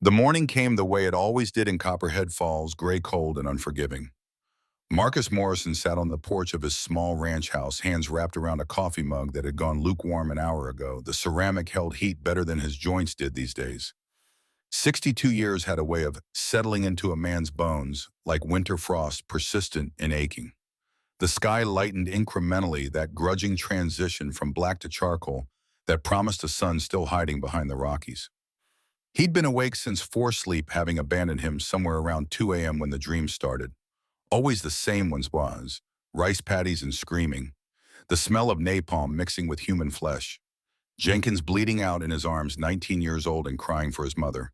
The morning came the way it always did in Copperhead Falls, gray, cold, and unforgiving. Marcus Morrison sat on the porch of his small ranch house, hands wrapped around a coffee mug that had gone lukewarm an hour ago. The ceramic held heat better than his joints did these days. 62 years had a way of settling into a man's bones, like winter frost, persistent and aching. The sky lightened incrementally, that grudging transition from black to charcoal that promised a sun still hiding behind the Rockies. He'd been awake since foresleep, having abandoned him somewhere around 2 a.m. when the dream started. Always the same ones was, rice paddies and screaming, the smell of napalm mixing with human flesh, Jenkins bleeding out in his arms, 19 years old and crying for his mother.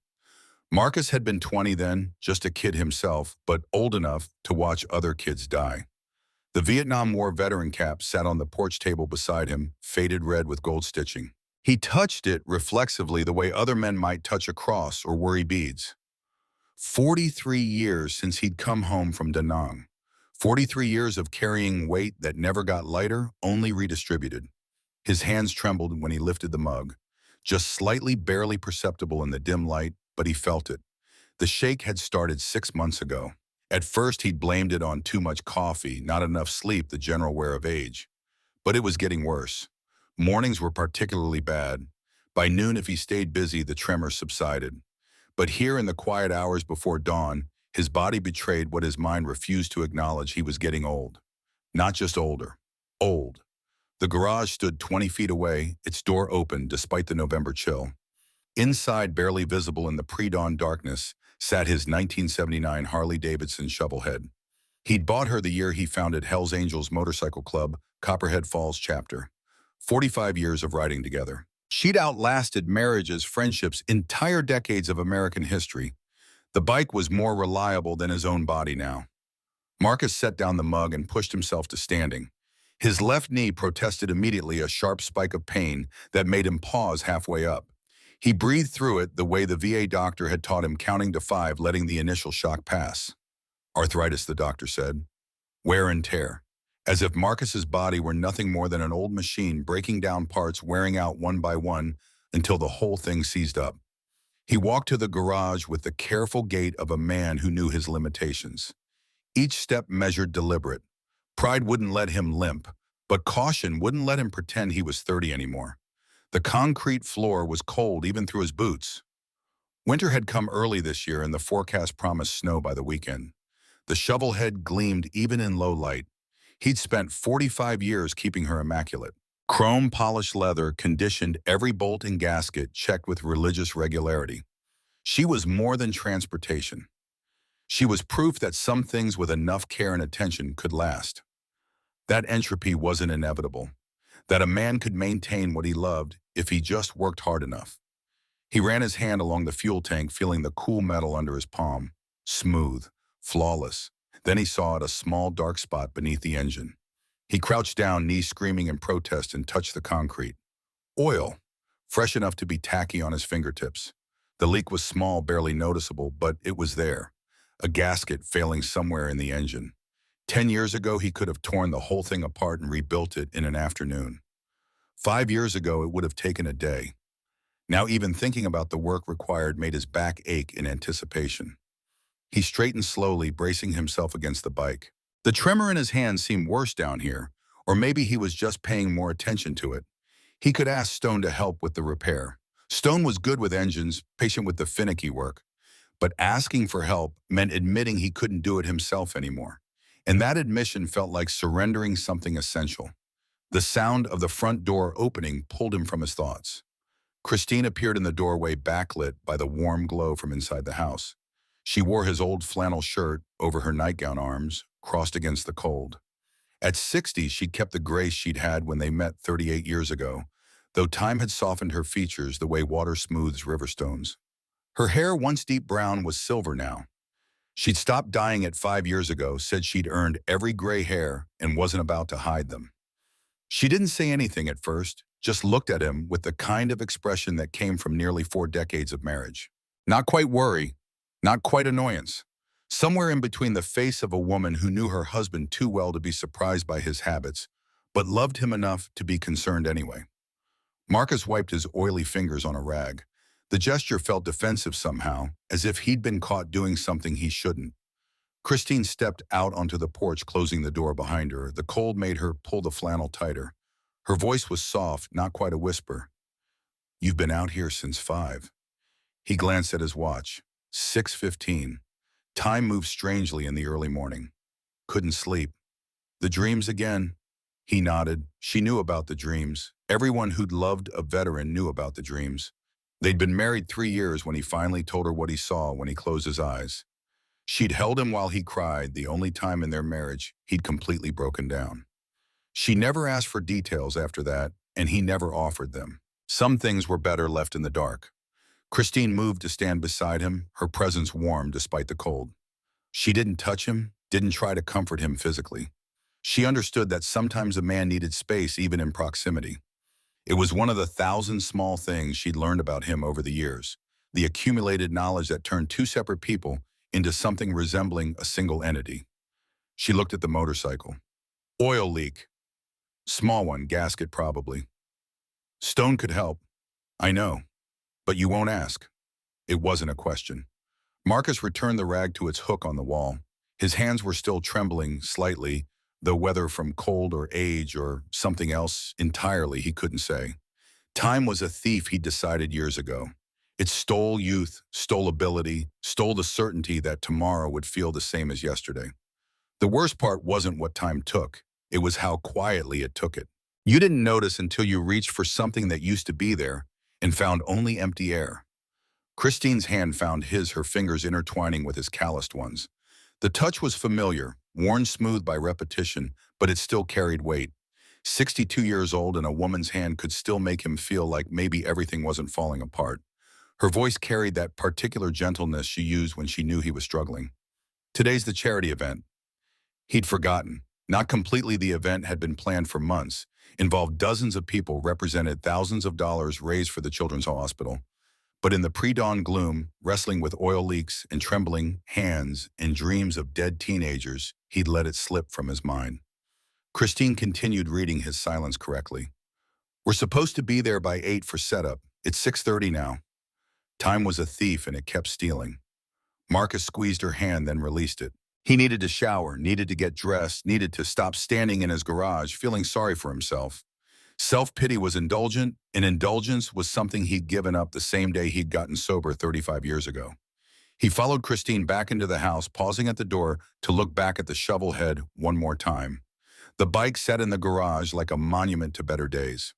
Marcus had been 20 then, just a kid himself, but old enough to watch other kids die. The Vietnam War veteran cap sat on the porch table beside him, faded red with gold stitching. He touched it reflexively the way other men might touch a cross or worry beads. 43 years since he'd come home from Da Nang. 43 years of carrying weight that never got lighter, only redistributed. His hands trembled when he lifted the mug, just slightly, barely perceptible in the dim light, but he felt it. The shake had started 6 months ago. At first, he'd blamed it on too much coffee, not enough sleep, the general wear of age. But it was getting worse. Mornings were particularly bad. By noon, if he stayed busy, the tremors subsided. But here in the quiet hours before dawn, his body betrayed what his mind refused to acknowledge: he was getting old. Not just older. Old. The garage stood 20 feet away, its door open despite the November chill. Inside, barely visible in the pre-dawn darkness, sat his 1979 Harley-Davidson Shovelhead. He'd bought her the year he founded Hell's Angels Motorcycle Club, Copperhead Falls chapter. 45 years of riding together. She'd outlasted marriages, friendships, entire decades of American history. The bike was more reliable than his own body now. Marcus set down the mug and pushed himself to standing. His left knee protested immediately, a sharp spike of pain that made him pause halfway up. He breathed through it the way the VA doctor had taught him, counting to 5, letting the initial shock pass. Arthritis, the doctor said. Wear and tear. As if Marcus's body were nothing more than an old machine, breaking down parts, wearing out one by one until the whole thing seized up. He walked to the garage with the careful gait of a man who knew his limitations. Each step measured, deliberate. Pride wouldn't let him limp, but caution wouldn't let him pretend he was 30 anymore. The concrete floor was cold even through his boots. Winter had come early this year, and the forecast promised snow by the weekend. The shovelhead gleamed even in low light. He'd spent 45 years keeping her immaculate. Chrome-polished leather, conditioned, every bolt and gasket checked with religious regularity. She was more than transportation. She was proof that some things with enough care and attention could last. That entropy wasn't inevitable. That a man could maintain what he loved if he just worked hard enough. He ran his hand along the fuel tank, feeling the cool metal under his palm. Smooth, flawless. Then he saw it, a small dark spot beneath the engine. He crouched down, knees screaming in protest, and touched the concrete. Oil, fresh enough to be tacky on his fingertips. The leak was small, barely noticeable, but it was there. A gasket failing somewhere in the engine. 10 years ago, he could have torn the whole thing apart and rebuilt it in an afternoon. 5 years ago, it would have taken a day. Now even thinking about the work required made his back ache in anticipation. He straightened slowly, bracing himself against the bike. The tremor in his hand seemed worse down here, or maybe he was just paying more attention to it. He could ask Stone to help with the repair. Stone was good with engines, patient with the finicky work. But asking for help meant admitting he couldn't do it himself anymore. And that admission felt like surrendering something essential. The sound of the front door opening pulled him from his thoughts. Christine appeared in the doorway, backlit by the warm glow from inside the house. She wore his old flannel shirt over her nightgown, arms crossed against the cold. At 60, she'd kept the grace she'd had when they met 38 years ago, though time had softened her features the way water smooths river stones. Her hair, once deep brown, was silver now. She'd stopped dyeing it 5 years ago, said she'd earned every gray hair and wasn't about to hide them. She didn't say anything at first, just looked at him with the kind of expression that came from nearly 4 decades of marriage. Not quite worry, not quite annoyance. Somewhere in between the face of a woman who knew her husband too well to be surprised by his habits, but loved him enough to be concerned anyway. Marcus wiped his oily fingers on a rag. The gesture felt defensive somehow, as if he'd been caught doing something he shouldn't. Christine stepped out onto the porch, closing the door behind her. The cold made her pull the flannel tighter. Her voice was soft, not quite a whisper. "You've been out here since 5. He glanced at his watch. 6:15. Time moved strangely in the early morning. Couldn't sleep. The dreams again? He nodded. She knew about the dreams. Everyone who'd loved a veteran knew about the dreams. They'd been married 3 years when he finally told her what he saw when he closed his eyes. She'd held him while he cried, the only time in their marriage he'd completely broken down. She never asked for details after that, and he never offered them. Some things were better left in the dark. Christine moved to stand beside him, her presence warm despite the cold. She didn't touch him, didn't try to comfort him physically. She understood that sometimes a man needed space even in proximity. It was one of the thousand small things she'd learned about him over the years, the accumulated knowledge that turned two separate people into something resembling a single entity. She looked at the motorcycle. Oil leak. Small one, gasket probably. Stone could help. I know. But you won't ask. It wasn't a question. Marcus returned the rag to its hook on the wall. His hands were still trembling slightly, though whether from cold or age or something else entirely he couldn't say. Time was a thief, he'd decided years ago. It stole youth, stole ability, stole the certainty that tomorrow would feel the same as yesterday. The worst part wasn't what time took. It was how quietly it took it. You didn't notice until you reached for something that used to be there and found only empty air. Christine's hand found his, her fingers intertwining with his calloused ones. The touch was familiar, worn smooth by repetition, but it still carried weight. 62 years old and a woman's hand could still make him feel like maybe everything wasn't falling apart. Her voice carried that particular gentleness she used when she knew he was struggling. Today's the charity event. He'd forgotten. Not completely. The event had been planned for months, involved dozens of people, represented thousands of dollars raised for the children's hospital. But in the pre-dawn gloom, wrestling with oil leaks and trembling hands and dreams of dead teenagers, he'd let it slip from his mind. Christine continued reading his silence correctly. We're supposed to be there by 8 for setup. It's 6:30 now. Time was a thief and it kept stealing. Marcus squeezed her hand, then released it. He needed to shower, needed to get dressed, needed to stop standing in his garage, feeling sorry for himself. Self-pity was indulgent, and indulgence was something he'd given up the same day he'd gotten sober 35 years ago. He followed Christine back into the house, pausing at the door to look back at the shovel head one more time. The bike sat in the garage like a monument to better days.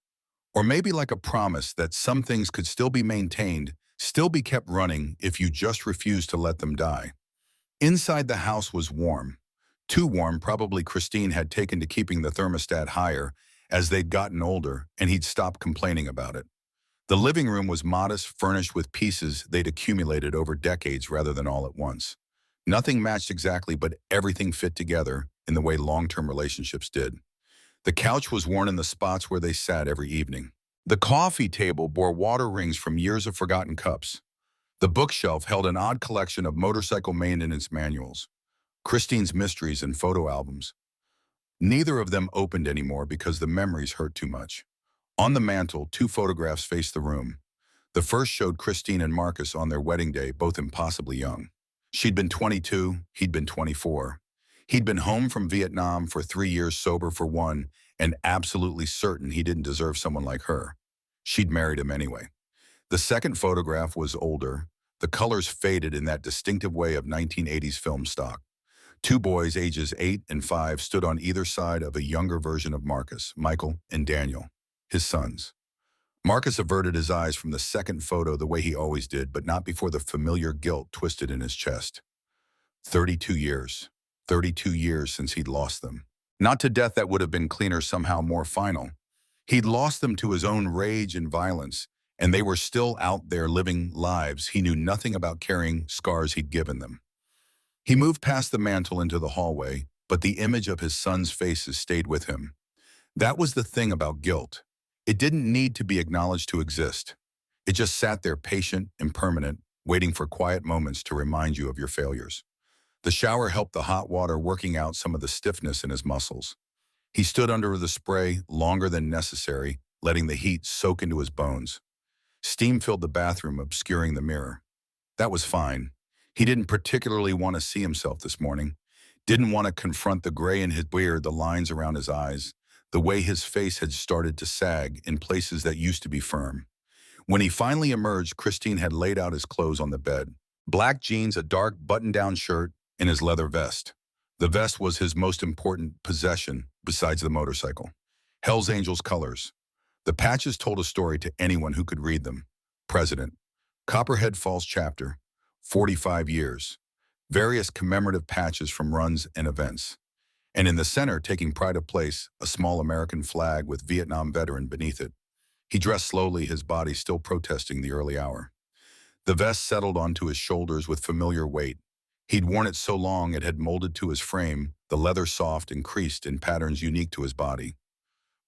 Or maybe like a promise that some things could still be maintained, still be kept running if you just refused to let them die. Inside the house was warm. Too warm, probably. Christine had taken to keeping the thermostat higher as they'd gotten older, and he'd stopped complaining about it. The living room was modest, furnished with pieces they'd accumulated over decades rather than all at once. Nothing matched exactly, but everything fit together in the way long-term relationships did. The couch was worn in the spots where they sat every evening. The coffee table bore water rings from years of forgotten cups. The bookshelf held an odd collection of motorcycle maintenance manuals, Christine's mysteries, and photo albums. Neither of them opened anymore because the memories hurt too much. On the mantel, 2 photographs faced the room. The first showed Christine and Marcus on their wedding day, both impossibly young. She'd been 22, he'd been 24. He'd been home from Vietnam for 3 years, sober for 1, and absolutely certain he didn't deserve someone like her. She'd married him anyway. The second photograph was older. The colors faded in that distinctive way of 1980s film stock. 2 boys, ages 8 and 5, stood on either side of a younger version of Marcus, Michael and Daniel, his sons. Marcus averted his eyes from the second photo the way he always did, but not before the familiar guilt twisted in his chest. 32 years. 32 years since he'd lost them. Not to death, that would have been cleaner, somehow more final. He'd lost them to his own rage and violence, and they were still out there living lives he knew nothing about, carrying scars he'd given them. He moved past the mantel into the hallway, but the image of his sons' faces stayed with him. That was the thing about guilt. It didn't need to be acknowledged to exist. It just sat there, patient, impermanent, waiting for quiet moments to remind you of your failures. The shower helped the hot water, working out some of the stiffness in his muscles. He stood under the spray longer than necessary, letting the heat soak into his bones. Steam filled the bathroom, obscuring the mirror. That was fine. He didn't particularly want to see himself this morning. Didn't want to confront the gray in his beard, the lines around his eyes, the way his face had started to sag in places that used to be firm. When he finally emerged, Christine had laid out his clothes on the bed. Black jeans, a dark button-down shirt, and his leather vest. The vest was his most important possession besides the motorcycle. Hell's Angels colors. The patches told a story to anyone who could read them. President. Copperhead Falls chapter. 45 years. Various commemorative patches from runs and events. And in the center, taking pride of place, a small American flag with Vietnam veteran beneath it. He dressed slowly, his body still protesting the early hour. The vest settled onto his shoulders with familiar weight. He'd worn it so long it had molded to his frame, the leather soft and creased in patterns unique to his body.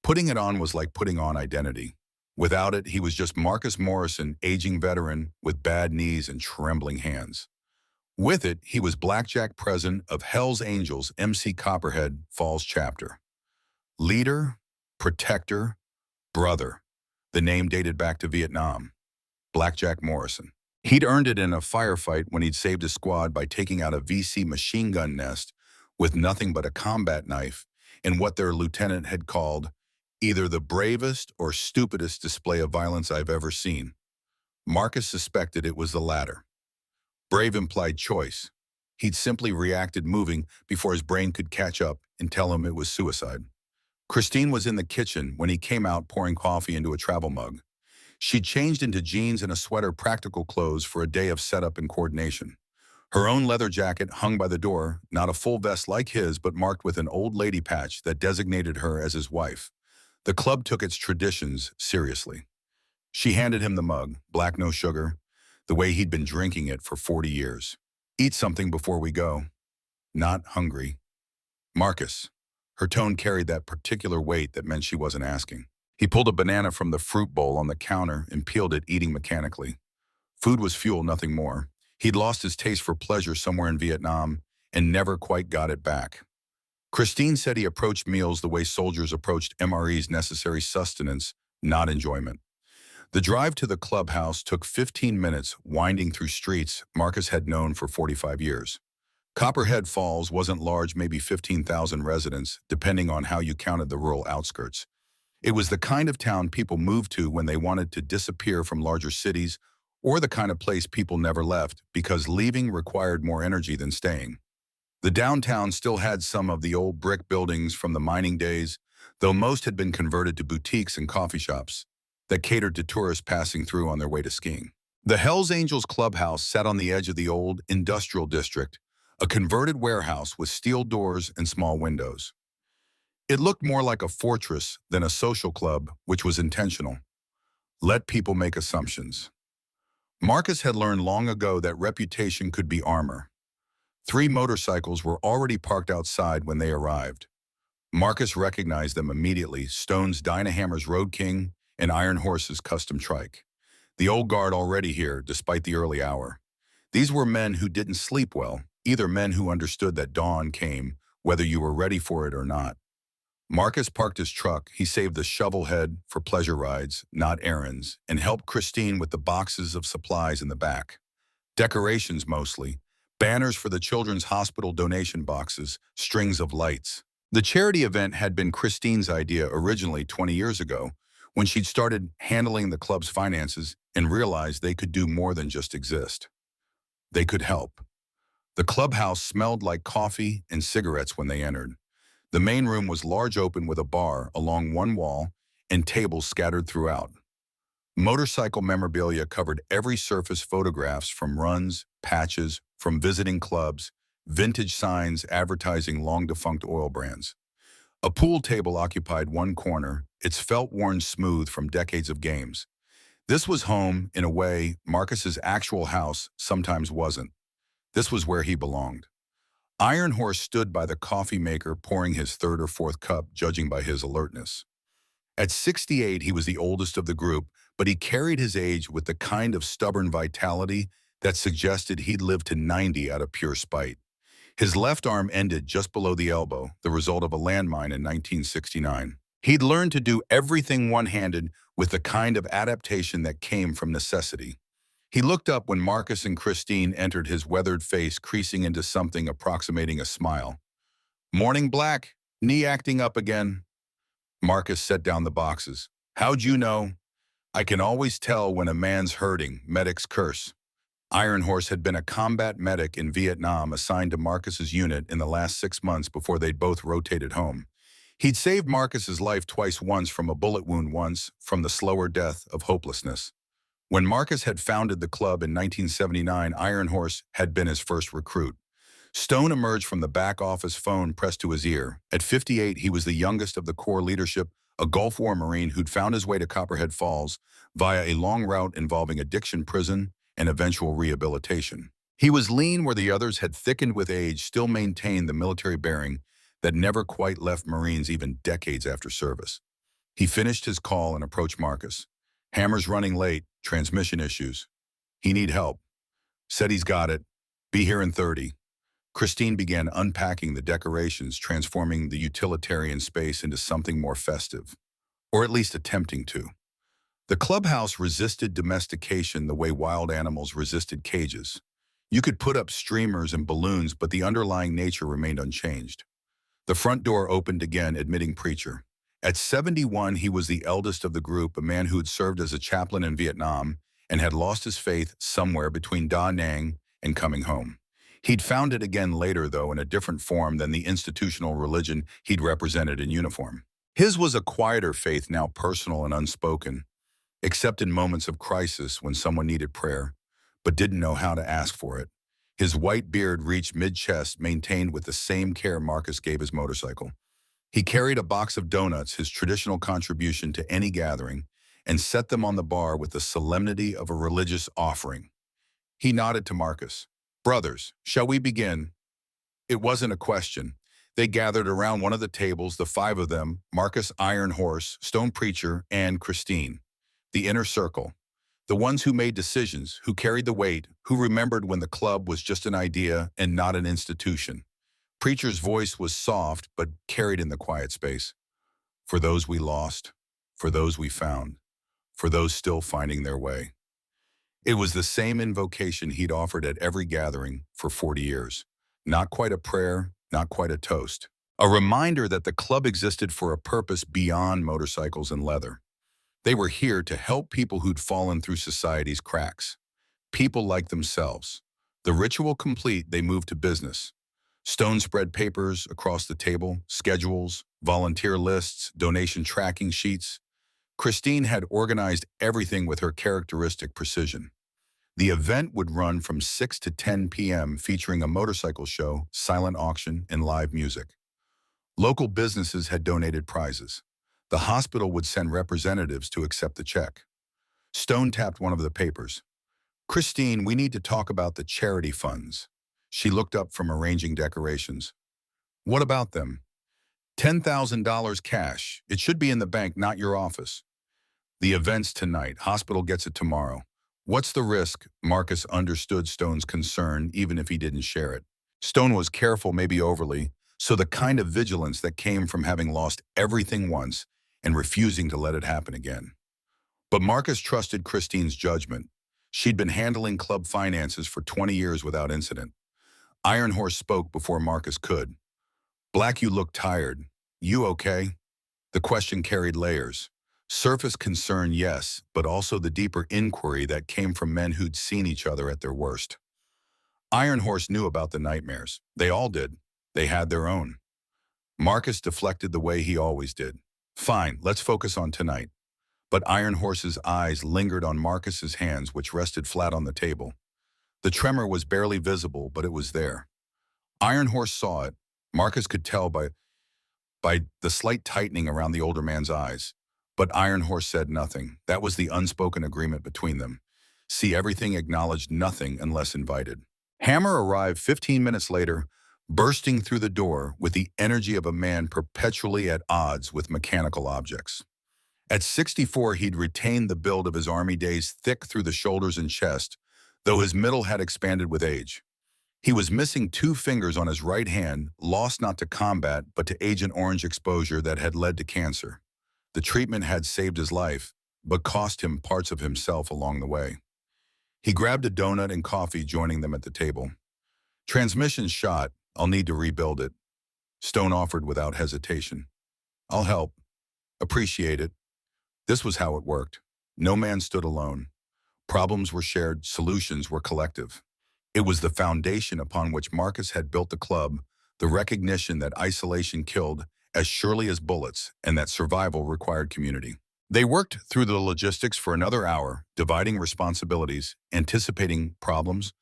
Putting it on was like putting on identity. Without it, he was just Marcus Morrison, aging veteran with bad knees and trembling hands. With it, he was Blackjack, president of Hell's Angels MC Copperhead Falls chapter. Leader, protector, brother. The name dated back to Vietnam. Blackjack Morrison. He'd earned it in a firefight when he'd saved his squad by taking out a VC machine gun nest with nothing but a combat knife in what their lieutenant had called either the bravest or stupidest display of violence I've ever seen. Marcus suspected it was the latter. Brave implied choice. He'd simply reacted moving before his brain could catch up and tell him it was suicide. Christine was in the kitchen when he came out pouring coffee into a travel mug. She'd changed into jeans and a sweater, practical clothes for a day of setup and coordination. Her own leather jacket hung by the door, not a full vest like his, but marked with an old lady patch that designated her as his wife. The club took its traditions seriously. She handed him the mug, black no sugar, the way he'd been drinking it for 40 years. Eat something before we go. Not hungry. Marcus. Her tone carried that particular weight that meant she wasn't asking. He pulled a banana from the fruit bowl on the counter and peeled it, eating mechanically. Food was fuel, nothing more. He'd lost his taste for pleasure somewhere in Vietnam and never quite got it back. Christine said he approached meals the way soldiers approached MRE's necessary sustenance, not enjoyment. The drive to the clubhouse took 15 minutes, winding through streets Marcus had known for 45 years. Copperhead Falls wasn't large, maybe 15,000 residents, depending on how you counted the rural outskirts. It was the kind of town people moved to when they wanted to disappear from larger cities, or the kind of place people never left because leaving required more energy than staying. The downtown still had some of the old brick buildings from the mining days, though most had been converted to boutiques and coffee shops that catered to tourists passing through on their way to skiing. The Hells Angels clubhouse sat on the edge of the old industrial district, a converted warehouse with steel doors and small windows. It looked more like a fortress than a social club, which was intentional. Let people make assumptions. Marcus had learned long ago that reputation could be armor. 3 motorcycles were already parked outside when they arrived. Marcus recognized them immediately: Stone's Dynahammer's Road King and Iron Horse's custom trike. The old guard already here, despite the early hour. These were men who didn't sleep well, either men who understood that dawn came, whether you were ready for it or not. Marcus parked his truck. He saved the shovel head for pleasure rides, not errands, and helped Christine with the boxes of supplies in the back. Decorations mostly. Banners for the children's hospital donation boxes, strings of lights. The charity event had been Christine's idea originally 20 years ago, when she'd started handling the club's finances and realized they could do more than just exist. They could help. The clubhouse smelled like coffee and cigarettes when they entered. The main room was large, open with a bar along one wall and tables scattered throughout. Motorcycle memorabilia covered every surface, photographs from runs, patches, from visiting clubs, vintage signs advertising long-defunct oil brands. A pool table occupied one corner, its felt worn smooth from decades of games. This was home, in a way Marcus's actual house sometimes wasn't. This was where he belonged. Iron Horse stood by the coffee maker, pouring his 3rd or 4th cup, judging by his alertness. At 68, he was the oldest of the group, but he carried his age with the kind of stubborn vitality that suggested he'd live to 90 out of pure spite. His left arm ended just below the elbow, the result of a landmine in 1969. He'd learned to do everything one-handed, with the kind of adaptation that came from necessity. He looked up when Marcus and Christine entered, his weathered face creasing into something approximating a smile. "Morning, Black. Knee acting up again." Marcus set down the boxes. "How'd you know?" "I can always tell when a man's hurting," medics curse. Iron Horse had been a combat medic in Vietnam assigned to Marcus's unit in the last 6 months before they'd both rotated home. He'd saved Marcus's life twice, once from a bullet wound, once from the slower death of hopelessness. When Marcus had founded the club in 1979, Iron Horse had been his first recruit. Stone emerged from the back office, phone pressed to his ear. At 58, he was the youngest of the core leadership, a Gulf War Marine who'd found his way to Copperhead Falls via a long route involving addiction, prison, and eventual rehabilitation. He was lean where the others had thickened with age, still maintained the military bearing that never quite left Marines even decades after service. He finished his call and approached Marcus. "Hammer's running late, transmission issues. He need help." Said he's got it. "Be here in 30. Christine began unpacking the decorations, transforming the utilitarian space into something more festive, or at least attempting to. The clubhouse resisted domestication the way wild animals resisted cages. You could put up streamers and balloons, but the underlying nature remained unchanged. The front door opened again, admitting Preacher. At 71, he was the eldest of the group, a man who had served as a chaplain in Vietnam and had lost his faith somewhere between Da Nang and coming home. He'd found it again later, though, in a different form than the institutional religion he'd represented in uniform. His was a quieter faith, now personal and unspoken, except in moments of crisis when someone needed prayer, but didn't know how to ask for it. His white beard reached mid-chest, maintained with the same care Marcus gave his motorcycle. He carried a box of donuts, his traditional contribution to any gathering, and set them on the bar with the solemnity of a religious offering. He nodded to Marcus. "Brothers, shall we begin?" It wasn't a question. They gathered around one of the tables, the five of them, Marcus, Iron Horse, Stone Preacher, and Christine. The inner circle. The ones who made decisions, who carried the weight, who remembered when the club was just an idea and not an institution. Preacher's voice was soft, but carried in the quiet space. "For those we lost, for those we found, for those still finding their way." It was the same invocation he'd offered at every gathering for 40 years. Not quite a prayer, not quite a toast. A reminder that the club existed for a purpose beyond motorcycles and leather. They were here to help people who'd fallen through society's cracks. People like themselves. The ritual complete, they moved to business. Stone spread papers across the table, schedules, volunteer lists, donation tracking sheets. Christine had organized everything with her characteristic precision. The event would run from 6 to 10 p.m., featuring a motorcycle show, silent auction, and live music. Local businesses had donated prizes. The hospital would send representatives to accept the check. Stone tapped one of the papers. "Christine, we need to talk about the charity funds." She looked up from arranging decorations. "What about them?" $10,000 cash. It should be in the bank, not your office." "The event's tonight. Hospital gets it tomorrow." "What's the risk?" Marcus understood Stone's concern, even if he didn't share it. Stone was careful, maybe overly, so the kind of vigilance that came from having lost everything once and refusing to let it happen again. But Marcus trusted Christine's judgment. She'd been handling club finances for 20 years without incident. Iron Horse spoke before Marcus could. "Black, you look tired. You okay?" The question carried layers. Surface concern, yes, but also the deeper inquiry that came from men who'd seen each other at their worst. Iron Horse knew about the nightmares. They all did. They had their own. Marcus deflected the way he always did. "Fine, let's focus on tonight." But Iron Horse's eyes lingered on Marcus's hands, which rested flat on the table. The tremor was barely visible, but it was there. Iron Horse saw it. Marcus could tell by the slight tightening around the older man's eyes. But Iron Horse said nothing. That was the unspoken agreement between them. See everything, acknowledged nothing unless invited. Hammer arrived 15 minutes later, bursting through the door with the energy of a man perpetually at odds with mechanical objects. At 64, he'd retained the build of his army days, thick through the shoulders and chest, though his middle had expanded with age. He was missing 2 fingers on his right hand, lost not to combat, but to Agent Orange exposure that had led to cancer. The treatment had saved his life, but cost him parts of himself along the way. He grabbed a donut and coffee, joining them at the table. Transmission's shot. I'll need to rebuild it. Stone offered without hesitation. I'll help. Appreciate it. This was how it worked. No man stood alone. Problems were shared, solutions were collective. It was the foundation upon which Marcus had built the club, the recognition that isolation killed as surely as bullets and that survival required community. They worked through the logistics for another hour, dividing responsibilities, anticipating problems,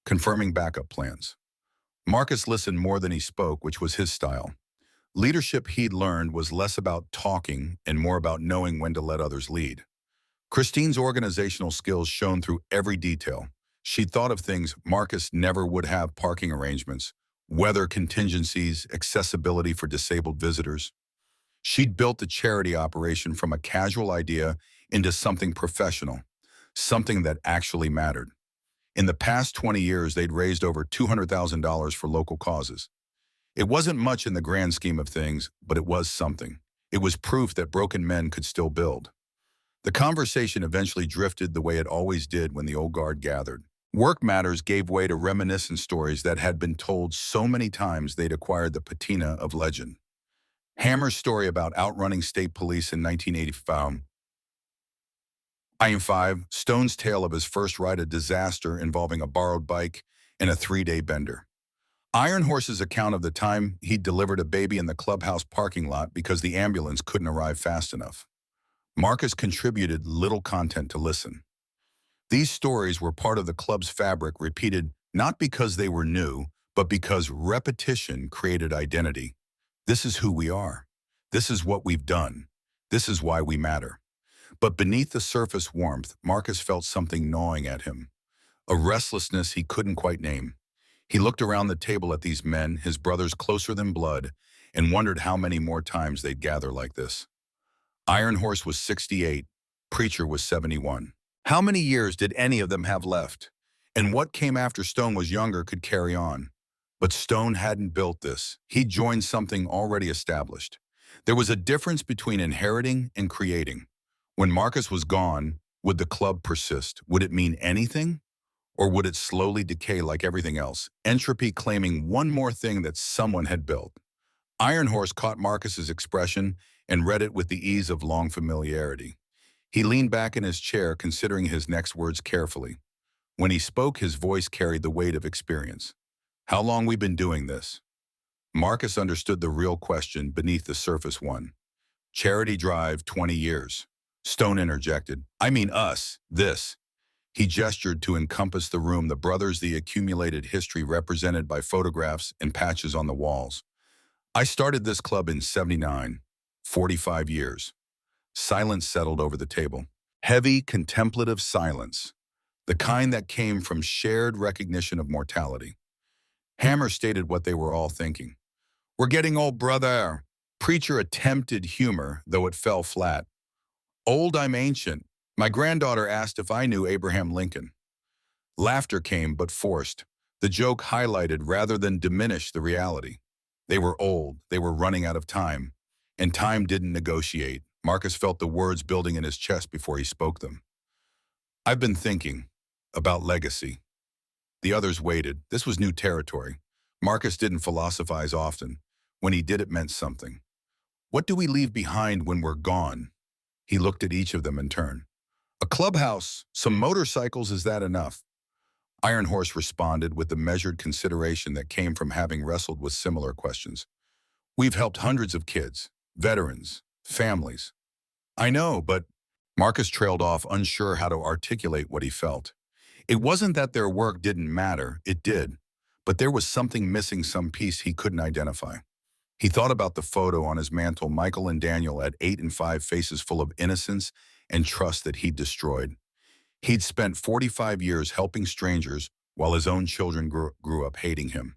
confirming backup plans. Marcus listened more than he spoke, which was his style. Leadership he'd learned was less about talking and more about knowing when to let others lead. Christine's organizational skills shone through every detail. She'd thought of things Marcus never would have: parking arrangements, weather contingencies, accessibility for disabled visitors. She'd built the charity operation from a casual idea into something professional, something that actually mattered. In the past 20 years, they'd raised over $200,000 for local causes. It wasn't much in the grand scheme of things, but it was something. It was proof that broken men could still build. The conversation eventually drifted the way it always did when the old guard gathered. Work matters gave way to reminiscent stories that had been told so many times they'd acquired the patina of legend. Hammer's story about outrunning state police in 1985. Stone's tale of his first ride, a disaster involving a borrowed bike and a 3-day bender. Iron Horse's account of the time he delivered a baby in the clubhouse parking lot because the ambulance couldn't arrive fast enough. Marcus contributed little content to listen. These stories were part of the club's fabric, repeated not because they were new, but because repetition created identity. This is who we are. This is what we've done. This is why we matter. But beneath the surface warmth, Marcus felt something gnawing at him, a restlessness he couldn't quite name. He looked around the table at these men, his brothers closer than blood, and wondered how many more times they'd gather like this. Iron Horse was 68, Preacher was 71. How many years did any of them have left? And what came after Stone was younger could carry on. But Stone hadn't built this. He joined something already established. There was a difference between inheriting and creating. When Marcus was gone, would the club persist? Would it mean anything? Or would it slowly decay like everything else, entropy claiming one more thing that someone had built? Iron Horse caught Marcus's expression and read it with the ease of long familiarity. He leaned back in his chair, considering his next words carefully. When he spoke, his voice carried the weight of experience. How long we've been doing this? Marcus understood the real question beneath the surface one. Charity drive, 20 years. Stone interjected. I mean us, this. He gestured to encompass the room, the brothers, the accumulated history represented by photographs and patches on the walls. I started this club in '79, 45 years. Silence settled over the table. Heavy, contemplative silence, the kind that came from shared recognition of mortality. Hammer stated what they were all thinking. We're getting old, brother. Preacher attempted humor, though it fell flat. Old, I'm ancient. My granddaughter asked if I knew Abraham Lincoln. Laughter came, but forced. The joke highlighted rather than diminished the reality. They were old, they were running out of time, and time didn't negotiate. Marcus felt the words building in his chest before he spoke them. I've been thinking about legacy. The others waited. This was new territory. Marcus didn't philosophize often. When he did, it meant something. What do we leave behind when we're gone? He looked at each of them in turn. A clubhouse, some motorcycles, is that enough? Iron Horse responded with the measured consideration that came from having wrestled with similar questions. We've helped hundreds of kids, veterans, families. I know, but Marcus trailed off, unsure how to articulate what he felt. It wasn't that their work didn't matter, it did, but there was something missing, some piece he couldn't identify. He thought about the photo on his mantle, Michael and Daniel at 8 and 5, faces full of innocence and trust that he'd destroyed. He'd spent 45 years helping strangers while his own children grew up hating him.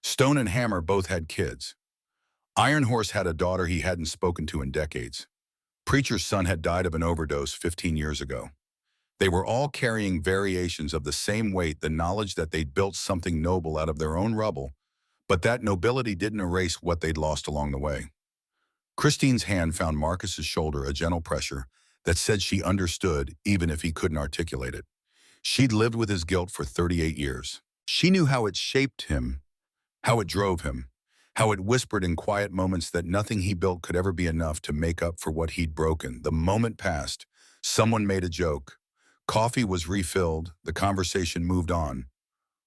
Stone and Hammer both had kids. Iron Horse had a daughter he hadn't spoken to in decades. Preacher's son had died of an overdose 15 years ago. They were all carrying variations of the same weight, the knowledge that they'd built something noble out of their own rubble, but that nobility didn't erase what they'd lost along the way. Christine's hand found Marcus's shoulder, a gentle pressure, that said she understood even if he couldn't articulate it. She'd lived with his guilt for 38 years. She knew how it shaped him, how it drove him, how it whispered in quiet moments that nothing he built could ever be enough to make up for what he'd broken. The moment passed. Someone made a joke. Coffee was refilled. The conversation moved on.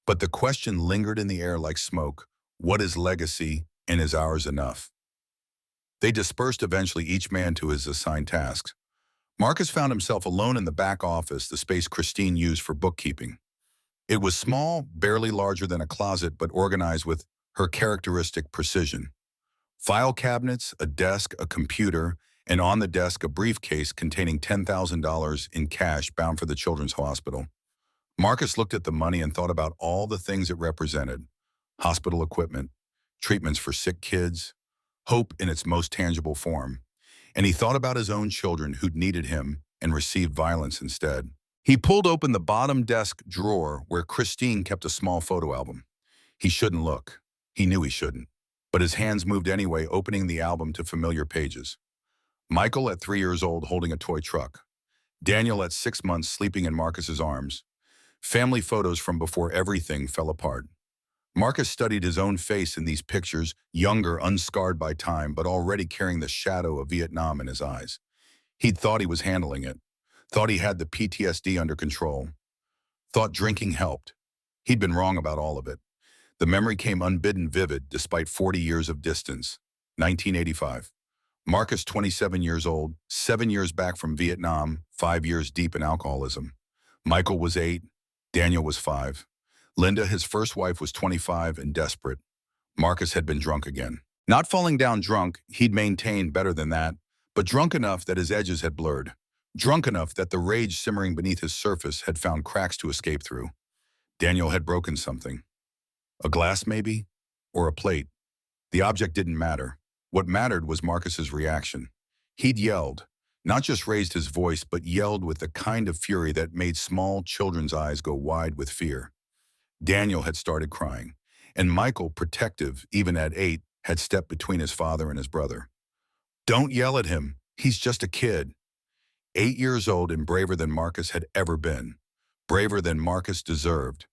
But the question lingered in the air like smoke. What is legacy, and is ours enough? They dispersed eventually, each man to his assigned tasks. Marcus found himself alone in the back office, the space Christine used for bookkeeping. It was small, barely larger than a closet, but organized with her characteristic precision. File cabinets, a desk, a computer, and on the desk a briefcase containing $10,000 in cash bound for the children's hospital. Marcus looked at the money and thought about all the things it represented: hospital equipment, treatments for sick kids, hope in its most tangible form. And he thought about his own children who'd needed him and received violence instead. He pulled open the bottom desk drawer where Christine kept a small photo album. He shouldn't look. He knew he shouldn't. But his hands moved anyway, opening the album to familiar pages. Michael at 3 years old holding a toy truck. Daniel at 6 months sleeping in Marcus's arms. Family photos from before everything fell apart. Marcus studied his own face in these pictures, younger, unscarred by time, but already carrying the shadow of Vietnam in his eyes. He'd thought he was handling it, thought he had the PTSD under control, thought drinking helped. He'd been wrong about all of it. The memory came unbidden vivid despite 40 years of distance. 1985. Marcus, 27 years old, 7 years back from Vietnam, 5 years deep in alcoholism. Michael was 8, Daniel was 5. Linda, his first wife, was 25 and desperate. Marcus had been drunk again. Not falling down drunk, he'd maintained better than that, but drunk enough that his edges had blurred. Drunk enough that the rage simmering beneath his surface had found cracks to escape through. Daniel had broken something. A glass, maybe? Or a plate. The object didn't matter. What mattered was Marcus's reaction. He'd yelled, not just raised his voice, but yelled with the kind of fury that made small children's eyes go wide with fear. Daniel had started crying, and Michael, protective even at 8, had stepped between his father and his brother. Don't yell at him. He's just a kid. 8 years old and braver than Marcus had ever been. Braver than Marcus deserved.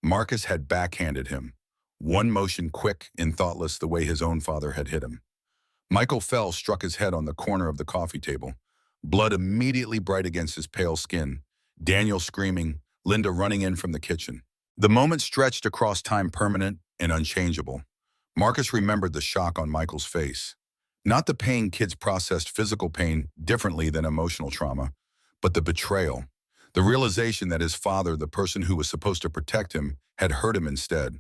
Marcus had backhanded him. One motion, quick and thoughtless, the way his own father had hit him. Michael fell, struck his head on the corner of the coffee table. Blood immediately bright against his pale skin. Daniel screaming, Linda running in from the kitchen. The moment stretched across time, permanent and unchangeable. Marcus remembered the shock on Michael's face. Not the pain kids processed physical pain differently than emotional trauma, but the betrayal. The realization that his father, the person who was supposed to protect him, had hurt him instead.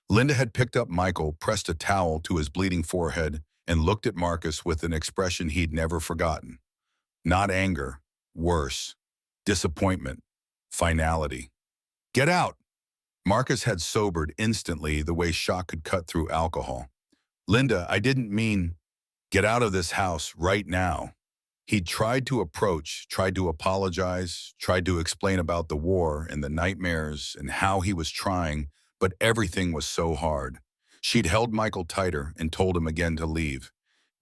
Linda had picked up Michael, pressed a towel to his bleeding forehead, and looked at Marcus with an expression he'd never forgotten. Not anger, worse. Disappointment. Finality. Get out! Marcus had sobered instantly, the way shock could cut through alcohol. Linda, I didn't mean, get out of this house right now. He'd tried to approach, tried to apologize, tried to explain about the war and the nightmares and how he was trying, but everything was so hard. She'd held Michael tighter and told him again to leave.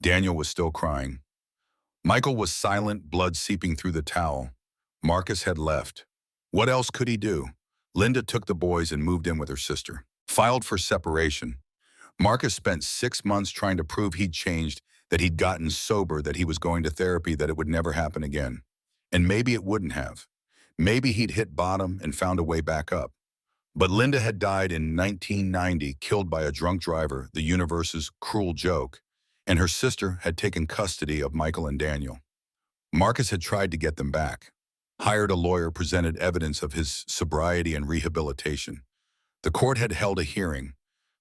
Daniel was still crying. Michael was silent, blood seeping through the towel. Marcus had left. What else could he do? Linda took the boys and moved in with her sister. Filed for separation. Marcus spent 6 months trying to prove he'd changed, that he'd gotten sober, that he was going to therapy, that it would never happen again. And maybe it wouldn't have. Maybe he'd hit bottom and found a way back up. But Linda had died in 1990, killed by a drunk driver, the universe's cruel joke, and her sister had taken custody of Michael and Daniel. Marcus had tried to get them back. Hired a lawyer, presented evidence of his sobriety and rehabilitation. The court had held a hearing.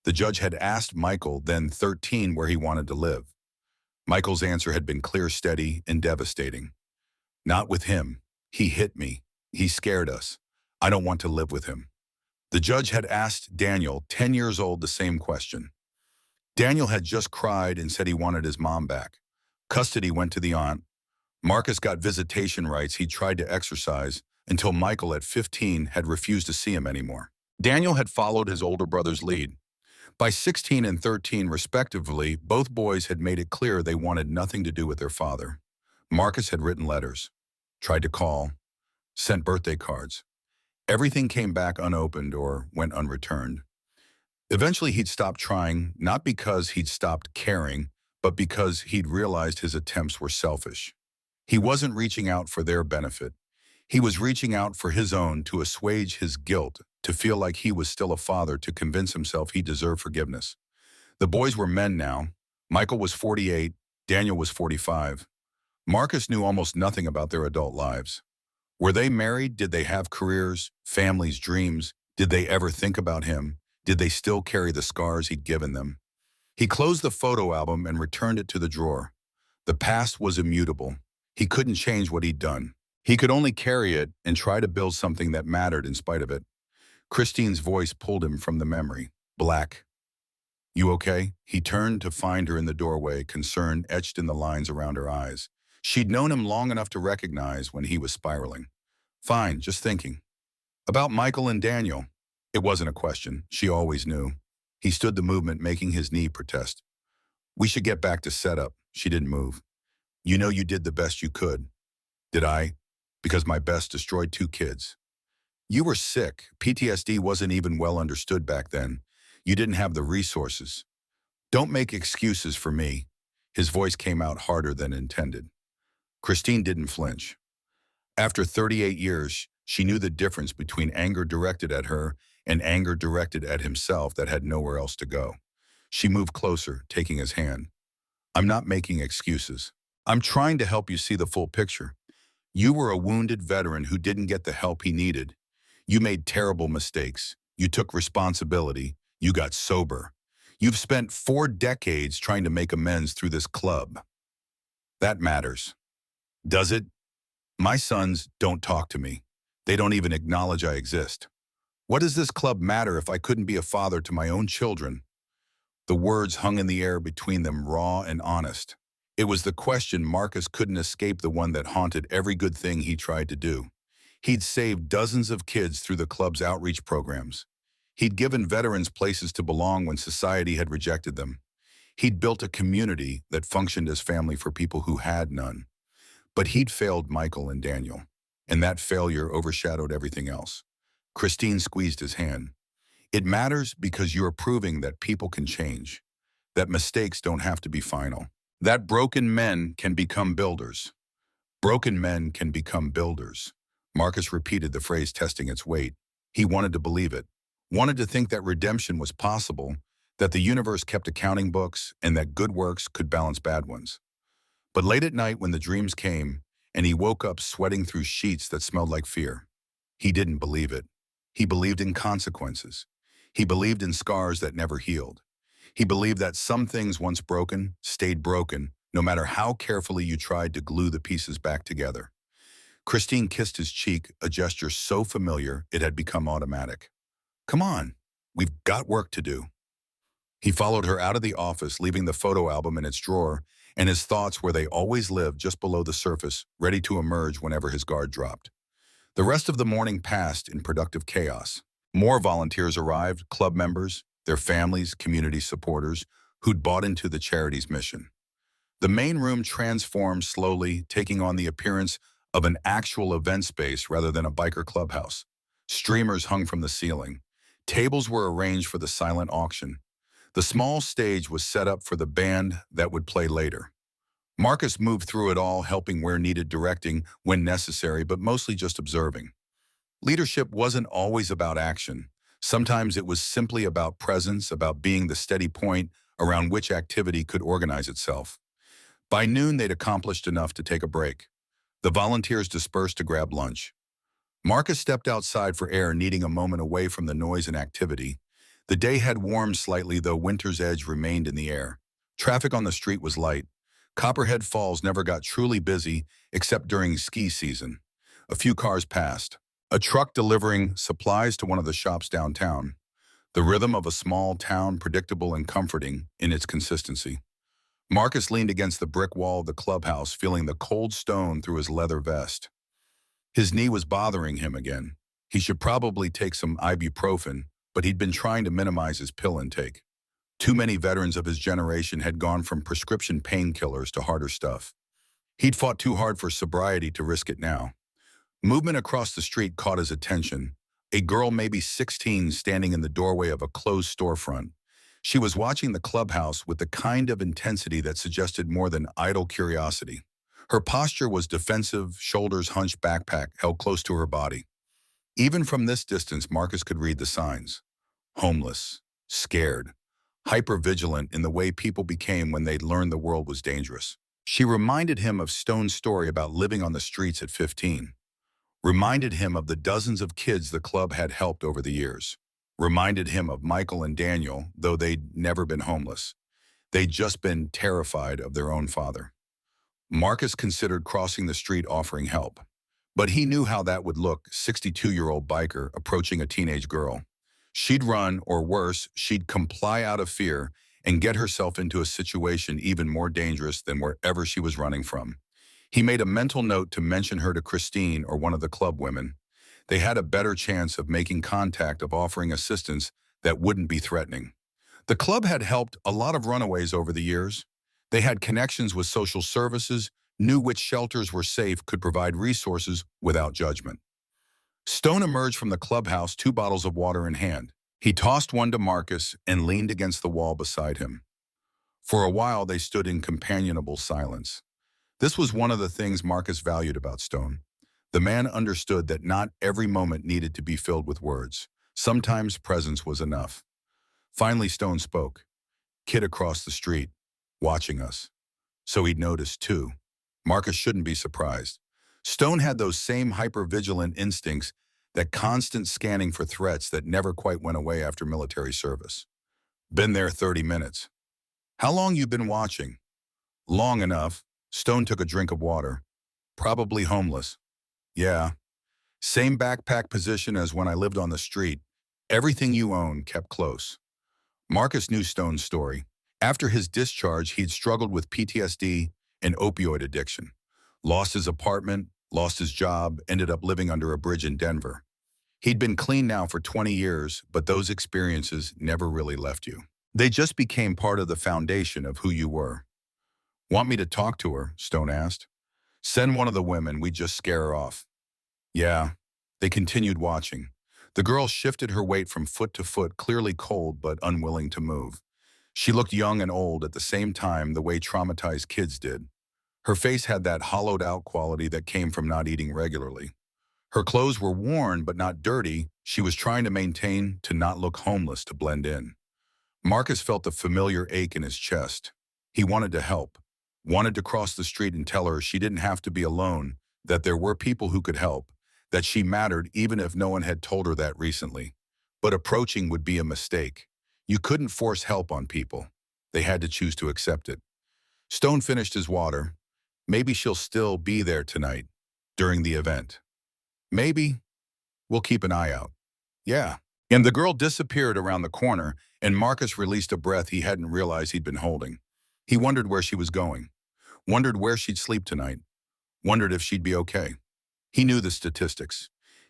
The judge had asked Michael, then 13, where he wanted to live. Michael's answer had been clear, steady, and devastating. Not with him. He hit me. He scared us. I don't want to live with him. The judge had asked Daniel, 10 years old, the same question. Daniel had just cried and said he wanted his mom back. Custody went to the aunt. Marcus got visitation rights he tried to exercise until Michael at 15 had refused to see him anymore. Daniel had followed his older brother's lead. By 16 and 13, respectively, both boys had made it clear they wanted nothing to do with their father. Marcus had written letters. tried to call, sent birthday cards. Everything came back unopened or went unreturned. Eventually, he'd stopped trying, not because he'd stopped caring, but because he'd realized his attempts were selfish. He wasn't reaching out for their benefit. He was reaching out for his own to assuage his guilt, to feel like he was still a father, to convince himself he deserved forgiveness. The boys were men now. Michael was 48, Daniel was 45. Marcus knew almost nothing about their adult lives. Were they married? Did they have careers, families, dreams? Did they ever think about him? Did they still carry the scars he'd given them? He closed the photo album and returned it to the drawer. The past was immutable. He couldn't change what he'd done. He could only carry it and try to build something that mattered in spite of it. Christine's voice pulled him from the memory. Black. You okay? He turned to find her in the doorway, concern etched in the lines around her eyes. She'd known him long enough to recognize when he was spiraling. Fine, just thinking. About Michael and Daniel. It wasn't a question. She always knew. He stood the movement, making his knee protest. We should get back to setup. She didn't move. You know you did the best you could. Did I? Because my best destroyed 2 kids. You were sick. PTSD wasn't even well understood back then. You didn't have the resources. Don't make excuses for me. His voice came out harder than intended. Christine didn't flinch. After 38 years, she knew the difference between anger directed at her and anger directed at himself that had nowhere else to go. She moved closer, taking his hand. I'm not making excuses. I'm trying to help you see the full picture. You were a wounded veteran who didn't get the help he needed. You made terrible mistakes. You took responsibility. You got sober. You've spent 4 decades trying to make amends through this club. That matters. Does it? My sons don't talk to me. They don't even acknowledge I exist. What does this club matter if I couldn't be a father to my own children? The words hung in the air between them, raw and honest. It was the question Marcus couldn't escape, the one that haunted every good thing he tried to do. He'd saved dozens of kids through the club's outreach programs. He'd given veterans places to belong when society had rejected them. He'd built a community that functioned as family for people who had none. But he'd failed Michael and Daniel, and that failure overshadowed everything else. Christine squeezed his hand. It matters because you're proving that people can change, that mistakes don't have to be final, that broken men can become builders. Broken men can become builders. Marcus repeated the phrase, testing its weight. He wanted to believe it, wanted to think that redemption was possible, that the universe kept accounting books, and that good works could balance bad ones. But late at night when the dreams came, and he woke up sweating through sheets that smelled like fear, he didn't believe it. He believed in consequences. He believed in scars that never healed. He believed that some things once broken stayed broken, no matter how carefully you tried to glue the pieces back together. Christine kissed his cheek, a gesture so familiar it had become automatic. Come on, we've got work to do. He followed her out of the office, leaving the photo album in its drawer, and his thoughts where they always lived, just below the surface, ready to emerge whenever his guard dropped. The rest of the morning passed in productive chaos. More volunteers arrived, club members, their families, community supporters, who'd bought into the charity's mission. The main room transformed slowly, taking on the appearance of an actual event space rather than a biker clubhouse. Streamers hung from the ceiling. Tables were arranged for the silent auction. The small stage was set up for the band that would play later. Marcus moved through it all, helping where needed, directing when necessary, but mostly just observing. Leadership wasn't always about action. Sometimes it was simply about presence, about being the steady point around which activity could organize itself. By noon, they'd accomplished enough to take a break. The volunteers dispersed to grab lunch. Marcus stepped outside for air, needing a moment away from the noise and activity. The day had warmed slightly, though winter's edge remained in the air. Traffic on the street was light. Copperhead Falls never got truly busy except during ski season. A few cars passed. A truck delivering supplies to one of the shops downtown. The rhythm of a small town, predictable and comforting in its consistency. Marcus leaned against the brick wall of the clubhouse, feeling the cold stone through his leather vest. His knee was bothering him again. He should probably take some ibuprofen, but he'd been trying to minimize his pill intake. Too many veterans of his generation had gone from prescription painkillers to harder stuff. He'd fought too hard for sobriety to risk it now. Movement across the street caught his attention. A girl, maybe 16, standing in the doorway of a closed storefront. She was watching the clubhouse with the kind of intensity that suggested more than idle curiosity. Her posture was defensive, shoulders hunched, backpack held close to her body. Even from this distance, Marcus could read the signs. Homeless, scared, hyper-vigilant in the way people became when they'd learned the world was dangerous. She reminded him of Stone's story about living on the streets at 15. Reminded him of the dozens of kids the club had helped over the years. Reminded him of Michael and Daniel, though they'd never been homeless. They'd just been terrified of their own father. Marcus considered crossing the street offering help. But he knew how that would look, 62-year-old biker approaching a teenage girl. She'd run, or worse, she'd comply out of fear and get herself into a situation even more dangerous than wherever she was running from. He made a mental note to mention her to Christine or one of the club women. They had a better chance of making contact, of offering assistance that wouldn't be threatening. The club had helped a lot of runaways over the years. They had connections with social services, knew which shelters were safe, could provide resources without judgment. Stone emerged from the clubhouse, 2 bottles of water in hand. He tossed one to Marcus and leaned against the wall beside him. For a while, they stood in companionable silence. This was one of the things Marcus valued about Stone. The man understood that not every moment needed to be filled with words. Sometimes presence was enough. Finally, Stone spoke. Kid across the street, watching us. So he'd noticed too. Marcus shouldn't be surprised. Stone had those same hyper-vigilant instincts, that constant scanning for threats that never quite went away after military service. Been there 30 minutes. How long you been watching? Long enough. Stone took a drink of water. Probably homeless. Yeah. Same backpack position as when I lived on the street. Everything you own kept close. Marcus knew Stone's story. After his discharge, he'd struggled with PTSD and opioid addiction. Lost his apartment, lost his job, ended up living under a bridge in Denver. He'd been clean now for 20 years, but those experiences never really left you. They just became part of the foundation of who you were. Want me to talk to her? Stone asked. Send one of the women, we'd just scare her off. Yeah. They continued watching. The girl shifted her weight from foot to foot, clearly cold but unwilling to move. She looked young and old at the same time, the way traumatized kids did. Her face had that hollowed-out quality that came from not eating regularly. Her clothes were worn but not dirty. She was trying to maintain, to not look homeless, to blend in. Marcus felt a familiar ache in his chest. He wanted to help. Wanted to cross the street and tell her she didn't have to be alone, that there were people who could help, that she mattered even if no one had told her that recently. But approaching would be a mistake. You couldn't force help on people. They had to choose to accept it. Stone finished his water. Maybe she'll still be there tonight, during the event. Maybe. We'll keep an eye out. Yeah. And the girl disappeared around the corner, and Marcus released a breath he hadn't realized he'd been holding. He wondered where she was going. Wondered where she'd sleep tonight. Wondered if she'd be okay. He knew the statistics.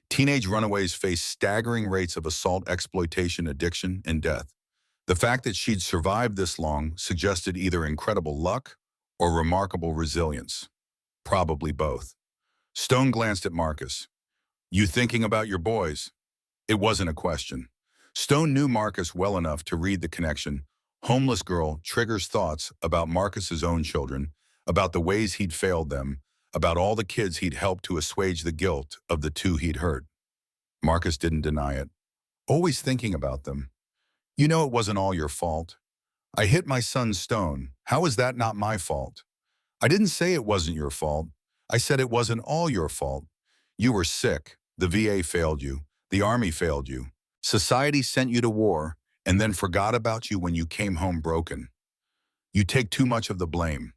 Teenage runaways face staggering rates of assault, exploitation, addiction, and death. The fact that she'd survived this long suggested either incredible luck or remarkable resilience. Probably both. Stone glanced at Marcus. You thinking about your boys? It wasn't a question. Stone knew Marcus well enough to read the connection. Homeless girl triggers thoughts about Marcus's own children, about the ways he'd failed them, about all the kids he'd helped to assuage the guilt of the 2 he'd hurt. Marcus didn't deny it. Always thinking about them. You know it wasn't all your fault. I hit my son Stone. How is that not my fault? I didn't say it wasn't your fault. I said it wasn't all your fault. You were sick. The VA failed you. The Army failed you. Society sent you to war and then forgot about you when you came home broken. You take too much of the blame.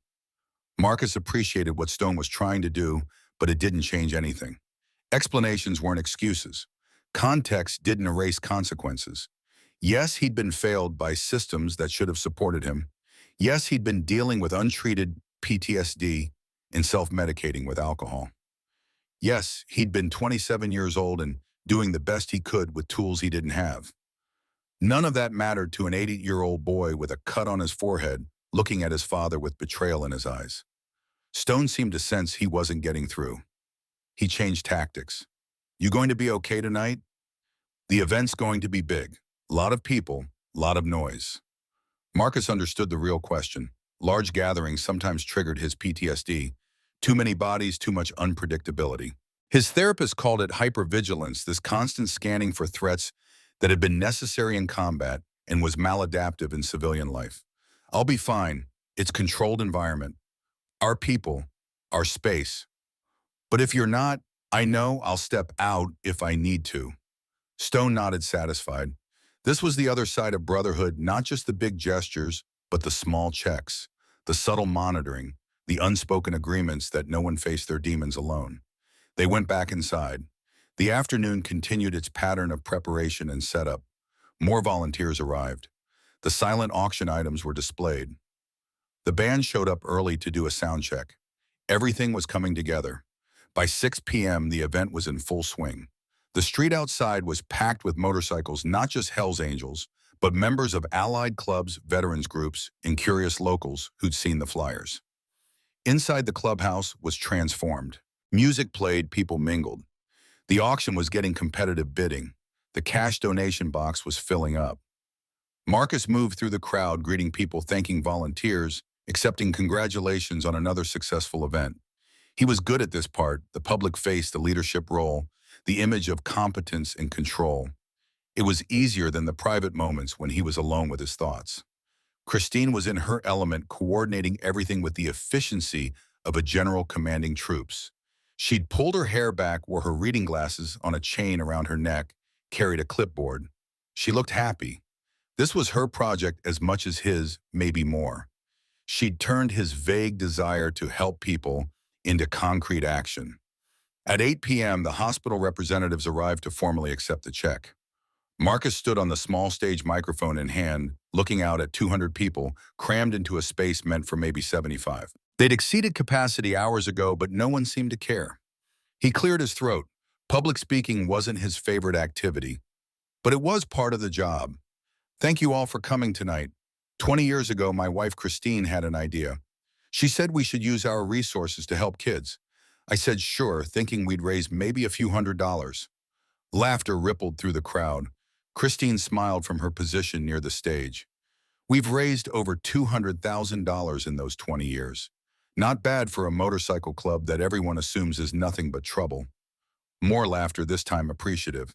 Marcus appreciated what Stone was trying to do, but it didn't change anything. Explanations weren't excuses. Context didn't erase consequences. Yes, he'd been failed by systems that should have supported him. Yes, he'd been dealing with untreated PTSD and self-medicating with alcohol. Yes, he'd been 27 years old and doing the best he could with tools he didn't have. None of that mattered to an 80-year-old boy with a cut on his forehead, looking at his father with betrayal in his eyes. Stone seemed to sense he wasn't getting through. He changed tactics. You going to be okay tonight? The event's going to be big. Lot of people, lot of noise. Marcus understood the real question. Large gatherings sometimes triggered his PTSD. Too many bodies, too much unpredictability. His therapist called it hypervigilance, this constant scanning for threats that had been necessary in combat and was maladaptive in civilian life. I'll be fine. It's controlled environment. Our people, our space. But if you're not, I know I'll step out if I need to. Stone nodded satisfied. This was the other side of brotherhood, not just the big gestures, but the small checks, the subtle monitoring, the unspoken agreements that no one faced their demons alone. They went back inside. The afternoon continued its pattern of preparation and setup. More volunteers arrived. The silent auction items were displayed. The band showed up early to do a sound check. Everything was coming together. By 6 p.m., the event was in full swing. The street outside was packed with motorcycles, not just Hells Angels, but members of allied clubs, veterans groups, and curious locals who'd seen the flyers. Inside the clubhouse was transformed. Music played, people mingled. The auction was getting competitive bidding. The cash donation box was filling up. Marcus moved through the crowd, greeting people, thanking volunteers, accepting congratulations on another successful event. He was good at this part, the public face, the leadership role, the image of competence and control. It was easier than the private moments when he was alone with his thoughts. Christine was in her element, coordinating everything with the efficiency of a general commanding troops. She'd pulled her hair back, wore her reading glasses on a chain around her neck, carried a clipboard. She looked happy. This was her project as much as his, maybe more. She'd turned his vague desire to help people into concrete action. At 8 p.m., the hospital representatives arrived to formally accept the check. Marcus stood on the small stage, microphone in hand, looking out at 200 people crammed into a space meant for maybe 75. They'd exceeded capacity hours ago, but no one seemed to care. He cleared his throat. Public speaking wasn't his favorite activity, but it was part of the job. Thank you all for coming tonight. 20 years ago, my wife Christine had an idea. She said we should use our resources to help kids. I said sure, thinking we'd raise maybe a few $100s. Laughter rippled through the crowd. Christine smiled from her position near the stage. We've raised over $200,000 in those 20 years. Not bad for a motorcycle club that everyone assumes is nothing but trouble. More laughter, this time appreciative.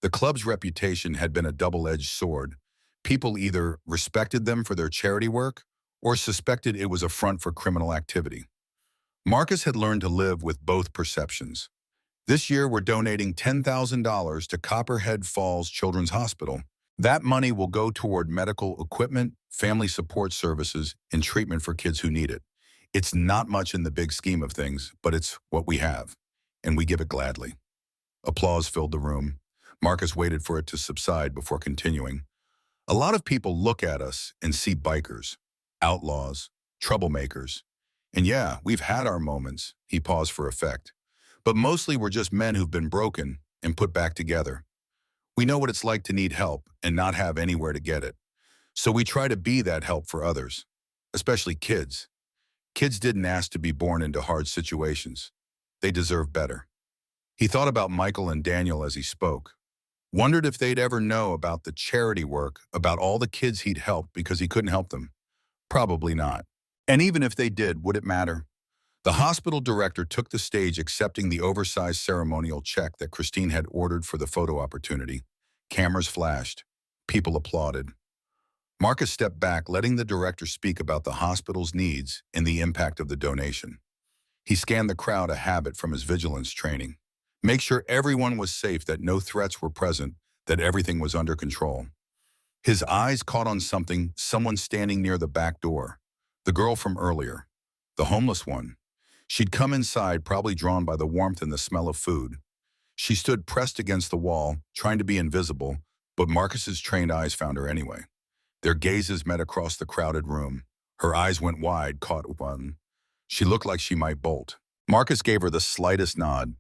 The club's reputation had been a double-edged sword. People either respected them for their charity work or suspected it was a front for criminal activity. Marcus had learned to live with both perceptions. This year, we're donating $10,000 to Copperhead Falls Children's Hospital. That money will go toward medical equipment, family support services, and treatment for kids who need it. It's not much in the big scheme of things, but it's what we have, and we give it gladly. Applause filled the room. Marcus waited for it to subside before continuing. A lot of people look at us and see bikers, outlaws, troublemakers. And yeah, we've had our moments, he paused for effect. But mostly we're just men who've been broken and put back together. We know what it's like to need help and not have anywhere to get it. So we try to be that help for others, especially kids. Kids didn't ask to be born into hard situations. They deserve better. He thought about Michael and Daniel as he spoke. Wondered if they'd ever know about the charity work, about all the kids he'd helped because he couldn't help them. Probably not. And even if they did, would it matter? The hospital director took the stage, accepting the oversized ceremonial check that Christine had ordered for the photo opportunity. Cameras flashed. People applauded. Marcus stepped back, letting the director speak about the hospital's needs and the impact of the donation. He scanned the crowd, a habit from his vigilance training. Make sure everyone was safe, that no threats were present, that everything was under control. His eyes caught on something, someone standing near the back door. The girl from earlier. The homeless one. She'd come inside, probably drawn by the warmth and the smell of food. She stood pressed against the wall, trying to be invisible, but Marcus's trained eyes found her anyway. Their gazes met across the crowded room. Her eyes went wide, caught one. She looked like she might bolt. Marcus gave her the slightest nod.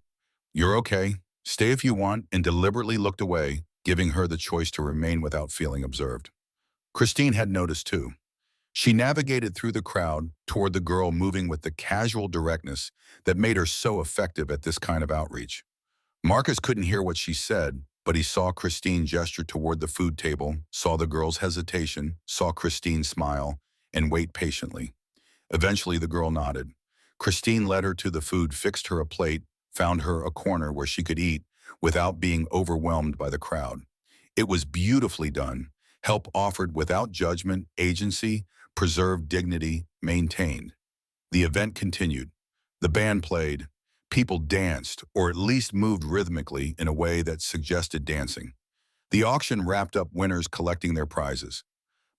You're okay. Stay if you want, and deliberately looked away, giving her the choice to remain without feeling observed. Christine had noticed too. She navigated through the crowd toward the girl, moving with the casual directness that made her so effective at this kind of outreach. Marcus couldn't hear what she said, but he saw Christine gesture toward the food table, saw the girl's hesitation, saw Christine smile, and wait patiently. Eventually, the girl nodded. Christine led her to the food, fixed her a plate, found her a corner where she could eat without being overwhelmed by the crowd. It was beautifully done. Help offered without judgment, agency, preserved dignity, maintained. The event continued. The band played. People danced, or at least moved rhythmically in a way that suggested dancing. The auction wrapped up winners collecting their prizes.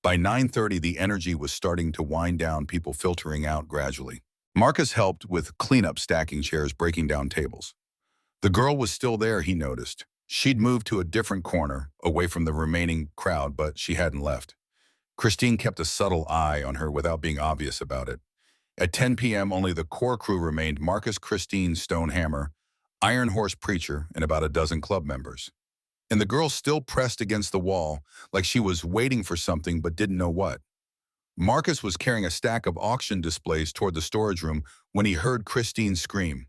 By 9:30, the energy was starting to wind down, people filtering out gradually. Marcus helped with cleanup, stacking chairs, breaking down tables. The girl was still there, he noticed. She'd moved to a different corner, away from the remaining crowd, but she hadn't left. Christine kept a subtle eye on her without being obvious about it. At 10 p.m., only the core crew remained: Marcus, Christine, Stonehammer, Iron Horse Preacher, and about a dozen club members. And the girl still pressed against the wall, like she was waiting for something but didn't know what. Marcus was carrying a stack of auction displays toward the storage room when he heard Christine scream.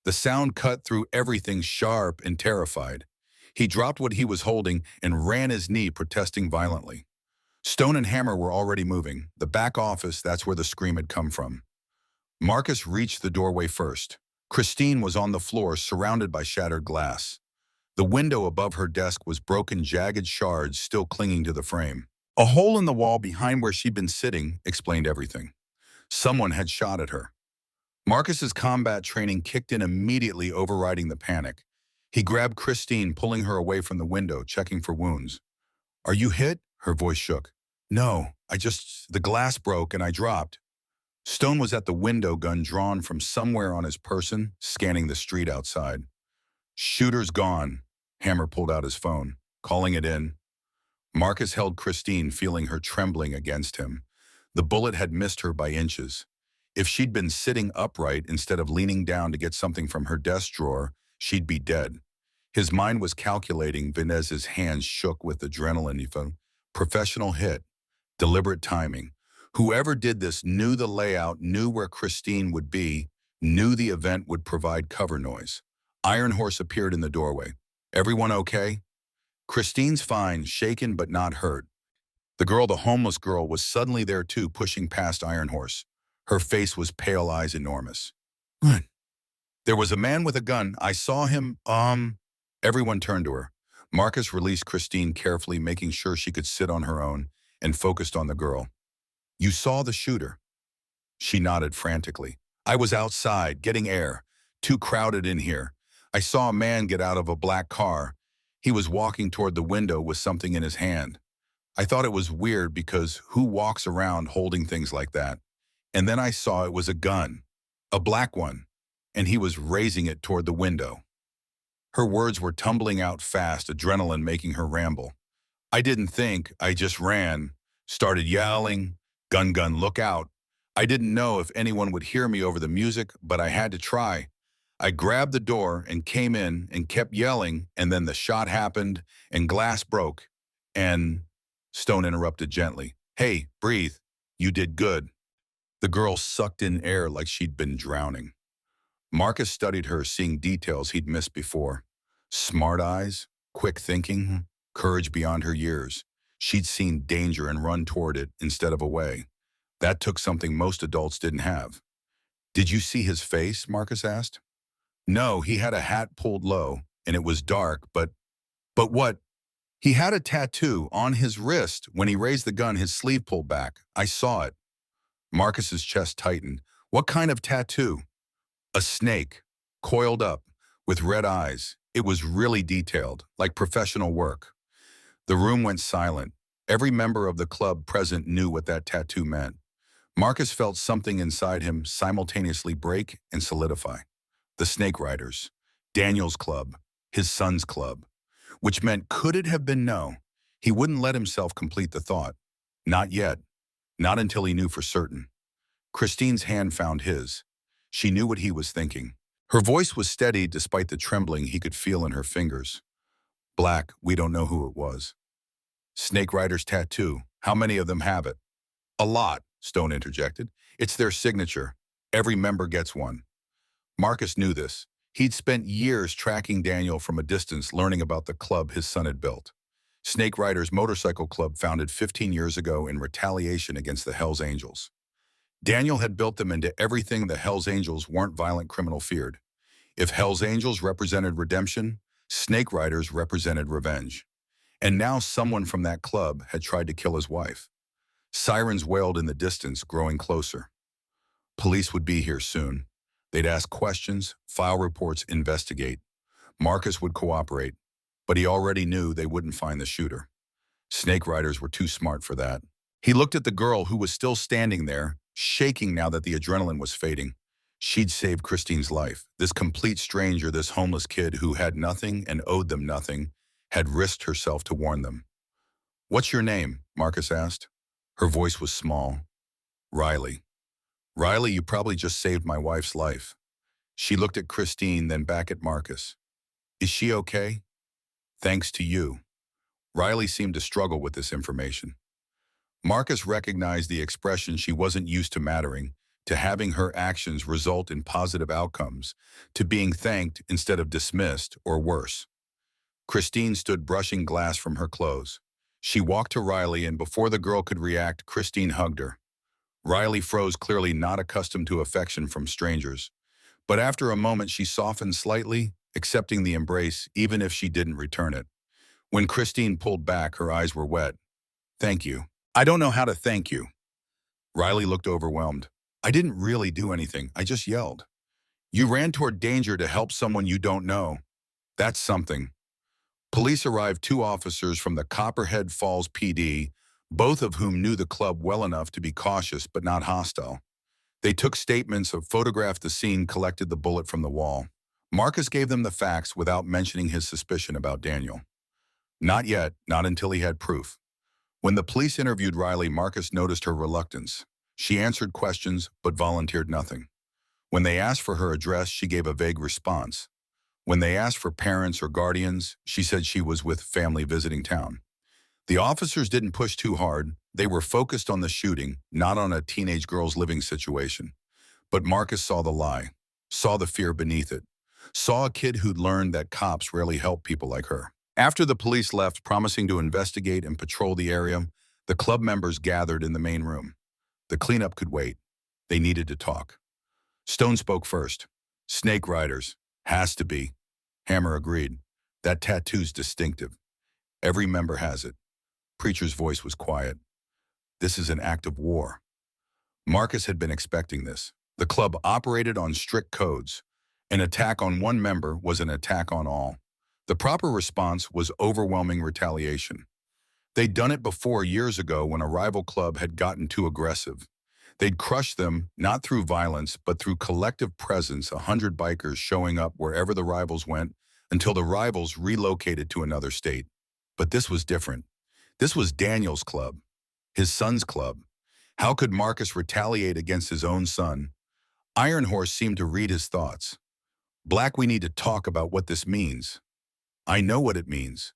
The sound cut through everything, sharp and terrified. He dropped what he was holding and ran his knee, protesting violently. Stone and Hammer were already moving. The back office, that's where the scream had come from. Marcus reached the doorway first. Christine was on the floor, surrounded by shattered glass. The window above her desk was broken, jagged shards still clinging to the frame. A hole in the wall behind where she'd been sitting explained everything. Someone had shot at her. Marcus's combat training kicked in immediately, overriding the panic. He grabbed Christine, pulling her away from the window, checking for wounds. "Are you hit?" Her voice shook. "No, the glass broke and I dropped." Stone was at the window, gun drawn from somewhere on his person, scanning the street outside. "Shooter's gone." Hammer pulled out his phone, calling it in. Marcus held Christine, feeling her trembling against him. The bullet had missed her by inches. If she'd been sitting upright instead of leaning down to get something from her desk drawer, she'd be dead. His mind was calculating. Vinez's hands shook with adrenaline. He found professional hit, deliberate timing. Whoever did this knew the layout, knew where Christine would be, knew the event would provide cover noise. Iron Horse appeared in the doorway. "Everyone okay?" "Christine's fine, shaken but not hurt." The girl, the homeless girl, was suddenly there too, pushing past Iron Horse. Her face was pale, eyes enormous. "What?" "There was a man with a gun. I saw him, Everyone turned to her. Marcus released Christine carefully, making sure she could sit on her own, and focused on the girl. "You saw the shooter?" She nodded frantically. "I was outside, getting air. Too crowded in here. I saw a man get out of a black car. He was walking toward the window with something in his hand. I thought it was weird because who walks around holding things like that? And then I saw it was a gun, a black one, and he was raising it toward the window." Her words were tumbling out fast, adrenaline making her ramble. "I didn't think, I just ran, started yelling, 'Gun, gun, look out.' I didn't know if anyone would hear me over the music, but I had to try. I grabbed the door and came in and kept yelling, and then the shot happened and glass broke. And..." Stone interrupted gently. "Hey, breathe. You did good." The girl sucked in air like she'd been drowning. Marcus studied her, seeing details he'd missed before. Smart eyes, quick thinking, courage beyond her years. She'd seen danger and run toward it instead of away. That took something most adults didn't have. "Did you see his face?" Marcus asked. "No, he had a hat pulled low, and it was dark, but what? He had a tattoo on his wrist. When he raised the gun, his sleeve pulled back. I saw it." Marcus's chest tightened. "What kind of tattoo?" "A snake, coiled up, with red eyes. It was really detailed, like professional work." The room went silent. Every member of the club present knew what that tattoo meant. Marcus felt something inside him simultaneously break and solidify. The Snake Riders, Daniel's club, his son's club. Which meant, could it have been no? He wouldn't let himself complete the thought. Not yet. Not until he knew for certain. Christine's hand found his. She knew what he was thinking. Her voice was steady despite the trembling he could feel in her fingers. "Black, we don't know who it was." "Snake Rider's tattoo. How many of them have it?" A lot, Stone interjected. It's their signature. Every member gets one. Marcus knew this. He'd spent years tracking Daniel from a distance learning about the club his son had built. Snake Riders Motorcycle Club founded 15 years ago in retaliation against the Hells Angels. Daniel had built them into everything the Hells Angels weren't violent criminal feared. If Hells Angels represented redemption, Snake Riders represented revenge. And now someone from that club had tried to kill his wife. Sirens wailed in the distance, growing closer. Police would be here soon. They'd ask questions, file reports, investigate. Marcus would cooperate, but he already knew they wouldn't find the shooter. Snake Riders were too smart for that. He looked at the girl who was still standing there, shaking now that the adrenaline was fading. She'd saved Christine's life. This complete stranger, this homeless kid who had nothing and owed them nothing, had risked herself to warn them. "What's your name?" Marcus asked. Her voice was small. "Riley." "Riley, you probably just saved my wife's life." She looked at Christine, then back at Marcus. "Is she okay?" "Thanks to you." Riley seemed to struggle with this information. Marcus recognized the expression she wasn't used to mattering, to having her actions result in positive outcomes, to being thanked instead of dismissed or worse. Christine stood brushing glass from her clothes. She walked to Riley, and before the girl could react, Christine hugged her. Riley froze, clearly not accustomed to affection from strangers. But after a moment, she softened slightly, accepting the embrace even if she didn't return it. When Christine pulled back, her eyes were wet. "Thank you." "I don't know how to thank you." Riley looked overwhelmed. "I didn't really do anything. I just yelled." "You ran toward danger to help someone you don't know. That's something." Police arrived, 2 officers from the Copperhead Falls PD, both of whom knew the club well enough to be cautious but not hostile. They took statements, photographed the scene, collected the bullet from the wall. Marcus gave them the facts without mentioning his suspicion about Daniel. Not yet, not until he had proof. When the police interviewed Riley, Marcus noticed her reluctance. She answered questions, but volunteered nothing. When they asked for her address, she gave a vague response. When they asked for parents or guardians, she said she was with family visiting town. The officers didn't push too hard. They were focused on the shooting, not on a teenage girl's living situation. But Marcus saw the lie, saw the fear beneath it, saw a kid who'd learned that cops rarely help people like her. After the police left, promising to investigate and patrol the area, the club members gathered in the main room. The cleanup could wait. They needed to talk. Stone spoke first. "Snake Riders. Has to be." Hammer agreed. "That tattoo's distinctive. Every member has it." Preacher's voice was quiet. "This is an act of war." Marcus had been expecting this. The club operated on strict codes. An attack on one member was an attack on all. The proper response was overwhelming retaliation. They'd done it before years ago when a rival club had gotten too aggressive. They'd crushed them, not through violence, but through collective presence, 100 bikers showing up wherever the rivals went until the rivals relocated to another state. But this was different. This was Daniel's club, his son's club. How could Marcus retaliate against his own son? Iron Horse seemed to read his thoughts. "Black, we need to talk about what this means." "I know what it means."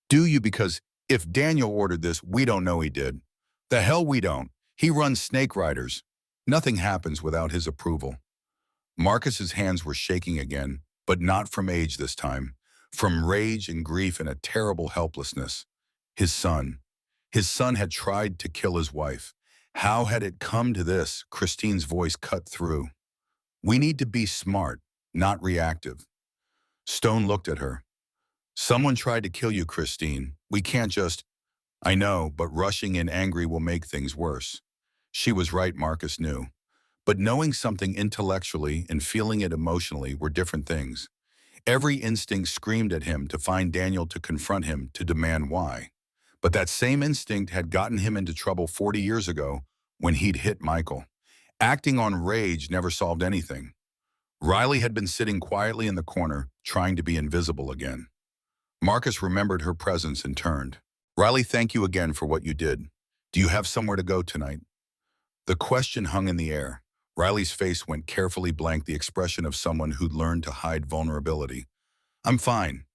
"Do you? Because if Daniel ordered this, we don't know he did." "The hell we don't. He runs Snake Riders. Nothing happens without his approval." Marcus's hands were shaking again, but not from age this time, from rage and grief and a terrible helplessness. His son. His son had tried to kill his wife. How had it come to this? Christine's voice cut through. "We need to be smart, not reactive." Stone looked at her. "Someone tried to kill you, Christine. We can't just—" "I know, but rushing in angry will make things worse." She was right, Marcus knew. But knowing something intellectually and feeling it emotionally were different things. Every instinct screamed at him to find Daniel, to confront him, to demand why. But that same instinct had gotten him into trouble 40 years ago when he'd hit Michael. Acting on rage never solved anything. Riley had been sitting quietly in the corner, trying to be invisible again. Marcus remembered her presence and turned. "Riley, thank you again for what you did. Do you have somewhere to go tonight?" The question hung in the air. Riley's face went carefully blank, the expression of someone who'd learned to hide vulnerability. "I'm fine."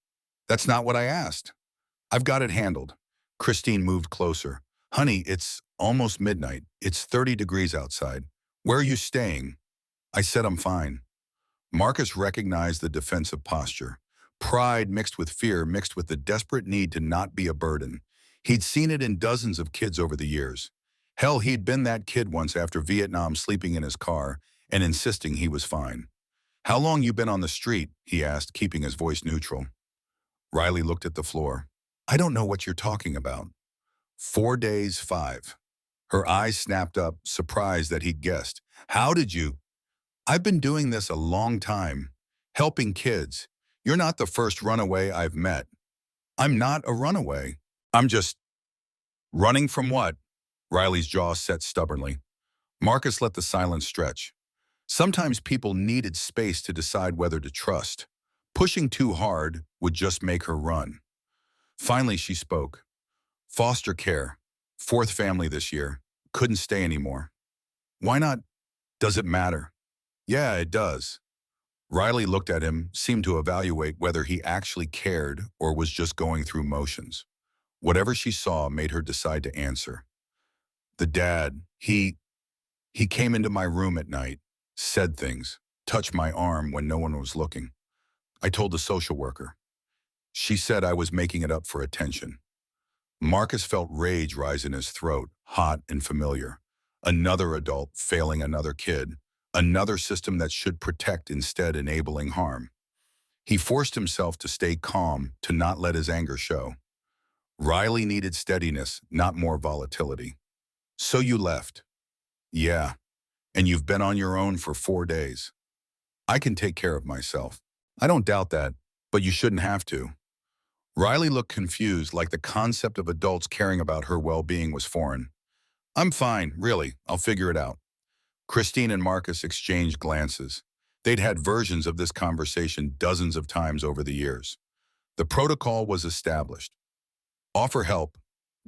"That's not what I asked." "I've got it handled." Christine moved closer. Honey, it's almost midnight. It's 30 degrees outside. Where are you staying? I said I'm fine. Marcus recognized the defensive posture. Pride mixed with fear, mixed with the desperate need to not be a burden. He'd seen it in dozens of kids over the years. Hell, he'd been that kid once after Vietnam, sleeping in his car and insisting he was fine. How long you been on the street? He asked, keeping his voice neutral. Riley looked at the floor. I don't know what you're talking about. 4 days, 5. Her eyes snapped up, surprised that he'd guessed. How did you? I've been doing this a long time, helping kids. You're not the first runaway I've met. I'm not a runaway. I'm just running from what? Riley's jaw set stubbornly. Marcus let the silence stretch. Sometimes people needed space to decide whether to trust. Pushing too hard would just make her run. Finally, she spoke. Foster care. 4th family this year. Couldn't stay anymore. Why not? Does it matter? Yeah, it does. Riley looked at him, seemed to evaluate whether he actually cared or was just going through motions. Whatever she saw made her decide to answer. The dad, he came into my room at night, said things, touched my arm when no one was looking. I told the social worker. She said I was making it up for attention. Marcus felt rage rise in his throat, hot and familiar. Another adult failing another kid, another system that should protect instead enabling harm. He forced himself to stay calm, to not let his anger show. Riley needed steadiness, not more volatility. So you left. Yeah, and you've been on your own for 4 days. I can take care of myself. I don't doubt that, but you shouldn't have to. Riley looked confused, like the concept of adults caring about her well-being was foreign. I'm fine, really. I'll figure it out. Christine and Marcus exchanged glances. They'd had versions of this conversation dozens of times over the years. The protocol was established. Offer help,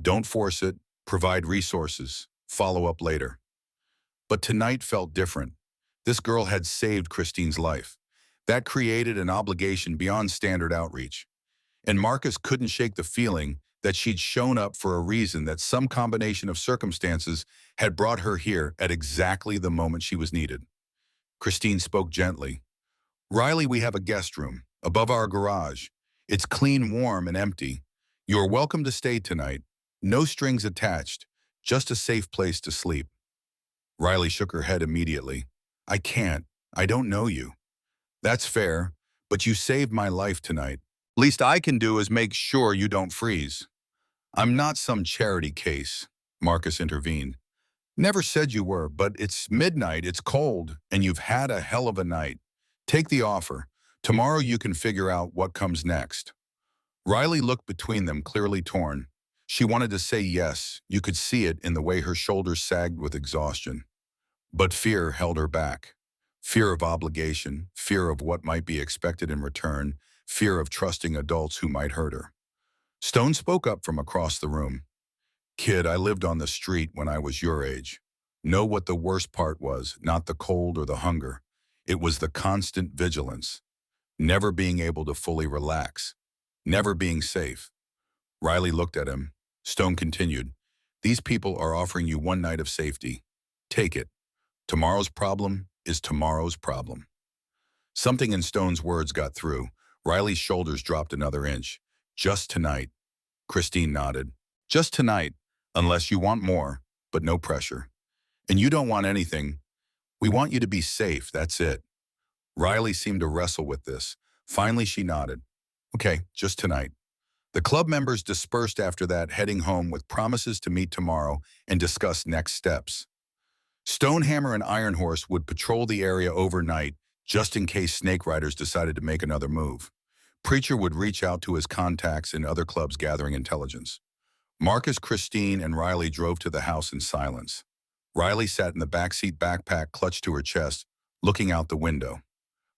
don't force it, provide resources, follow up later. But tonight felt different. This girl had saved Christine's life. That created an obligation beyond standard outreach. And Marcus couldn't shake the feeling that she'd shown up for a reason, that some combination of circumstances had brought her here at exactly the moment she was needed. Christine spoke gently. Riley, we have a guest room above our garage. It's clean, warm, and empty. You're welcome to stay tonight. No strings attached, just a safe place to sleep. Riley shook her head immediately. I can't. I don't know you. That's fair, but you saved my life tonight. Least I can do is make sure you don't freeze. I'm not some charity case, Marcus intervened. Never said you were, but it's midnight, it's cold, and you've had a hell of a night. Take the offer. Tomorrow you can figure out what comes next. Riley looked between them, clearly torn. She wanted to say yes. You could see it in the way her shoulders sagged with exhaustion. But fear held her back. Fear of obligation, fear of what might be expected in return, fear of trusting adults who might hurt her. Stone spoke up from across the room. Kid, I lived on the street when I was your age. Know what the worst part was, not the cold or the hunger. It was the constant vigilance. Never being able to fully relax. Never being safe. Riley looked at him. Stone continued. These people are offering you one night of safety. Take it. Tomorrow's problem is tomorrow's problem. Something in Stone's words got through. Riley's shoulders dropped another inch. Just tonight. Christine nodded. Just tonight, unless you want more, but no pressure. And you don't want anything. We want you to be safe, that's it. Riley seemed to wrestle with this. Finally, she nodded. Okay, just tonight. The club members dispersed after that, heading home with promises to meet tomorrow and discuss next steps. Stonehammer and Iron Horse would patrol the area overnight, just in case Snake Riders decided to make another move. Preacher would reach out to his contacts in other clubs gathering intelligence. Marcus, Christine, and Riley drove to the house in silence. Riley sat in the backseat, backpack clutched to her chest, looking out the window.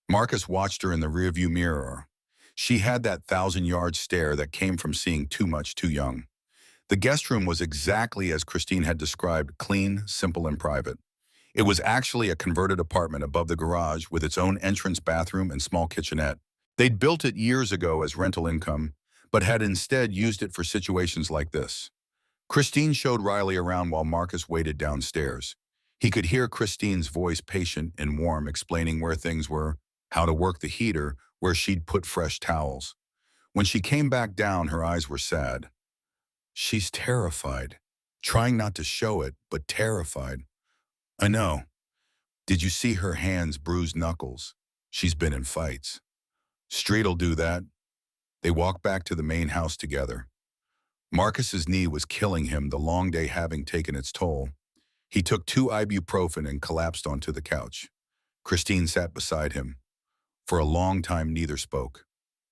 Marcus watched her in the rearview mirror. She had that 1,000-yard stare that came from seeing too much too young. The guest room was exactly as Christine had described, clean, simple, and private. It was actually a converted apartment above the garage with its own entrance bathroom and small kitchenette. They'd built it years ago as rental income, but had instead used it for situations like this. Christine showed Riley around while Marcus waited downstairs. He could hear Christine's voice, patient and warm, explaining where things were, how to work the heater, where she'd put fresh towels. When she came back down, her eyes were sad. She's terrified. Trying not to show it, but terrified. I know. Did you see her hands, bruised knuckles? She's been in fights. Street'll do that. They walked back to the main house together. Marcus's knee was killing him, the long day having taken its toll. He took 2 ibuprofen and collapsed onto the couch. Christine sat beside him. For a long time, neither spoke.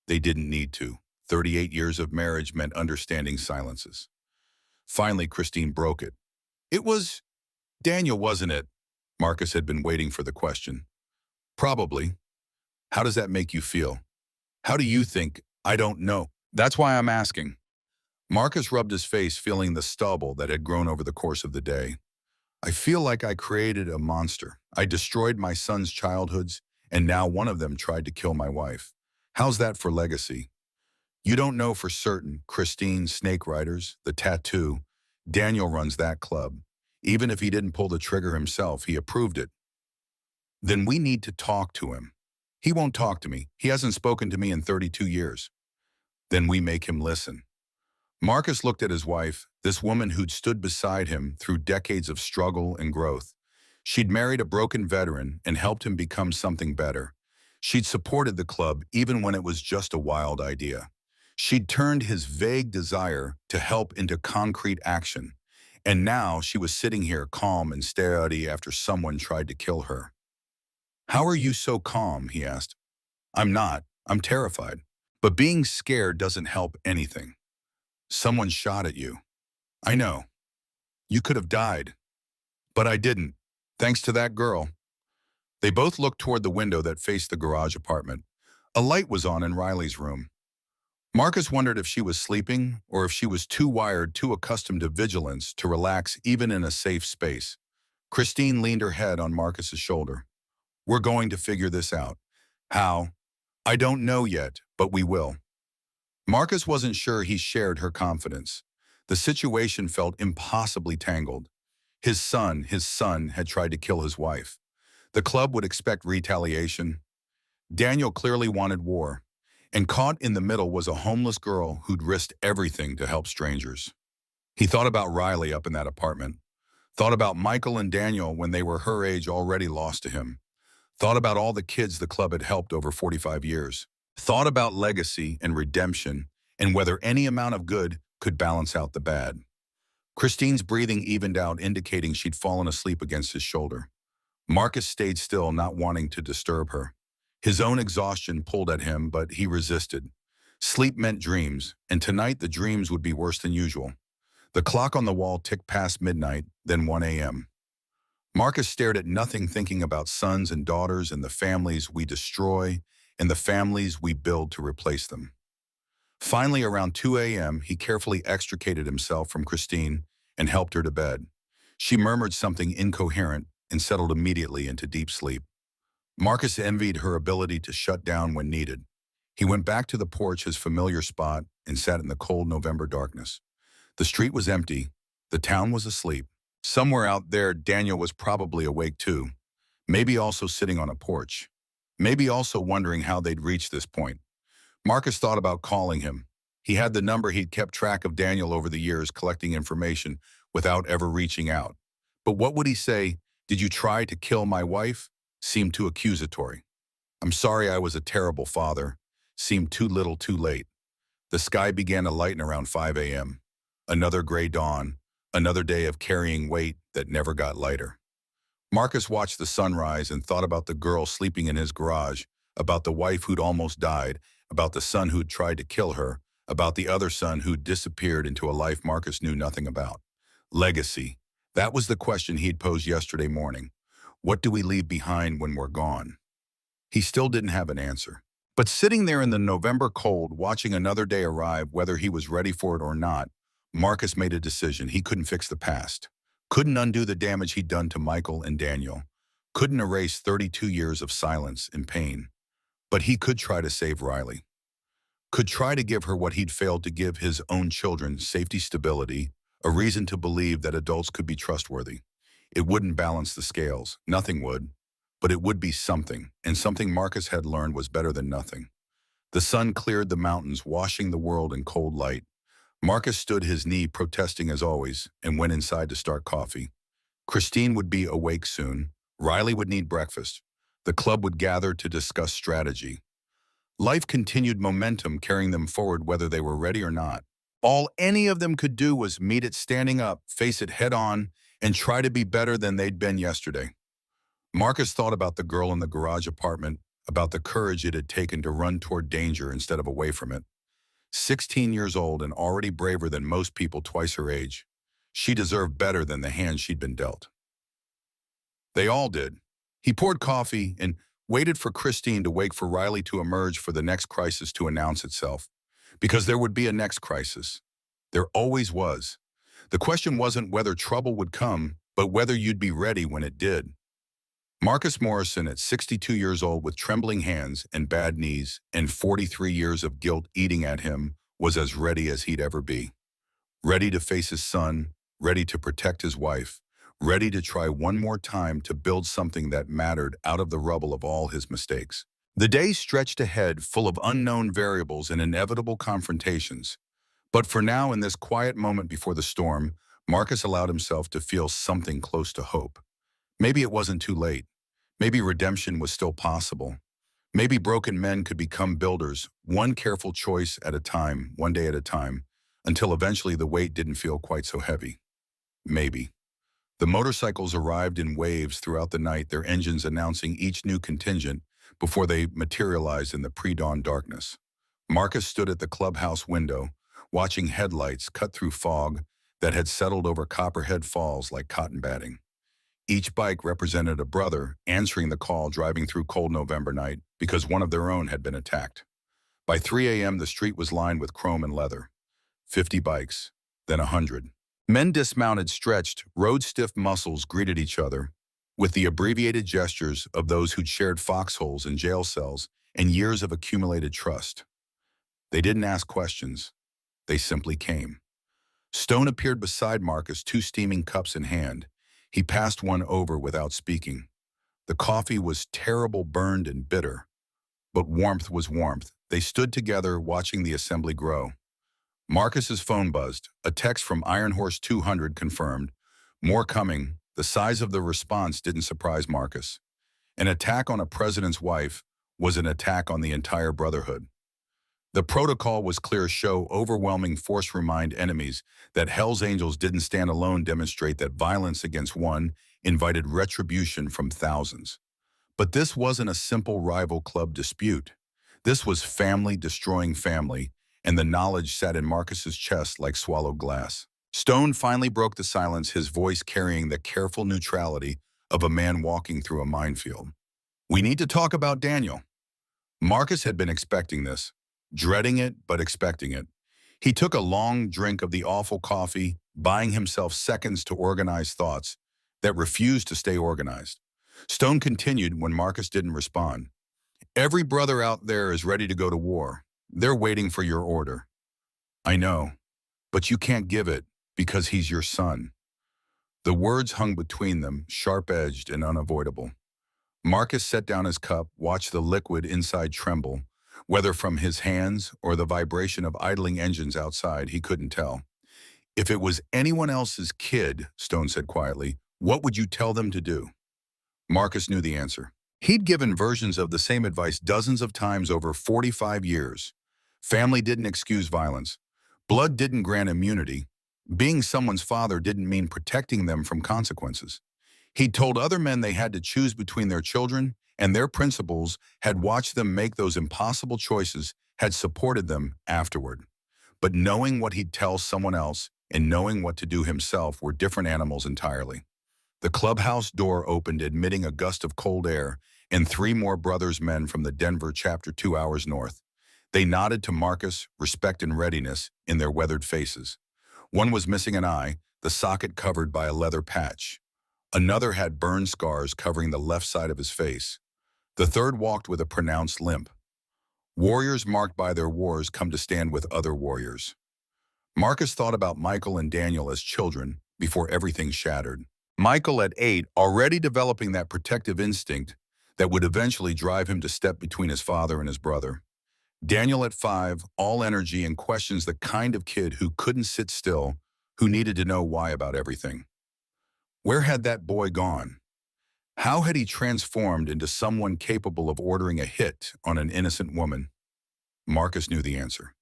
They didn't need to. 38 years of marriage meant understanding silences. Finally, Christine broke it. It was Daniel, wasn't it? Marcus had been waiting for the question. Probably. How does that make you feel? How do you think? I don't know. That's why I'm asking. Marcus rubbed his face, feeling the stubble that had grown over the course of the day. I feel like I created a monster. I destroyed my son's childhoods, and now one of them tried to kill my wife. How's that for legacy? You don't know for certain. Christine, Snake Riders, the tattoo. Daniel runs that club. Even if he didn't pull the trigger himself, he approved it. Then we need to talk to him. He won't talk to me. He hasn't spoken to me in 32 years. Then we make him listen. Marcus looked at his wife, this woman who'd stood beside him through decades of struggle and growth. She'd married a broken veteran and helped him become something better. She'd supported the club even when it was just a wild idea. She'd turned his vague desire to help into concrete action. And now she was sitting here calm and steady after someone tried to kill her. How are you so calm? He asked. I'm not. I'm terrified. But being scared doesn't help anything. Someone shot at you. I know. You could have died. But I didn't. Thanks to that girl. They both looked toward the window that faced the garage apartment. A light was on in Riley's room. Marcus wondered if she was sleeping or if she was too wired, too accustomed to vigilance to relax even in a safe space. Christine leaned her head on Marcus's shoulder. We're going to figure this out. How? I don't know yet, but we will. Marcus wasn't sure he shared her confidence. The situation felt impossibly tangled. His son had tried to kill his wife. The club would expect retaliation. Daniel clearly wanted war. And caught in the middle was a homeless girl who'd risked everything to help strangers. He thought about Riley up in that apartment. Thought about Michael and Daniel when they were her age, already lost to him. Thought about all the kids the club had helped over 45 years. Thought about legacy and redemption and whether any amount of good could balance out the bad. Christine's breathing evened out, indicating she'd fallen asleep against his shoulder. Marcus stayed still, not wanting to disturb her. His own exhaustion pulled at him, but he resisted. Sleep meant dreams, and tonight the dreams would be worse than usual. The clock on the wall ticked past midnight, then 1 a.m. Marcus stared at nothing, thinking about sons and daughters and the families we destroy and the families we build to replace them. Finally, around 2 a.m., he carefully extricated himself from Christine and helped her to bed. She murmured something incoherent and settled immediately into deep sleep. Marcus envied her ability to shut down when needed. He went back to the porch, his familiar spot, and sat in the cold November darkness. The street was empty. The town was asleep. Somewhere out there, Daniel was probably awake too. Maybe also sitting on a porch. Maybe also wondering how they'd reached this point. Marcus thought about calling him. He had the number. He'd kept track of Daniel over the years, collecting information without ever reaching out. But what would he say? Did you try to kill my wife? Seemed too accusatory. I'm sorry I was a terrible father. Seemed too little too late. The sky began to lighten around 5 a.m. Another gray dawn, another day of carrying weight that never got lighter. Marcus watched the sunrise and thought about the girl sleeping in his garage, about the wife who'd almost died, about the son who'd tried to kill her, about the other son who'd disappeared into a life Marcus knew nothing about. Legacy. That was the question he'd posed yesterday morning. What do we leave behind when we're gone? He still didn't have an answer. But sitting there in the November cold, watching another day arrive, whether he was ready for it or not, Marcus made a decision. He couldn't fix the past. Couldn't undo the damage he'd done to Michael and Daniel. Couldn't erase 32 years of silence and pain. But he could try to save Riley. Could try to give her what he'd failed to give his own children: safety, stability, a reason to believe that adults could be trustworthy. It wouldn't balance the scales, nothing would, but it would be something, and something Marcus had learned was better than nothing. The sun cleared the mountains, washing the world in cold light. Marcus stood his knee, protesting as always, and went inside to start coffee. Christine would be awake soon. Riley would need breakfast. The club would gather to discuss strategy. Life continued momentum, carrying them forward whether they were ready or not. All any of them could do was meet it standing up, face it head on, and try to be better than they'd been yesterday. Marcus thought about the girl in the garage apartment, about the courage it had taken to run toward danger instead of away from it. 16 years old and already braver than most people twice her age. She deserved better than the hand she'd been dealt. They all did. He poured coffee and waited for Christine to wake, for Riley to emerge, for the next crisis to announce itself. Because there would be a next crisis. There always was. The question wasn't whether trouble would come, but whether you'd be ready when it did. Marcus Morrison, at 62 years old with trembling hands and bad knees and 43 years of guilt eating at him, was as ready as he'd ever be. Ready to face his son, ready to protect his wife, ready to try one more time to build something that mattered out of the rubble of all his mistakes. The day stretched ahead, full of unknown variables and inevitable confrontations. But for now, in this quiet moment before the storm, Marcus allowed himself to feel something close to hope. Maybe it wasn't too late. Maybe redemption was still possible. Maybe broken men could become builders, one careful choice at a time, one day at a time, until eventually the weight didn't feel quite so heavy. Maybe. The motorcycles arrived in waves throughout the night, their engines announcing each new contingent before they materialized in the pre-dawn darkness. Marcus stood at the clubhouse window, watching headlights cut through fog that had settled over Copperhead Falls like cotton batting. Each bike represented a brother answering the call, driving through cold November night because one of their own had been attacked. By 3 a.m., the street was lined with chrome and leather. 50 bikes, then 100. Men dismounted, stretched, road-stiff muscles greeted each other with the abbreviated gestures of those who'd shared foxholes and jail cells and years of accumulated trust. They didn't ask questions. They simply came. Stone appeared beside Marcus, two steaming cups in hand. He passed one over without speaking. The coffee was terrible, burned and bitter, but warmth was warmth. They stood together, watching the assembly grow. Marcus's phone buzzed. A text from Iron Horse 200 confirmed. More coming. The size of the response didn't surprise Marcus. An attack on a president's wife was an attack on the entire brotherhood. The protocol was clear: show overwhelming force, remind enemies that Hell's Angels didn't stand alone, demonstrate that violence against one invited retribution from thousands. But this wasn't a simple rival club dispute. This was family destroying family, and the knowledge sat in Marcus's chest like swallowed glass. Stone finally broke the silence, his voice carrying the careful neutrality of a man walking through a minefield. We need to talk about Daniel. Marcus had been expecting this. Dreading it, but expecting it. He took a long drink of the awful coffee, buying himself seconds to organize thoughts that refused to stay organized. Stone continued when Marcus didn't respond. Every brother out there is ready to go to war. They're waiting for your order. I know, but you can't give it because he's your son. The words hung between them, sharp-edged and unavoidable. Marcus set down his cup, watched the liquid inside tremble. Whether from his hands or the vibration of idling engines outside, he couldn't tell. If it was anyone else's kid, Stone said quietly, what would you tell them to do? Marcus knew the answer. He'd given versions of the same advice dozens of times over 45 years. Family didn't excuse violence. Blood didn't grant immunity. Being someone's father didn't mean protecting them from consequences. He'd told other men they had to choose between their children and their principles, had watched them make those impossible choices, had supported them afterward. But knowing what he'd tell someone else and knowing what to do himself were different animals entirely. The clubhouse door opened, admitting a gust of cold air, and 3 more brothers men from the Denver chapter 2 hours north. They nodded to Marcus, respect and readiness in their weathered faces. One was missing an eye, the socket covered by a leather patch. Another had burn scars covering the left side of his face. The third walked with a pronounced limp. Warriors marked by their wars come to stand with other warriors. Marcus thought about Michael and Daniel as children before everything shattered. Michael at 8, already developing that protective instinct that would eventually drive him to step between his father and his brother. Daniel at 5, all energy and questions, the kind of kid who couldn't sit still, who needed to know why about everything. Where had that boy gone? How had he transformed into someone capable of ordering a hit on an innocent woman? Marcus knew the answer.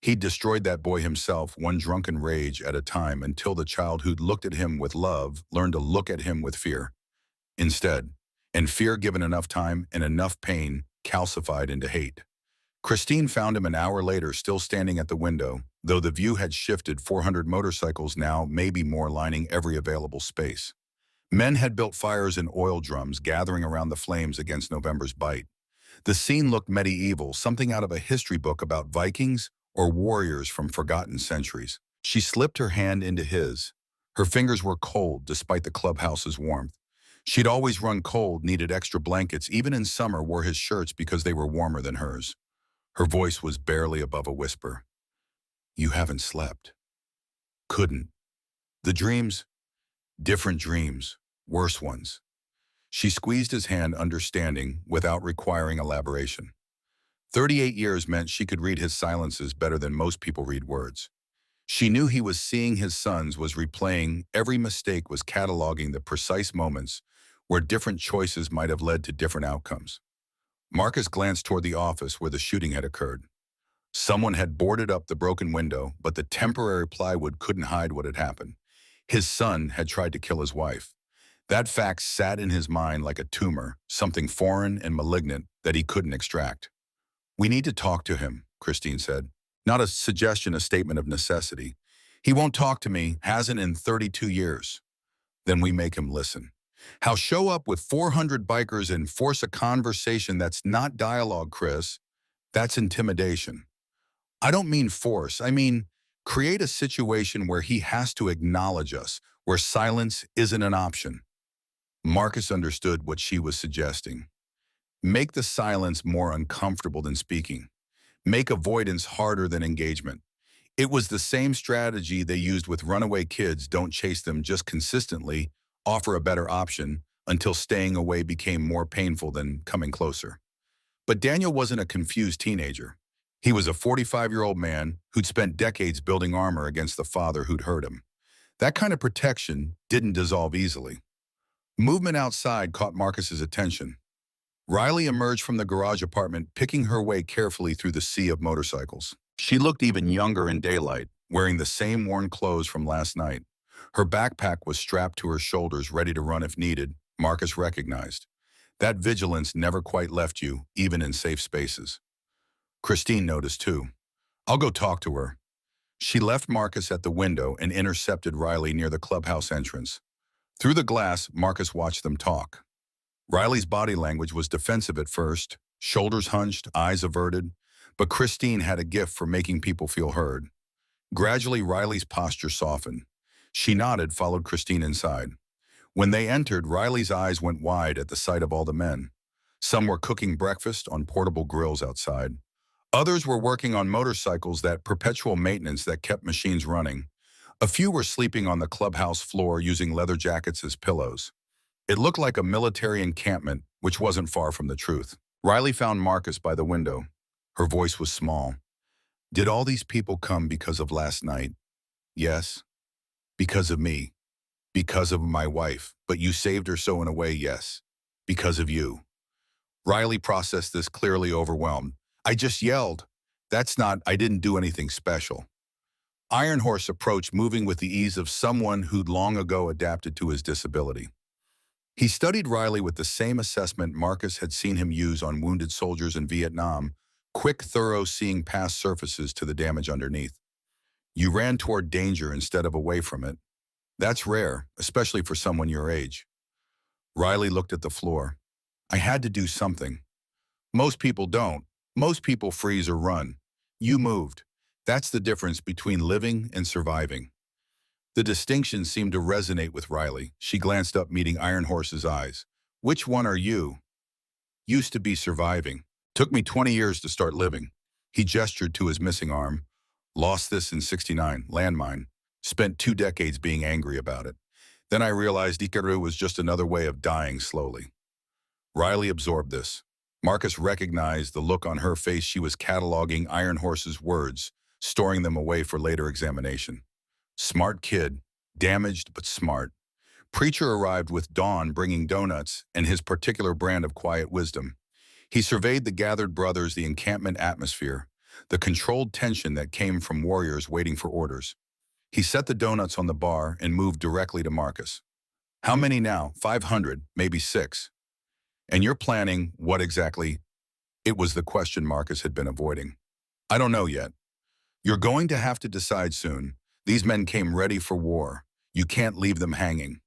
He'd destroyed that boy himself, one drunken rage at a time, until the child who'd looked at him with love learned to look at him with fear. Instead, and fear given enough time and enough pain, calcified into hate. Christine found him an hour later, still standing at the window, though the view had shifted. 400 motorcycles now, maybe more, lining every available space. Men had built fires in oil drums, gathering around the flames against November's bite. The scene looked medieval, something out of a history book about Vikings or warriors from forgotten centuries. She slipped her hand into his. Her fingers were cold despite the clubhouse's warmth. She'd always run cold, needed extra blankets, even in summer wore his shirts because they were warmer than hers. Her voice was barely above a whisper. "You haven't slept." Couldn't. The dreams? Different dreams. Worse ones. She squeezed his hand, understanding, without requiring elaboration. 38 years meant she could read his silences better than most people read words. She knew he was seeing his sons, was replaying every mistake, was cataloging the precise moments where different choices might have led to different outcomes. Marcus glanced toward the office where the shooting had occurred. Someone had boarded up the broken window, but the temporary plywood couldn't hide what had happened. His son had tried to kill his wife. That fact sat in his mind like a tumor, something foreign and malignant that he couldn't extract. "We need to talk to him," Christine said. Not a suggestion, a statement of necessity. "He won't talk to me, hasn't in 32 years. Then we make him listen. How show up with 400 bikers and force a conversation? That's not dialogue, Chris. That's intimidation. I don't mean force. I mean, create a situation where he has to acknowledge us, where silence isn't an option." Marcus understood what she was suggesting. Make the silence more uncomfortable than speaking. Make avoidance harder than engagement. It was the same strategy they used with runaway kids. Don't chase them, just consistently offer a better option until staying away became more painful than coming closer. But Daniel wasn't a confused teenager. He was a 45-year-old man who'd spent decades building armor against the father who'd hurt him. That kind of protection didn't dissolve easily. Movement outside caught Marcus's attention. Riley emerged from the garage apartment, picking her way carefully through the sea of motorcycles. She looked even younger in daylight, wearing the same worn clothes from last night. Her backpack was strapped to her shoulders, ready to run if needed. Marcus recognized. That vigilance never quite left you, even in safe spaces. Christine noticed too. "I'll go talk to her." She left Marcus at the window and intercepted Riley near the clubhouse entrance. Through the glass, Marcus watched them talk. Riley's body language was defensive at first, shoulders hunched, eyes averted, but Christine had a gift for making people feel heard. Gradually, Riley's posture softened. She nodded, followed Christine inside. When they entered, Riley's eyes went wide at the sight of all the men. Some were cooking breakfast on portable grills outside. Others were working on motorcycles, that perpetual maintenance that kept machines running. A few were sleeping on the clubhouse floor, using leather jackets as pillows. It looked like a military encampment, which wasn't far from the truth. Riley found Marcus by the window. Her voice was small. "Did all these people come because of last night?" "Yes." "Because of me." "Because of my wife. But you saved her, so in a way, yes. Because of you." Riley processed this, clearly overwhelmed. "I just yelled. I didn't do anything special." Iron Horse approached, moving with the ease of someone who'd long ago adapted to his disability. He studied Riley with the same assessment Marcus had seen him use on wounded soldiers in Vietnam, quick, thorough, seeing past surfaces to the damage underneath. "You ran toward danger instead of away from it. That's rare, especially for someone your age." Riley looked at the floor. "I had to do something. Most people don't. Most people freeze or run. You moved. That's the difference between living and surviving." The distinction seemed to resonate with Riley. She glanced up, meeting Iron Horse's eyes. "Which one are you?" "Used to be surviving. Took me 20 years to start living." He gestured to his missing arm. Lost this in '69, landmine. Spent 2 decades being angry about it. Then I realized Ikaru was just another way of dying slowly. Riley absorbed this. Marcus recognized the look on her face. She was cataloging Iron Horse's words, storing them away for later examination. Smart kid, damaged but smart. Preacher arrived with Dawn bringing donuts and his particular brand of quiet wisdom. He surveyed the gathered brothers, the encampment atmosphere, the controlled tension that came from warriors waiting for orders. He set the donuts on the bar and moved directly to Marcus. How many now? 500, maybe 6. And you're planning what exactly? It was the question Marcus had been avoiding. I don't know yet. You're going to have to decide soon. These men came ready for war. You can't leave them hanging.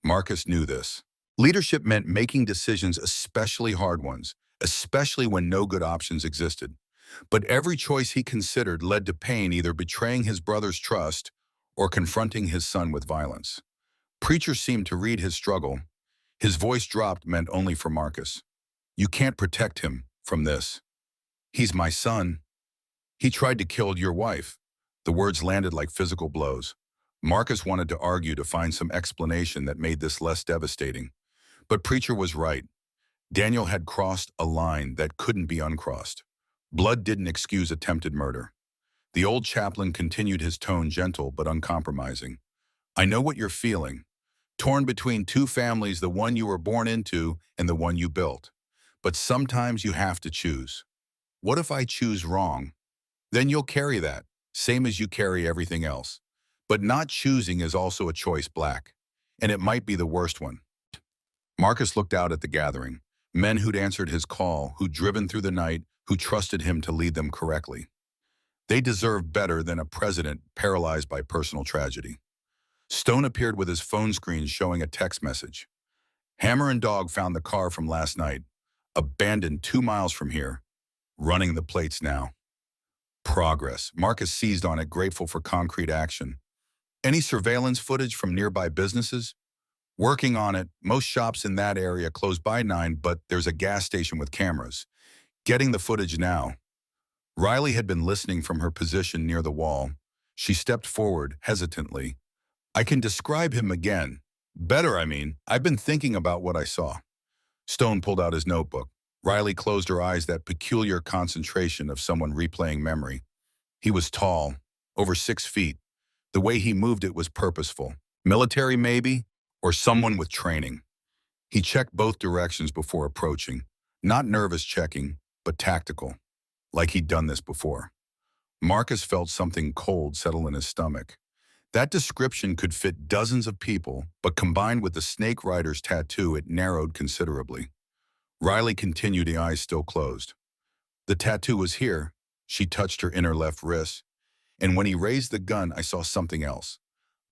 Marcus knew this. Leadership meant making decisions, especially hard ones, especially when no good options existed. But every choice he considered led to pain, either betraying his brother's trust or confronting his son with violence. Preacher seemed to read his struggle. His voice dropped, meant only for Marcus. You can't protect him from this. He's my son. He tried to kill your wife. The words landed like physical blows. Marcus wanted to argue to find some explanation that made this less devastating. But Preacher was right. Daniel had crossed a line that couldn't be uncrossed. Blood didn't excuse attempted murder. The old chaplain continued, his tone gentle but uncompromising. I know what you're feeling. Torn between two families, the one you were born into and the one you built. But sometimes you have to choose. What if I choose wrong? Then you'll carry that, same as you carry everything else. But not choosing is also a choice, Black. And it might be the worst one. Marcus looked out at the gathering. Men who'd answered his call, who'd driven through the night, who trusted him to lead them correctly. They deserved better than a president paralyzed by personal tragedy. Stone appeared with his phone screen showing a text message. Hammer and Dog found the car from last night, abandoned 2 miles from here, running the plates now. Progress. Marcus seized on it, grateful for concrete action. Any surveillance footage from nearby businesses? Working on it. Most shops in that area close by 9, but there's a gas station with cameras. Getting the footage now. Riley had been listening from her position near the wall. She stepped forward, hesitantly. I can describe him again. Better, I mean. I've been thinking about what I saw. Stone pulled out his notebook. Riley closed her eyes, that peculiar concentration of someone replaying memory. He was tall, over 6 feet. The way he moved it was purposeful. Military, maybe, or someone with training. He checked both directions before approaching. Not nervous checking, but tactical, like he'd done this before. Marcus felt something cold settle in his stomach. That description could fit dozens of people, but combined with the Snake Rider's tattoo, it narrowed considerably. Riley continued, the eyes still closed. The tattoo was here. She touched her inner left wrist. And when he raised the gun, I saw something else.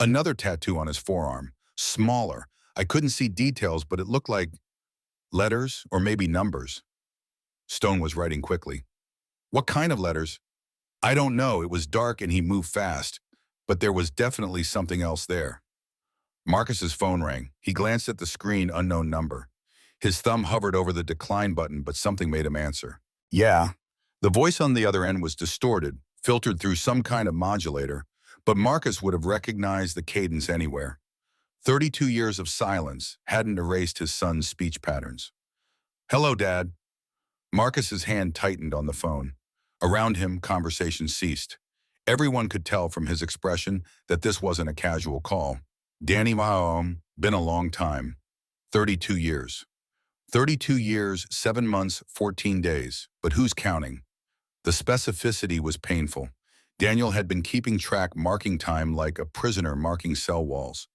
Another tattoo on his forearm, smaller. I couldn't see details, but it looked like letters or maybe numbers. Stone was writing quickly. What kind of letters? I don't know. It was dark and he moved fast, but there was definitely something else there. Marcus's phone rang. He glanced at the screen, unknown number. His thumb hovered over the decline button, but something made him answer. Yeah. The voice on the other end was distorted, filtered through some kind of modulator, but Marcus would have recognized the cadence anywhere. 32 years of silence hadn't erased his son's speech patterns. Hello, Dad. Marcus's hand tightened on the phone. Around him, conversation ceased. Everyone could tell from his expression that this wasn't a casual call. Danny Mahom, been a long time. 32 years. 32 years, 7 months, 14 days. But who's counting? The specificity was painful. Daniel had been keeping track, marking time like a prisoner marking cell walls.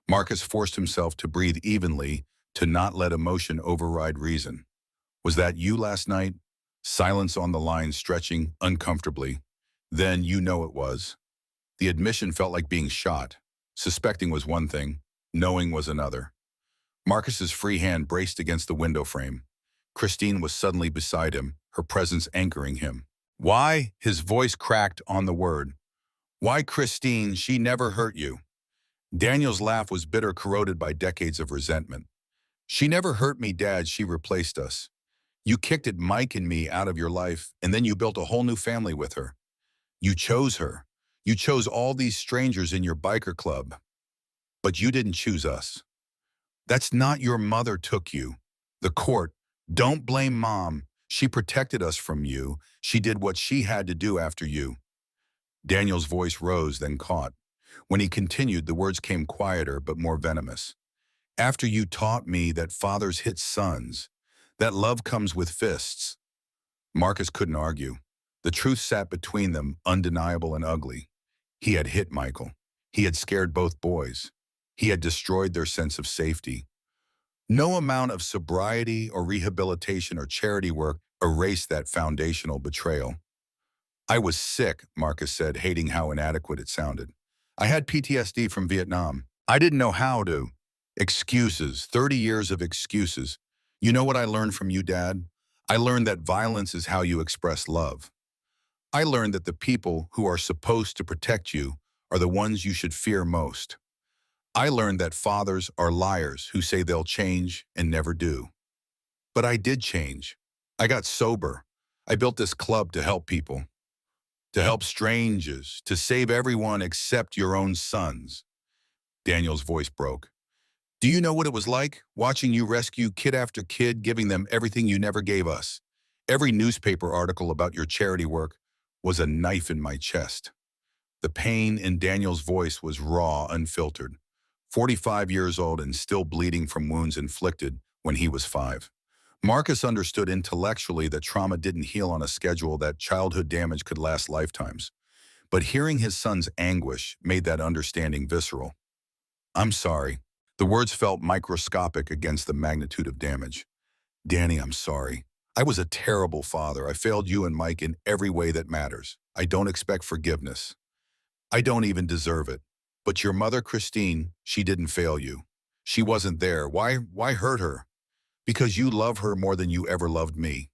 Marcus forced himself to breathe evenly, to not let emotion override reason. Was that you last night? Silence on the line, stretching uncomfortably. Then you know it was. The admission felt like being shot. Suspecting was one thing, knowing was another. Marcus's free hand braced against the window frame. Christine was suddenly beside him, her presence anchoring him. Why? His voice cracked on the word. Why, Christine? She never hurt you. Daniel's laugh was bitter, corroded by decades of resentment. She never hurt me, Dad. She replaced us. You kicked at Mike and me out of your life, and then you built a whole new family with her. You chose her. You chose all these strangers in your biker club, but you didn't choose us. That's not your mother took you. The court, don't blame mom. She protected us from you. She did what she had to do after you. Daniel's voice rose, then caught. When he continued, the words came quieter but more venomous. After you taught me that fathers hit sons, that love comes with fists. Marcus couldn't argue. The truth sat between them, undeniable and ugly. He had hit Michael. He had scared both boys. He had destroyed their sense of safety. No amount of sobriety or rehabilitation or charity work erased that foundational betrayal. I was sick, Marcus said, hating how inadequate it sounded. I had PTSD from Vietnam. I didn't know how to. Excuses, 30 years of excuses. You know what I learned from you, Dad? I learned that violence is how you express love. I learned that the people who are supposed to protect you are the ones you should fear most. I learned that fathers are liars who say they'll change and never do. But I did change. I got sober. I built this club to help people, to help strangers, to save everyone except your own sons. Daniel's voice broke. Do you know what it was like, watching you rescue kid after kid, giving them everything you never gave us? Every newspaper article about your charity work was a knife in my chest. The pain in Daniel's voice was raw, unfiltered. 45 years old and still bleeding from wounds inflicted when he was 5. Marcus understood intellectually that trauma didn't heal on a schedule, that childhood damage could last lifetimes. But hearing his son's anguish made that understanding visceral. I'm sorry. The words felt microscopic against the magnitude of damage. Danny, I'm sorry. I was a terrible father. I failed you and Mike in every way that matters. I don't expect forgiveness. I don't even deserve it. But your mother, Christine, she didn't fail you. She wasn't there. Why hurt her? Because you love her more than you ever loved me.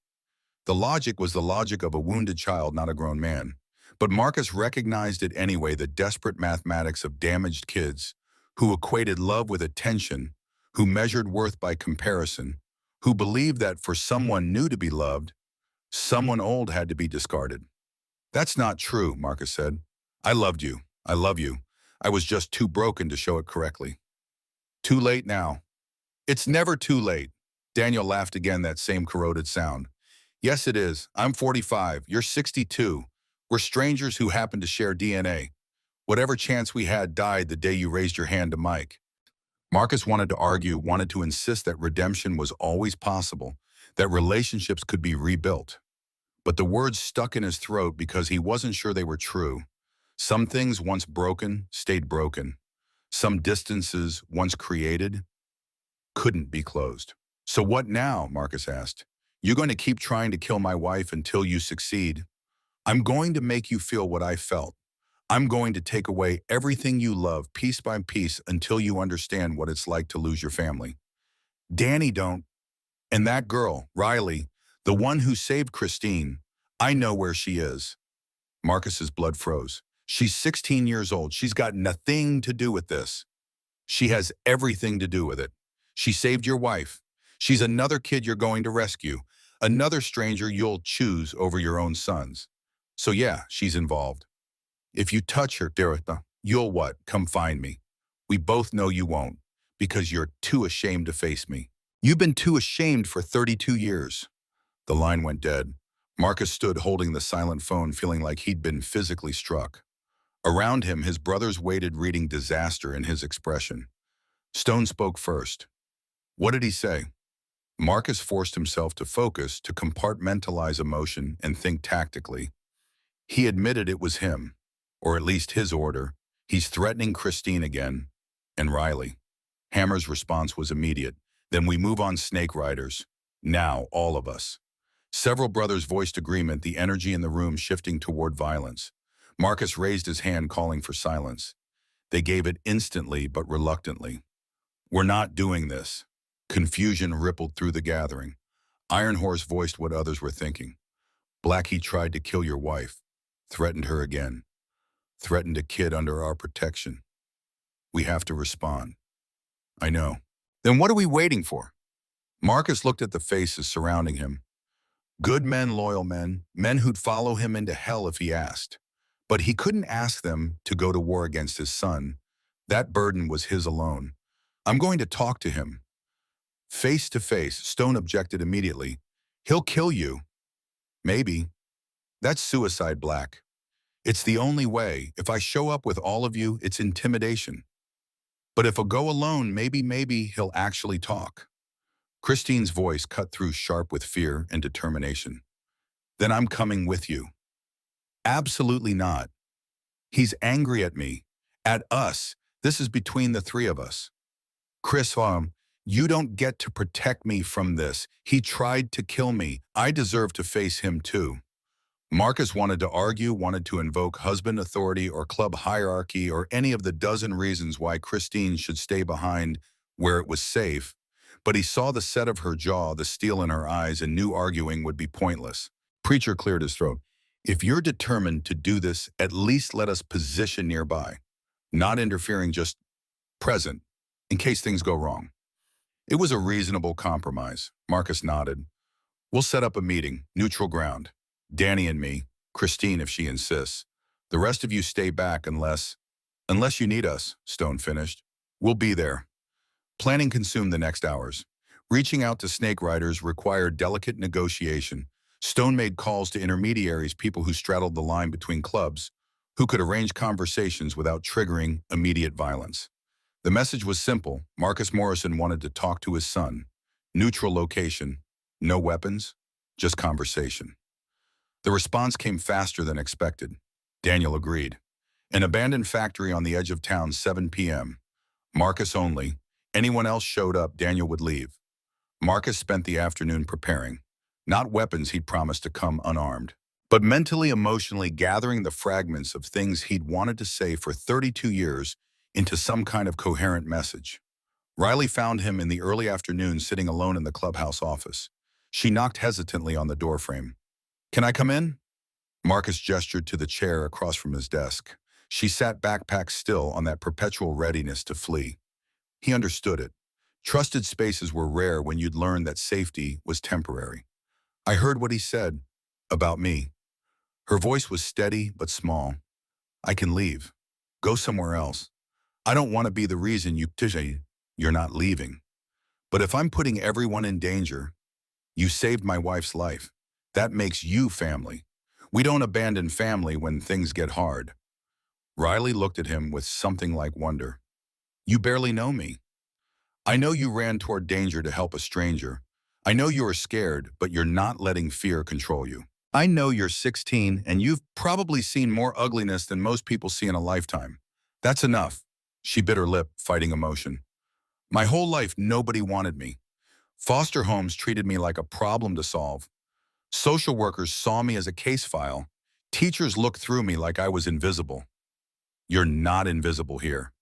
The logic was the logic of a wounded child, not a grown man. But Marcus recognized it anyway, the desperate mathematics of damaged kids who equated love with attention, who measured worth by comparison, who believed that for someone new to be loved, someone old had to be discarded. That's not true, Marcus said. I loved you. I love you. I was just too broken to show it correctly. Too late now. It's never too late. Daniel laughed again, that same corroded sound. Yes, it is. I'm 45. You're 62. We're strangers who happen to share DNA. Whatever chance we had died the day you raised your hand to Mike. Marcus wanted to argue, wanted to insist that redemption was always possible, that relationships could be rebuilt. But the words stuck in his throat because he wasn't sure they were true. Some things once broken stayed broken. Some distances once created couldn't be closed. So what now? Marcus asked. You're going to keep trying to kill my wife until you succeed? I'm going to make you feel what I felt. I'm going to take away everything you love piece by piece until you understand what it's like to lose your family. Danny don't. And that girl, Riley, the one who saved Christine, I know where she is. Marcus's blood froze. She's 16 years old. She's got nothing to do with this. She has everything to do with it. She saved your wife. She's another kid you're going to rescue, another stranger you'll choose over your own sons. So yeah, she's involved. If you touch her, Derita, you'll what? Come find me. We both know you won't, because you're too ashamed to face me. You've been too ashamed for 32 years. The line went dead. Marcus stood holding the silent phone, feeling like he'd been physically struck. Around him, his brothers waited, reading disaster in his expression. Stone spoke first. What did he say? Marcus forced himself to focus, to compartmentalize emotion and think tactically. He admitted it was him, or at least his order. He's threatening Christine again, and Riley. Hammer's response was immediate. Then we move on, Snake Riders. Now, all of us. Several brothers voiced agreement, the energy in the room shifting toward violence. Marcus raised his hand, calling for silence. They gave it instantly but reluctantly. We're not doing this. Confusion rippled through the gathering. Iron Horse voiced what others were thinking. Blackie tried to kill your wife. Threatened her again. Threatened a kid under our protection. We have to respond. I know. Then what are we waiting for? Marcus looked at the faces surrounding him. Good men, loyal men, men who'd follow him into hell if he asked. But he couldn't ask them to go to war against his son. That burden was his alone. I'm going to talk to him. Face to face, Stone objected immediately. He'll kill you. Maybe. That's suicide, Black. It's the only way. If I show up with all of you, it's intimidation. But if I go alone, maybe he'll actually talk. Christine's voice cut through sharp with fear and determination. Then I'm coming with you. Absolutely not. He's angry at me. At us. This is between the three of us. Chris, you don't get to protect me from this. He tried to kill me. I deserve to face him too. Marcus wanted to argue, wanted to invoke husband authority or club hierarchy or any of the dozen reasons why Christine should stay behind where it was safe, but he saw the set of her jaw, the steel in her eyes, and knew arguing would be pointless. Preacher cleared his throat. If you're determined to do this, at least let us position nearby. Not interfering, just present, in case things go wrong. It was a reasonable compromise. Marcus nodded. We'll set up a meeting, neutral ground. Danny and me, Christine if she insists. The rest of you stay back unless you need us, Stone finished. We'll be there. Planning consumed the next hours. Reaching out to snake riders required delicate negotiation. Stone made calls to intermediaries, people who straddled the line between clubs, who could arrange conversations without triggering immediate violence. The message was simple. Marcus Morrison wanted to talk to his son. Neutral location, no weapons, just conversation. The response came faster than expected. Daniel agreed. An abandoned factory on the edge of town, 7 p.m. Marcus only. Anyone else showed up, Daniel would leave. Marcus spent the afternoon preparing. Not weapons he'd promised to come unarmed, but mentally, emotionally gathering the fragments of things he'd wanted to say for 32 years into some kind of coherent message. Riley found him in the early afternoon sitting alone in the clubhouse office. She knocked hesitantly on the doorframe. Can I come in? Marcus gestured to the chair across from his desk. She sat backpack still on that perpetual readiness to flee. He understood it. Trusted spaces were rare when you'd learn that safety was temporary. I heard what he said about me. Her voice was steady but small. I can leave. Go somewhere else. I don't want to be the reason you're not leaving. But if I'm putting everyone in danger, you saved my wife's life. That makes you family. We don't abandon family when things get hard. Riley looked at him with something like wonder. You barely know me. I know you ran toward danger to help a stranger. I know you are scared, but you're not letting fear control you. I know you're 16 and you've probably seen more ugliness than most people see in a lifetime. That's enough. She bit her lip, fighting emotion. My whole life, nobody wanted me. Foster homes treated me like a problem to solve. Social workers saw me as a case file. Teachers looked through me like I was invisible. You're not invisible here.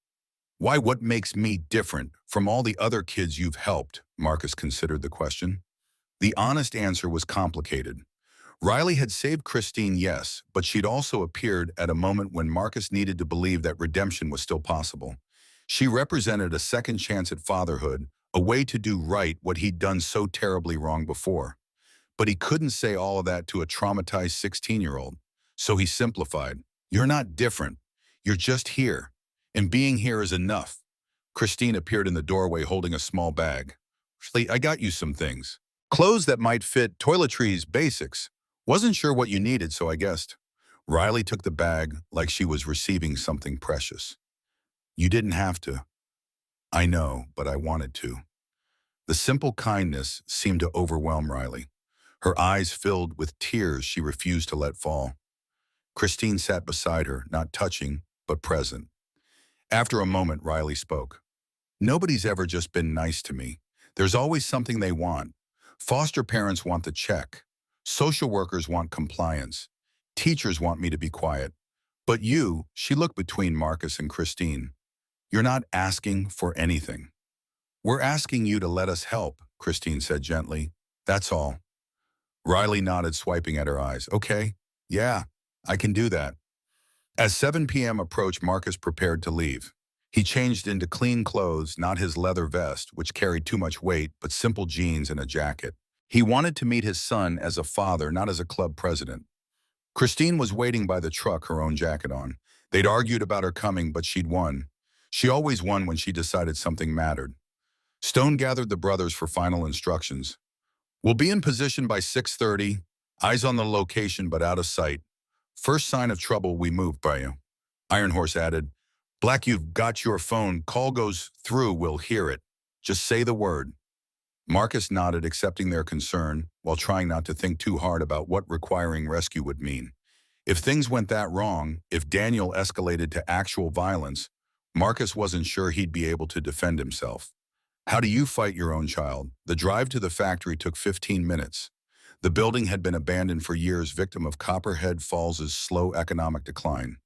Why, what makes me different from all the other kids you've helped? Marcus considered the question. The honest answer was complicated. Riley had saved Christine, yes, but she'd also appeared at a moment when Marcus needed to believe that redemption was still possible. She represented a second chance at fatherhood, a way to do right what he'd done so terribly wrong before. But he couldn't say all of that to a traumatized 16-year-old. So he simplified. You're not different. You're just here. And being here is enough. Christine appeared in the doorway holding a small bag. I got you some things. Clothes that might fit, toiletries, basics. Wasn't sure what you needed, so I guessed. Riley took the bag like she was receiving something precious. You didn't have to. I know, but I wanted to. The simple kindness seemed to overwhelm Riley. Her eyes filled with tears she refused to let fall. Christine sat beside her, not touching, but present. After a moment, Riley spoke. Nobody's ever just been nice to me. There's always something they want. Foster parents want the check. Social workers want compliance. Teachers want me to be quiet. But you, she looked between Marcus and Christine. You're not asking for anything. We're asking you to let us help, Christine said gently. That's all. Riley nodded, swiping at her eyes. Okay, yeah, I can do that. As 7 p.m. approached, Marcus prepared to leave. He changed into clean clothes, not his leather vest, which carried too much weight, but simple jeans and a jacket. He wanted to meet his son as a father, not as a club president. Christine was waiting by the truck, her own jacket on. They'd argued about her coming, but she'd won. She always won when she decided something mattered. Stone gathered the brothers for final instructions. We'll be in position by 6:30, eyes on the location but out of sight. First sign of trouble, we move by you. Iron Horse added, Black, you've got your phone. Call goes through, we'll hear it. Just say the word. Marcus nodded, accepting their concern, while trying not to think too hard about what requiring rescue would mean. If things went that wrong, if Daniel escalated to actual violence, Marcus wasn't sure he'd be able to defend himself. How do you fight your own child? The drive to the factory took 15 minutes. The building had been abandoned for years, victim of Copperhead Falls' slow economic decline.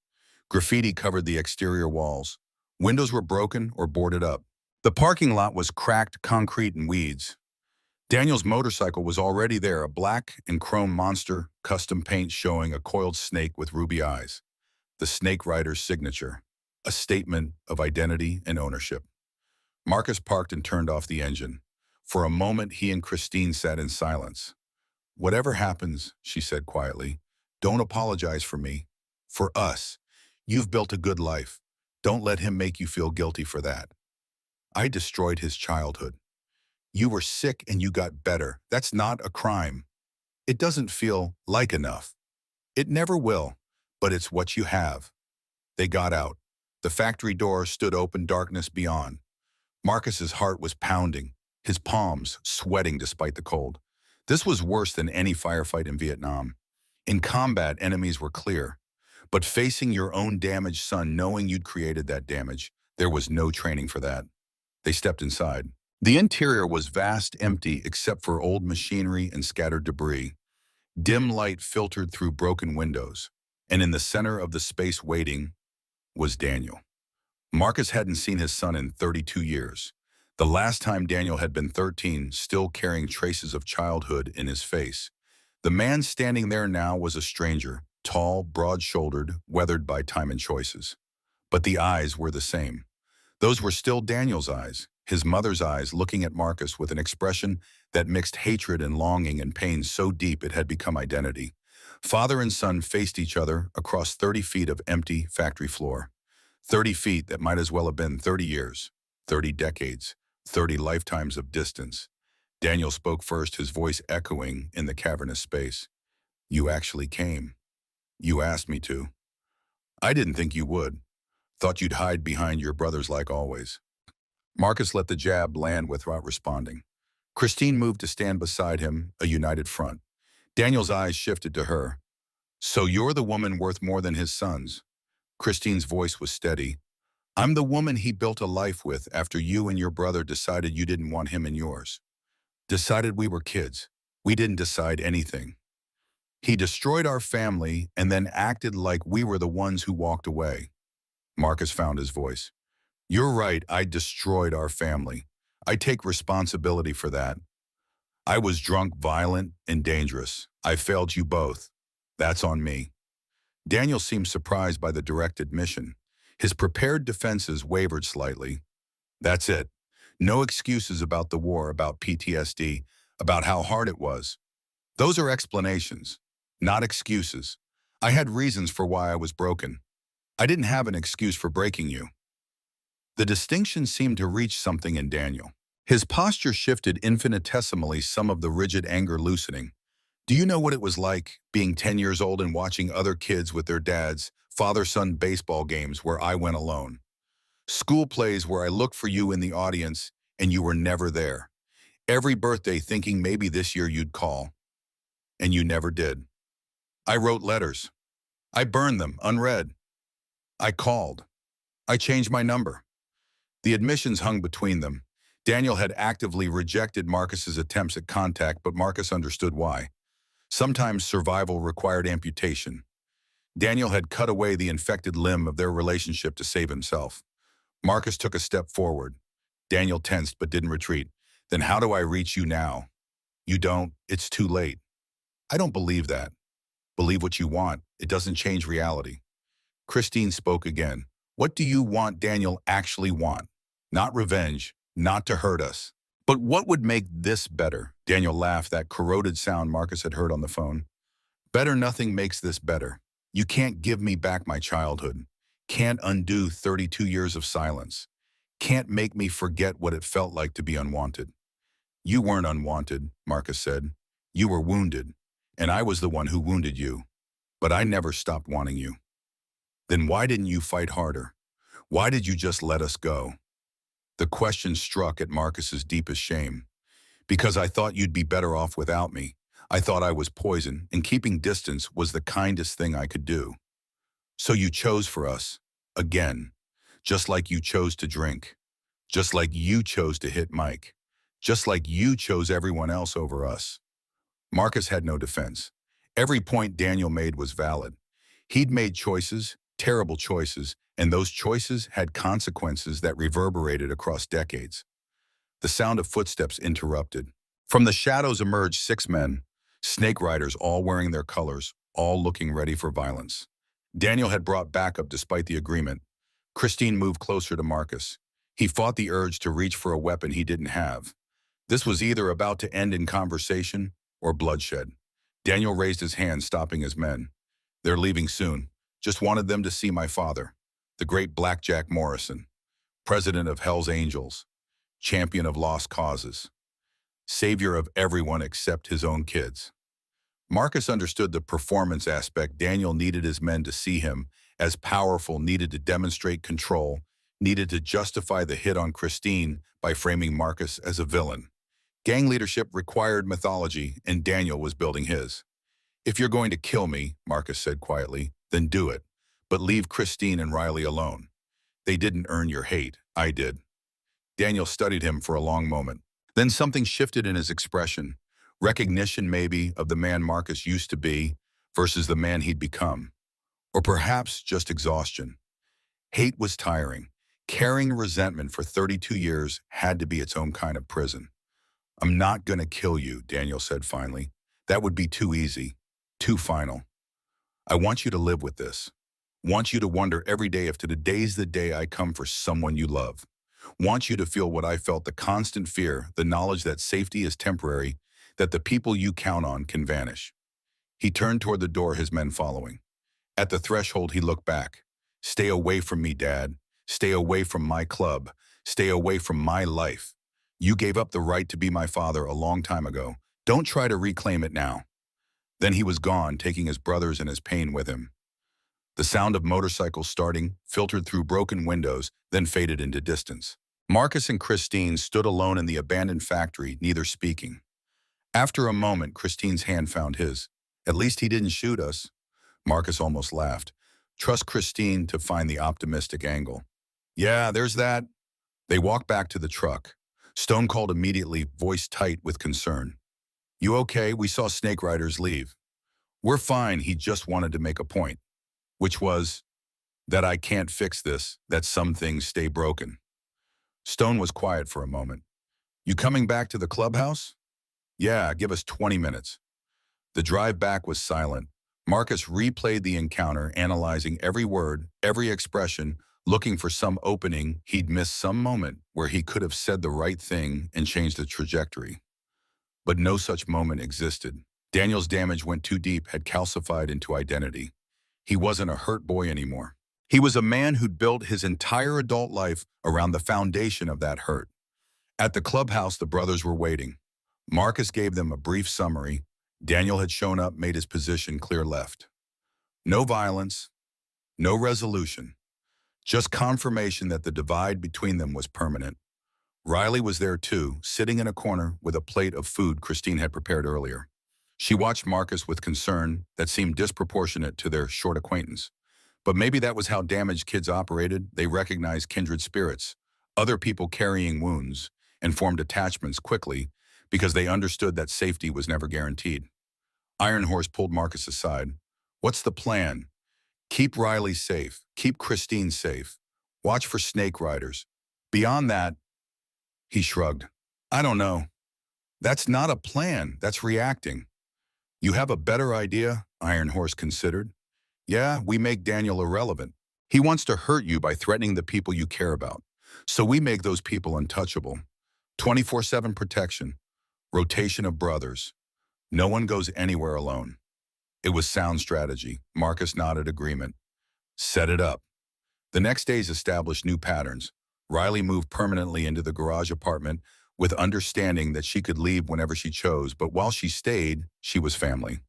Graffiti covered the exterior walls. Windows were broken or boarded up. The parking lot was cracked concrete and weeds. Daniel's motorcycle was already there, a black and chrome monster, custom paint showing a coiled snake with ruby eyes. The Snake Rider's signature, a statement of identity and ownership. Marcus parked and turned off the engine. For a moment, he and Christine sat in silence. Whatever happens, she said quietly, don't apologize for me. For us. You've built a good life. Don't let him make you feel guilty for that. I destroyed his childhood. You were sick and you got better. That's not a crime. It doesn't feel like enough. It never will, but it's what you have. They got out. The factory door stood open, darkness beyond. Marcus's heart was pounding, his palms sweating despite the cold. This was worse than any firefight in Vietnam. In combat, enemies were clear. But facing your own damaged son, knowing you'd created that damage, there was no training for that. They stepped inside. The interior was vast, empty, except for old machinery and scattered debris. Dim light filtered through broken windows, and in the center of the space waiting was Daniel. Marcus hadn't seen his son in 32 years. The last time Daniel had been 13, still carrying traces of childhood in his face. The man standing there now was a stranger, tall, broad-shouldered, weathered by time and choices. But the eyes were the same. Those were still Daniel's eyes, his mother's eyes, looking at Marcus with an expression that mixed hatred and longing and pain so deep it had become identity. Father and son faced each other across 30 feet of empty factory floor. 30 feet that might as well have been 30 years, 30 decades, 30 lifetimes of distance. Daniel spoke first, his voice echoing in the cavernous space. You actually came. You asked me to. I didn't think you would. Thought you'd hide behind your brothers like always. Marcus let the jab land without responding. Christine moved to stand beside him, a united front. Daniel's eyes shifted to her. So you're the woman worth more than his sons. Christine's voice was steady. I'm the woman he built a life with after you and your brother decided you didn't want him in yours. Decided we were kids. We didn't decide anything. He destroyed our family and then acted like we were the ones who walked away. Marcus found his voice. You're right, I destroyed our family. I take responsibility for that. I was drunk, violent, and dangerous. I failed you both. That's on me. Daniel seemed surprised by the direct admission. His prepared defenses wavered slightly. That's it. No excuses about the war, about PTSD, about how hard it was. Those are explanations, not excuses. I had reasons for why I was broken. I didn't have an excuse for breaking you. The distinction seemed to reach something in Daniel. His posture shifted infinitesimally, some of the rigid anger loosening. Do you know what it was like, being 10 years old and watching other kids with their dads, father-son baseball games where I went alone? School plays where I looked for you in the audience and you were never there. Every birthday thinking maybe this year you'd call. And you never did. I wrote letters. I burned them, unread. I called. I changed my number. The admissions hung between them. Daniel had actively rejected Marcus's attempts at contact, but Marcus understood why. Sometimes survival required amputation. Daniel had cut away the infected limb of their relationship to save himself. Marcus took a step forward. Daniel tensed but didn't retreat. Then how do I reach you now? You don't. It's too late. I don't believe that. Believe what you want. It doesn't change reality. Christine spoke again. What do you want, Daniel, actually want? Not revenge, not to hurt us. But what would make this better? Daniel laughed, that corroded sound Marcus had heard on the phone. Better nothing makes this better. You can't give me back my childhood. Can't undo 32 years of silence. Can't make me forget what it felt like to be unwanted. You weren't unwanted, Marcus said. You were wounded, and I was the one who wounded you. But I never stopped wanting you. Then why didn't you fight harder? Why did you just let us go? The question struck at Marcus's deepest shame. Because I thought you'd be better off without me. I thought I was poison, and keeping distance was the kindest thing I could do. So you chose for us, again, just like you chose to drink, just like you chose to hit Mike, just like you chose everyone else over us. Marcus had no defense. Every point Daniel made was valid. He'd made choices, terrible choices, and those choices had consequences that reverberated across decades. The sound of footsteps interrupted. From the shadows emerged 6 men, snake riders all wearing their colors, all looking ready for violence. Daniel had brought backup despite the agreement. Christine moved closer to Marcus. He fought the urge to reach for a weapon he didn't have. This was either about to end in conversation or bloodshed. Daniel raised his hand, stopping his men. They're leaving soon. Just wanted them to see my father, the great Blackjack Morrison, president of Hell's Angels, champion of lost causes, savior of everyone except his own kids. Marcus understood the performance aspect. Daniel needed his men to see him as powerful, needed to demonstrate control, needed to justify the hit on Christine by framing Marcus as a villain. Gang leadership required mythology, and Daniel was building his. If you're going to kill me, Marcus said quietly, then do it. But leave Christine and Riley alone. They didn't earn your hate. I did. Daniel studied him for a long moment. Then something shifted in his expression. Recognition, maybe, of the man Marcus used to be versus the man he'd become. Or perhaps just exhaustion. Hate was tiring. Carrying resentment for 32 years had to be its own kind of prison. I'm not going to kill you, Daniel said finally. That would be too easy, too final. I want you to live with this. Want you to wonder every day if today's the day I come for someone you love. Want you to feel what I felt, the constant fear, the knowledge that safety is temporary, that the people you count on can vanish. He turned toward the door, his men following. At the threshold, he looked back. Stay away from me, Dad. Stay away from my club. Stay away from my life. You gave up the right to be my father a long time ago. Don't try to reclaim it now. Then he was gone, taking his brothers and his pain with him. The sound of motorcycles starting filtered through broken windows, then faded into distance. Marcus and Christine stood alone in the abandoned factory, neither speaking. After a moment, Christine's hand found his. At least he didn't shoot us. Marcus almost laughed. Trust Christine to find the optimistic angle. Yeah, there's that. They walked back to the truck. Stone called immediately, voice tight with concern. You okay? We saw snake riders leave. We're fine, he just wanted to make a point. Which was that I can't fix this, that some things stay broken. Stone was quiet for a moment. You coming back to the clubhouse? Yeah, give us 20 minutes. The drive back was silent. Marcus replayed the encounter, analyzing every word, every expression, looking for some opening he'd missed, some moment where he could have said the right thing and changed the trajectory. But no such moment existed. Daniel's damage went too deep, had calcified into identity. He wasn't a hurt boy anymore. He was a man who'd built his entire adult life around the foundation of that hurt. At the clubhouse, the brothers were waiting. Marcus gave them a brief summary. Daniel had shown up, made his position clear left. No violence, no resolution, just confirmation that the divide between them was permanent. Riley was there too, sitting in a corner with a plate of food Christine had prepared earlier. She watched Marcus with concern that seemed disproportionate to their short acquaintance. But maybe that was how damaged kids operated. They recognized kindred spirits, other people carrying wounds, and formed attachments quickly because they understood that safety was never guaranteed. Iron Horse pulled Marcus aside. What's the plan? Keep Riley safe. Keep Christine safe. Watch for snake riders. Beyond that, he shrugged. I don't know. That's not a plan. That's reacting. You have a better idea? Iron Horse considered. Yeah, we make Daniel irrelevant. He wants to hurt you by threatening the people you care about. So we make those people untouchable. 24/7 protection. Rotation of brothers. No one goes anywhere alone. It was sound strategy. Marcus nodded agreement. Set it up. The next days established new patterns. Riley moved permanently into the garage apartment with understanding that she could leave whenever she chose, but while she stayed, she was family.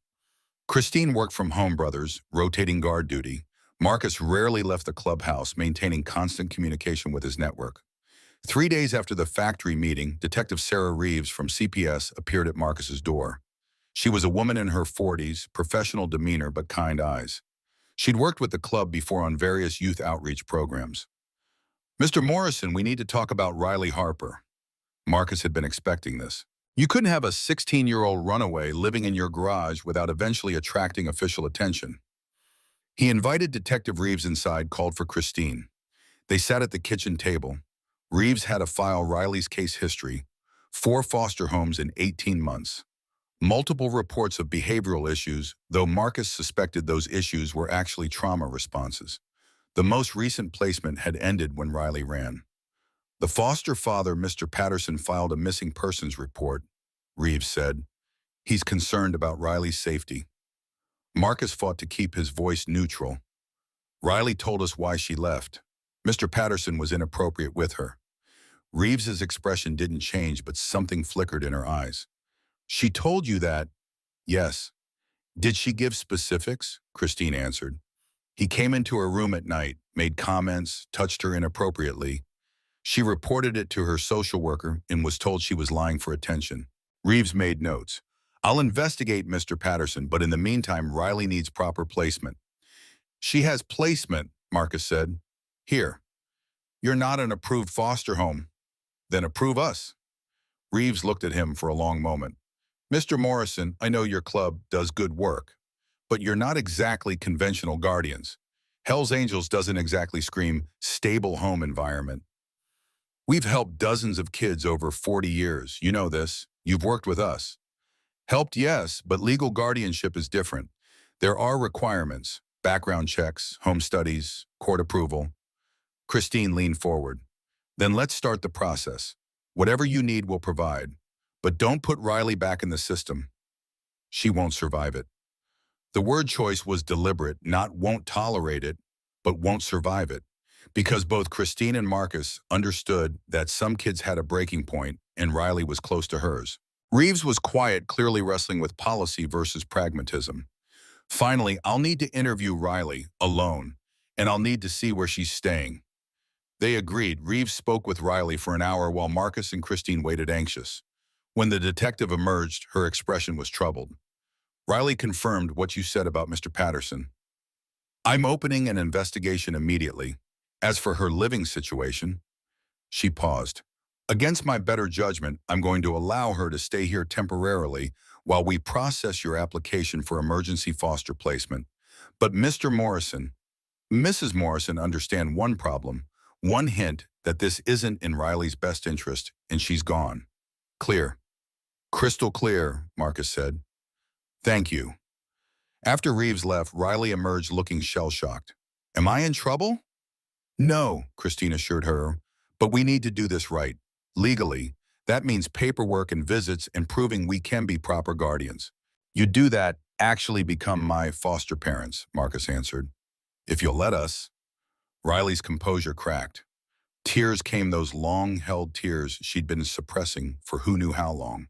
Christine worked from home, brothers, rotating guard duty. Marcus rarely left the clubhouse, maintaining constant communication with his network. 3 days after the factory meeting, Detective Sarah Reeves from CPS appeared at Marcus's door. She was a woman in her 40s, professional demeanor but kind eyes. She'd worked with the club before on various youth outreach programs. Mr. Morrison, we need to talk about Riley Harper. Marcus had been expecting this. You couldn't have a 16-year-old runaway living in your garage without eventually attracting official attention. He invited Detective Reeves inside, called for Christine. They sat at the kitchen table. Reeves had to file Riley's case history, 4 foster homes in 18 months. Multiple reports of behavioral issues, though Marcus suspected those issues were actually trauma responses. The most recent placement had ended when Riley ran. The foster father, Mr. Patterson, filed a missing persons report, Reeves said. He's concerned about Riley's safety. Marcus fought to keep his voice neutral. Riley told us why she left. Mr. Patterson was inappropriate with her. Reeves's expression didn't change, but something flickered in her eyes. She told you that? Yes. Did she give specifics? Christine answered. He came into her room at night, made comments, touched her inappropriately. She reported it to her social worker and was told she was lying for attention. Reeves made notes. I'll investigate Mr. Patterson, but in the meantime, Riley needs proper placement. She has placement, Marcus said. Here. You're not an approved foster home. Then approve us. Reeves looked at him for a long moment. Mr. Morrison, I know your club does good work, but you're not exactly conventional guardians. Hell's Angels doesn't exactly scream stable home environment. We've helped dozens of kids over 40 years. You know this. You've worked with us. Helped, yes, but legal guardianship is different. There are requirements, background checks, home studies, court approval. Christine leaned forward. Then let's start the process. Whatever you need, we'll provide. But don't put Riley back in the system. She won't survive it. The word choice was deliberate, not won't tolerate it, but won't survive it. Because both Christine and Marcus understood that some kids had a breaking point and Riley was close to hers. Reeves was quiet, clearly wrestling with policy versus pragmatism. Finally, I'll need to interview Riley, alone, and I'll need to see where she's staying. They agreed. Reeves spoke with Riley for an hour while Marcus and Christine waited anxious. When the detective emerged, her expression was troubled. Riley confirmed what you said about Mr. Patterson. I'm opening an investigation immediately. As for her living situation, she paused. Against my better judgment, I'm going to allow her to stay here temporarily while we process your application for emergency foster placement. But Mr. Morrison, Mrs. Morrison, understand one problem, one hint that this isn't in Riley's best interest, and she's gone. Clear. Crystal clear, Marcus said. Thank you. After Reeves left, Riley emerged looking shell-shocked. Am I in trouble? No, Christine assured her, but we need to do this right. Legally, that means paperwork and visits and proving we can be proper guardians. You do that, actually become my foster parents, Marcus answered. If you'll let us. Riley's composure cracked. Tears came, those long-held tears she'd been suppressing for who knew how long.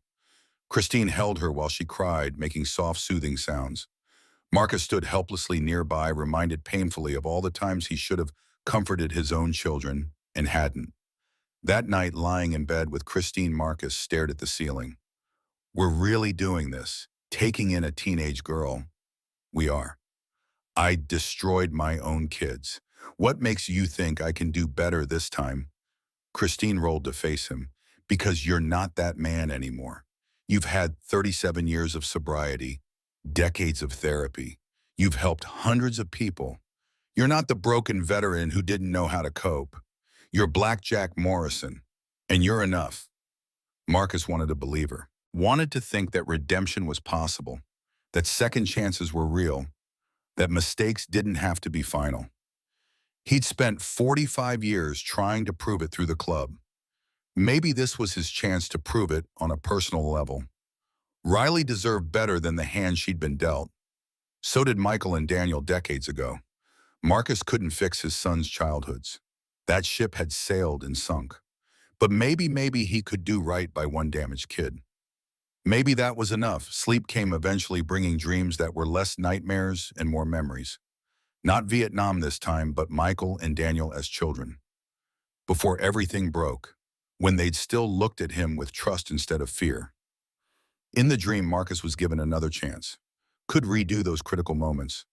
Christine held her while she cried, making soft, soothing sounds. Marcus stood helplessly nearby, reminded painfully of all the times he should have comforted his own children and hadn't. That night, lying in bed with Christine, Marcus stared at the ceiling. We're really doing this, taking in a teenage girl. We are. I destroyed my own kids. What makes you think I can do better this time? Christine rolled to face him. Because you're not that man anymore. You've had 37 years of sobriety, decades of therapy. You've helped hundreds of people. You're not the broken veteran who didn't know how to cope. You're Blackjack Morrison, and you're enough. Marcus wanted to believe her, wanted to think that redemption was possible, that second chances were real, that mistakes didn't have to be final. He'd spent 45 years trying to prove it through the club. Maybe this was his chance to prove it on a personal level. Riley deserved better than the hand she'd been dealt. So did Michael and Daniel decades ago. Marcus couldn't fix his son's childhoods. That ship had sailed and sunk. But maybe he could do right by one damaged kid. Maybe that was enough. Sleep came eventually, bringing dreams that were less nightmares and more memories. Not Vietnam this time, but Michael and Daniel as children. Before everything broke, when they'd still looked at him with trust instead of fear. In the dream, Marcus was given another chance. Could redo those critical moments.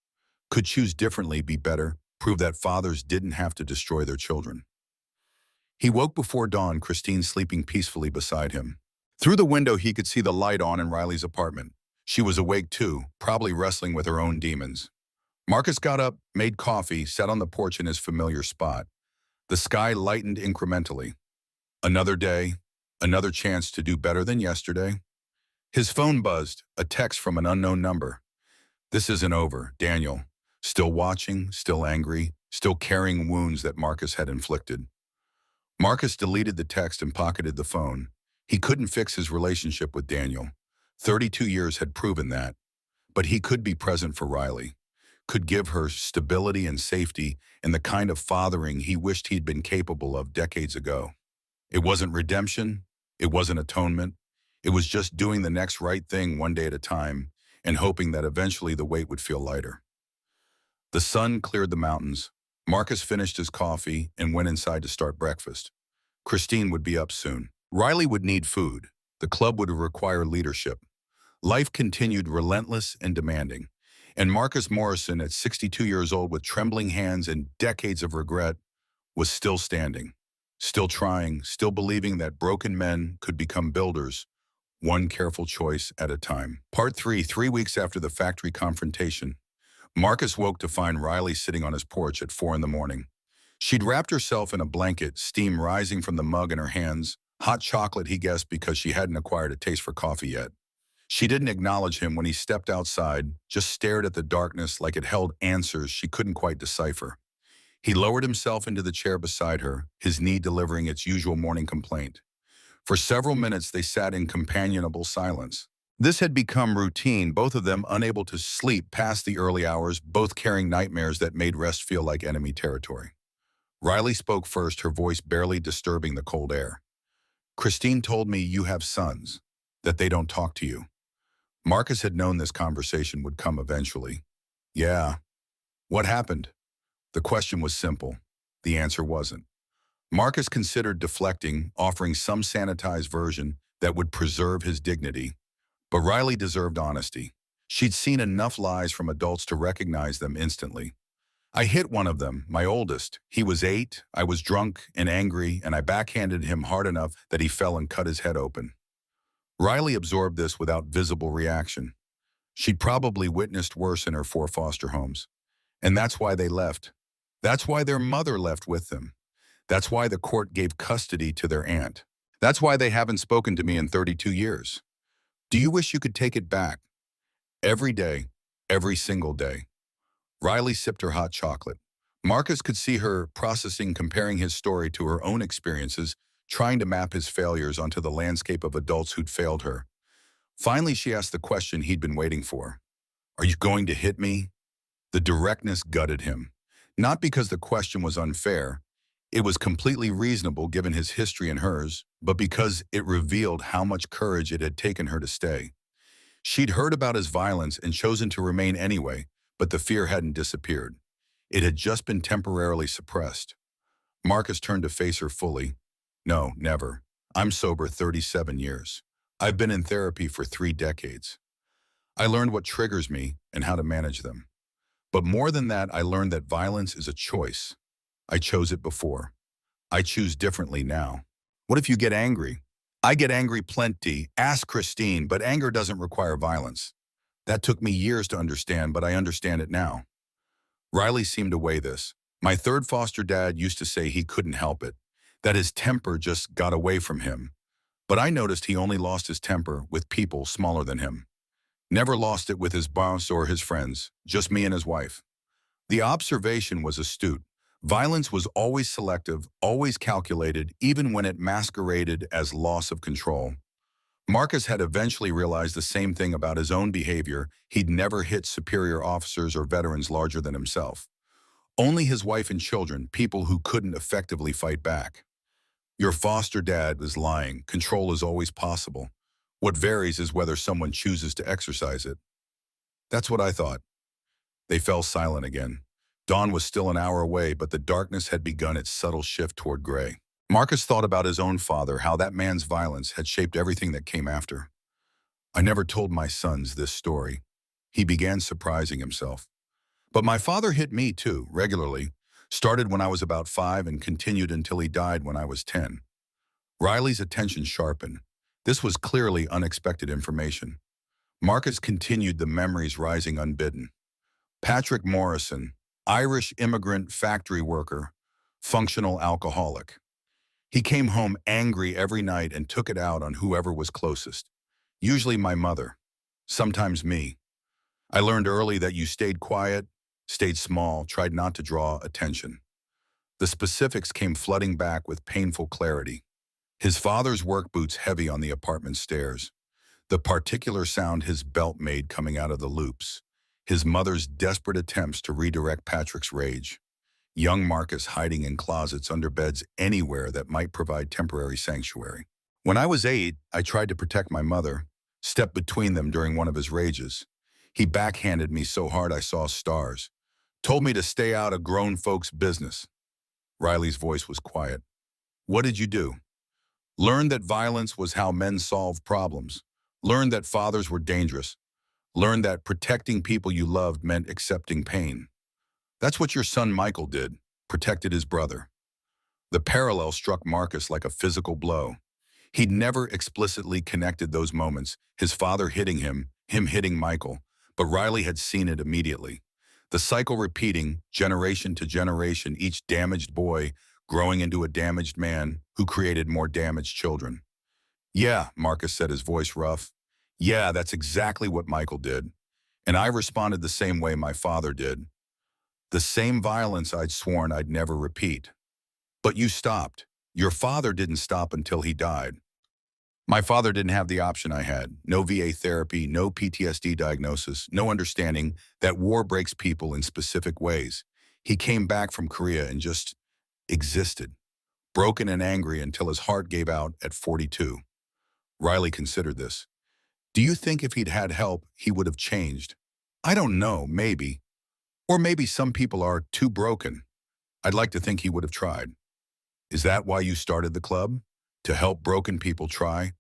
Could choose differently, be better, prove that fathers didn't have to destroy their children. He woke before dawn, Christine sleeping peacefully beside him. Through the window, he could see the light on in Riley's apartment. She was awake too, probably wrestling with her own demons. Marcus got up, made coffee, sat on the porch in his familiar spot. The sky lightened incrementally. Another day, another chance to do better than yesterday. His phone buzzed, a text from an unknown number. This isn't over, Daniel. Still watching, still angry, still carrying wounds that Marcus had inflicted. Marcus deleted the text and pocketed the phone. He couldn't fix his relationship with Daniel. 32 years had proven that. But he could be present for Riley, could give her stability and safety and the kind of fathering he wished he'd been capable of decades ago. It wasn't redemption. It wasn't atonement. It was just doing the next right thing one day at a time and hoping that eventually the weight would feel lighter. The sun cleared the mountains. Marcus finished his coffee and went inside to start breakfast. Christine would be up soon. Riley would need food. The club would require leadership. Life continued relentless and demanding. And Marcus Morrison, at 62 years old with trembling hands and decades of regret, was still standing, still trying, still believing that broken men could become builders, one careful choice at a time. Part 3, 3 weeks after the factory confrontation. Marcus woke to find Riley sitting on his porch at 4 in the morning. She'd wrapped herself in a blanket, steam rising from the mug in her hands, hot chocolate, he guessed, because she hadn't acquired a taste for coffee yet. She didn't acknowledge him when he stepped outside, just stared at the darkness like it held answers she couldn't quite decipher. He lowered himself into the chair beside her, his knee delivering its usual morning complaint. For several minutes, they sat in companionable silence. This had become routine, both of them unable to sleep past the early hours, both carrying nightmares that made rest feel like enemy territory. Riley spoke first, her voice barely disturbing the cold air. Christine told me you have sons, that they don't talk to you. Marcus had known this conversation would come eventually. Yeah. What happened? The question was simple. The answer wasn't. Marcus considered deflecting, offering some sanitized version that would preserve his dignity. But Riley deserved honesty. She'd seen enough lies from adults to recognize them instantly. I hit one of them, my oldest. He was 8, I was drunk and angry, and I backhanded him hard enough that he fell and cut his head open. Riley absorbed this without visible reaction. She'd probably witnessed worse in her 4 foster homes. And that's why they left. That's why their mother left with them. That's why the court gave custody to their aunt. That's why they haven't spoken to me in 32 years. Do you wish you could take it back? Every day, every single day. Riley sipped her hot chocolate. Marcus could see her processing, comparing his story to her own experiences, trying to map his failures onto the landscape of adults who'd failed her. Finally, she asked the question he'd been waiting for. Are you going to hit me? The directness gutted him. Not because the question was unfair. It was completely reasonable given his history and hers, but because it revealed how much courage it had taken her to stay. She'd heard about his violence and chosen to remain anyway, but the fear hadn't disappeared. It had just been temporarily suppressed. Marcus turned to face her fully. No, never. I'm sober 37 years. I've been in therapy for 3 decades. I learned what triggers me and how to manage them. But more than that, I learned that violence is a choice. I chose it before. I choose differently now. What if you get angry? I get angry plenty. Ask Christine, but anger doesn't require violence. That took me years to understand, but I understand it now. Riley seemed to weigh this. My 3rd foster dad used to say he couldn't help it, that his temper just got away from him. But I noticed he only lost his temper with people smaller than him. Never lost it with his boss or his friends, just me and his wife. The observation was astute. Violence was always selective, always calculated, even when it masqueraded as loss of control. Marcus had eventually realized the same thing about his own behavior. He'd never hit superior officers or veterans larger than himself. Only his wife and children, people who couldn't effectively fight back. Your foster dad is lying. Control is always possible. What varies is whether someone chooses to exercise it. That's what I thought. They fell silent again. Dawn was still an hour away, but the darkness had begun its subtle shift toward gray. Marcus thought about his own father, how that man's violence had shaped everything that came after. I never told my sons this story. He began surprising himself. But my father hit me too, regularly. Started when I was about 5 and continued until he died when I was 10. Riley's attention sharpened. This was clearly unexpected information. Marcus continued, the memories rising unbidden. Patrick Morrison, Irish immigrant factory worker, functional alcoholic. He came home angry every night and took it out on whoever was closest. Usually my mother, sometimes me. I learned early that you stayed quiet, stayed small, tried not to draw attention. The specifics came flooding back with painful clarity. His father's work boots heavy on the apartment stairs. The particular sound his belt made coming out of the loops. His mother's desperate attempts to redirect Patrick's rage. Young Marcus hiding in closets, under beds, anywhere that might provide temporary sanctuary. When I was 8, I tried to protect my mother, stepped between them during one of his rages. He backhanded me so hard I saw stars. Told me to stay out of grown folks' business. Riley's voice was quiet. What did you do? Learned that violence was how men solved problems. Learned that fathers were dangerous. Learned that protecting people you loved meant accepting pain. That's what your son Michael did, protected his brother. The parallel struck Marcus like a physical blow. He'd never explicitly connected those moments, his father hitting him hitting Michael, but Riley had seen it immediately. The cycle repeating, generation to generation, each damaged boy growing into a damaged man who created more damaged children. Yeah, Marcus said, his voice rough. Yeah, that's exactly what Michael did. And I responded the same way my father did. The same violence I'd sworn I'd never repeat. But you stopped. Your father didn't stop until he died. My father didn't have the option I had. No VA therapy, no PTSD diagnosis, no understanding that war breaks people in specific ways. He came back from Korea and just existed, broken and angry until his heart gave out at 42. Riley considered this. Do you think if he'd had help, he would have changed? I don't know, maybe. Or maybe some people are too broken. I'd like to think he would have tried. Is that why you started the club? To help broken people try?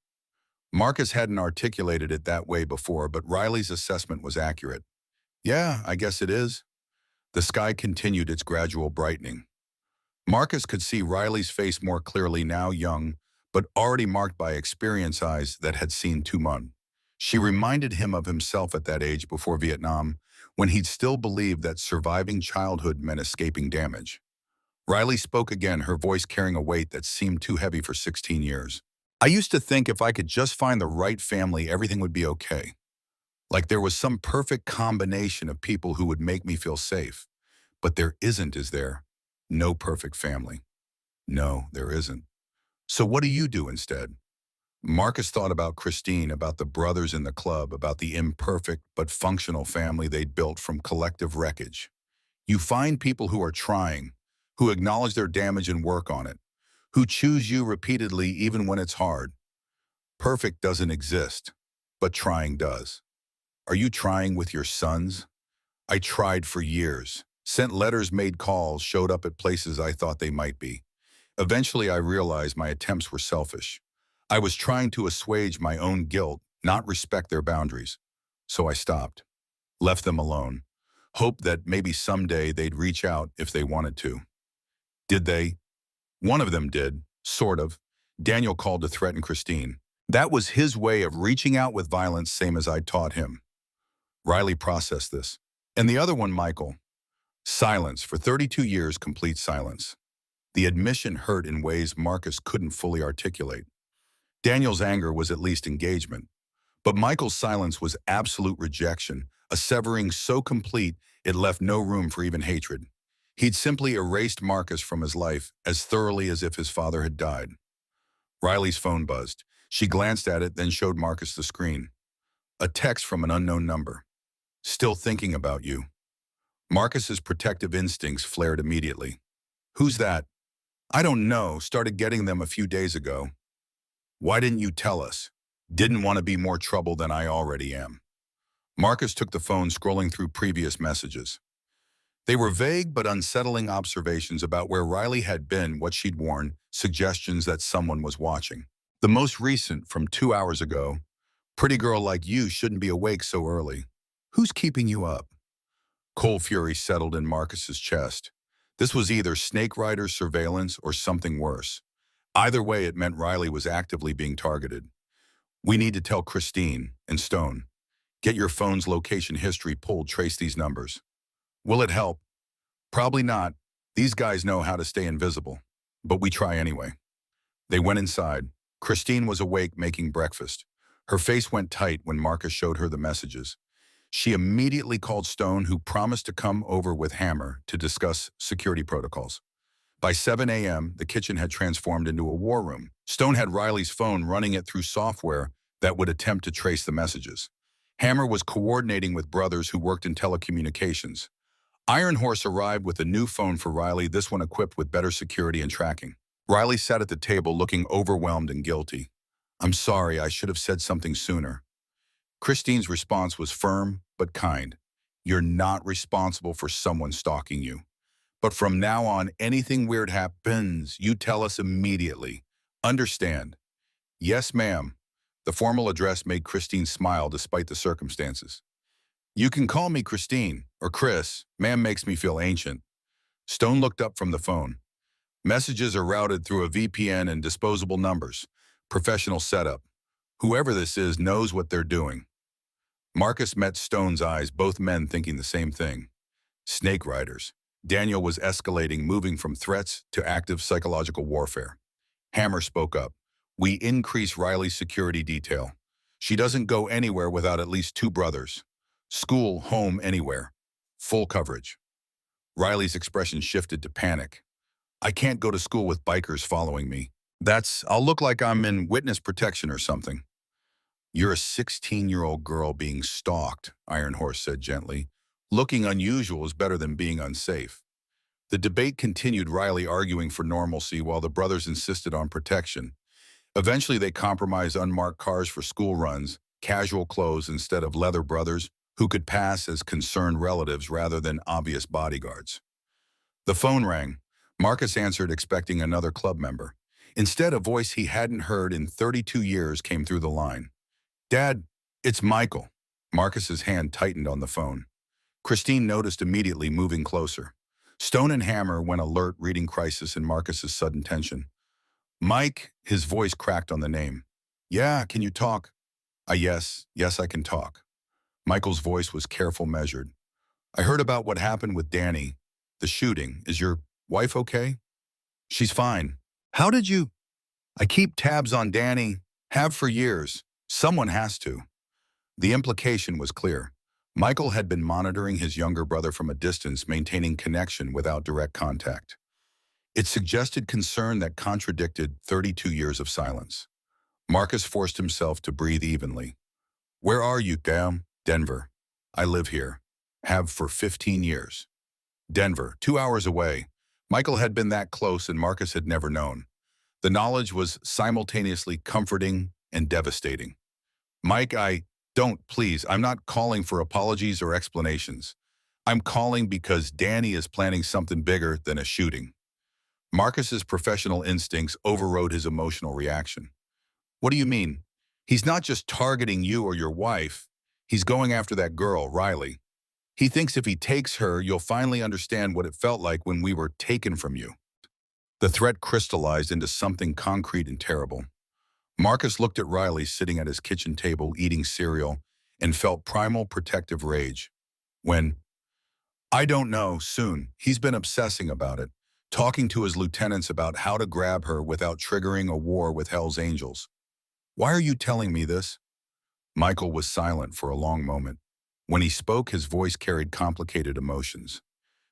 Marcus hadn't articulated it that way before, but Riley's assessment was accurate. Yeah, I guess it is. The sky continued its gradual brightening. Marcus could see Riley's face more clearly now, young, but already marked by experience eyes that had seen too much. She reminded him of himself at that age before Vietnam, when he'd still believed that surviving childhood meant escaping damage. Riley spoke again, her voice carrying a weight that seemed too heavy for 16 years. I used to think if I could just find the right family, everything would be okay. Like there was some perfect combination of people who would make me feel safe. But there isn't, is there? No perfect family. No, there isn't. So what do you do instead? Marcus thought about Christine, about the brothers in the club, about the imperfect but functional family they'd built from collective wreckage. You find people who are trying, who acknowledge their damage and work on it, who choose you repeatedly even when it's hard. Perfect doesn't exist, but trying does. Are you trying with your sons? I tried for years. Sent letters, made calls, showed up at places I thought they might be. Eventually, I realized my attempts were selfish. I was trying to assuage my own guilt, not respect their boundaries. So I stopped, left them alone, hoped that maybe someday they'd reach out if they wanted to. Did they? One of them did, sort of. Daniel called to threaten Christine. That was his way of reaching out with violence, same as I'd taught him. Riley processed this. And the other one, Michael. Silence. For 32 years, complete silence. The admission hurt in ways Marcus couldn't fully articulate. Daniel's anger was at least engagement. But Michael's silence was absolute rejection, a severing so complete it left no room for even hatred. He'd simply erased Marcus from his life as thoroughly as if his father had died. Riley's phone buzzed. She glanced at it, then showed Marcus the screen. A text from an unknown number. Still thinking about you. Marcus's protective instincts flared immediately. Who's that? I don't know. Started getting them a few days ago. Why didn't you tell us? Didn't want to be more trouble than I already am. Marcus took the phone, scrolling through previous messages. They were vague but unsettling observations about where Riley had been, what she'd worn, suggestions that someone was watching. The most recent, from 2 hours ago. Pretty girl like you shouldn't be awake so early. Who's keeping you up? Cold fury settled in Marcus's chest. This was either Snake Rider surveillance or something worse. Either way, it meant Riley was actively being targeted. We need to tell Christine and Stone. Get your phone's location history pulled, trace these numbers. Will it help? Probably not. These guys know how to stay invisible. But we try anyway. They went inside. Christine was awake making breakfast. Her face went tight when Marcus showed her the messages. She immediately called Stone, who promised to come over with Hammer to discuss security protocols. By 7 a.m., the kitchen had transformed into a war room. Stone had Riley's phone, running it through software that would attempt to trace the messages. Hammer was coordinating with brothers who worked in telecommunications. Iron Horse arrived with a new phone for Riley, this one equipped with better security and tracking. Riley sat at the table looking overwhelmed and guilty. I'm sorry, I should have said something sooner. Christine's response was firm but kind. You're not responsible for someone stalking you. But from now on, anything weird happens, you tell us immediately. Understand? Yes, ma'am. The formal address made Christine smile despite the circumstances. You can call me Christine, or Chris. Ma'am makes me feel ancient. Stone looked up from the phone. Messages are routed through a VPN and disposable numbers. Professional setup. Whoever this is knows what they're doing. Marcus met Stone's eyes, both men thinking the same thing. Snake Riders. Daniel was escalating, moving from threats to active psychological warfare. Hammer spoke up. We increase Riley's security detail. She doesn't go anywhere without at least 2 brothers. School, home, anywhere. Full coverage. Riley's expression shifted to panic. I can't go to school with bikers following me. I'll look like I'm in witness protection or something. You're a 16-year-old girl being stalked, Iron Horse said gently. Looking unusual is better than being unsafe. The debate continued, Riley arguing for normalcy while the brothers insisted on protection. Eventually, they compromised unmarked cars for school runs, casual clothes instead of leather brothers who could pass as concerned relatives rather than obvious bodyguards. The phone rang. Marcus answered, expecting another club member. Instead, a voice he hadn't heard in 32 years came through the line. Dad, it's Michael. Marcus's hand tightened on the phone. Christine noticed immediately, moving closer. Stone and Hammer went alert, reading crisis in Marcus's sudden tension. Mike, his voice cracked on the name. Yeah, can you talk? Yes, I can talk. Michael's voice was careful, measured. I heard about what happened with Danny. The shooting. Is your wife okay? She's fine. How did you? I keep tabs on Danny. Have for years. Someone has to. The implication was clear. Michael had been monitoring his younger brother from a distance, maintaining connection without direct contact. It suggested concern that contradicted 32 years of silence. Marcus forced himself to breathe evenly. Where are you, Gam? Denver. I live here. Have for 15 years. Denver, 2 hours away. Michael had been that close and Marcus had never known. The knowledge was simultaneously comforting and devastating. Mike, please, I'm not calling for apologies or explanations. I'm calling because Danny is planning something bigger than a shooting. Marcus's professional instincts overrode his emotional reaction. What do you mean? He's not just targeting you or your wife. He's going after that girl, Riley. He thinks if he takes her, you'll finally understand what it felt like when we were taken from you. The threat crystallized into something concrete and terrible. Marcus looked at Riley sitting at his kitchen table eating cereal and felt primal protective rage. I don't know, soon. He's been obsessing about it, talking to his lieutenants about how to grab her without triggering a war with Hell's Angels. Why are you telling me this? Michael was silent for a long moment. When he spoke, his voice carried complicated emotions.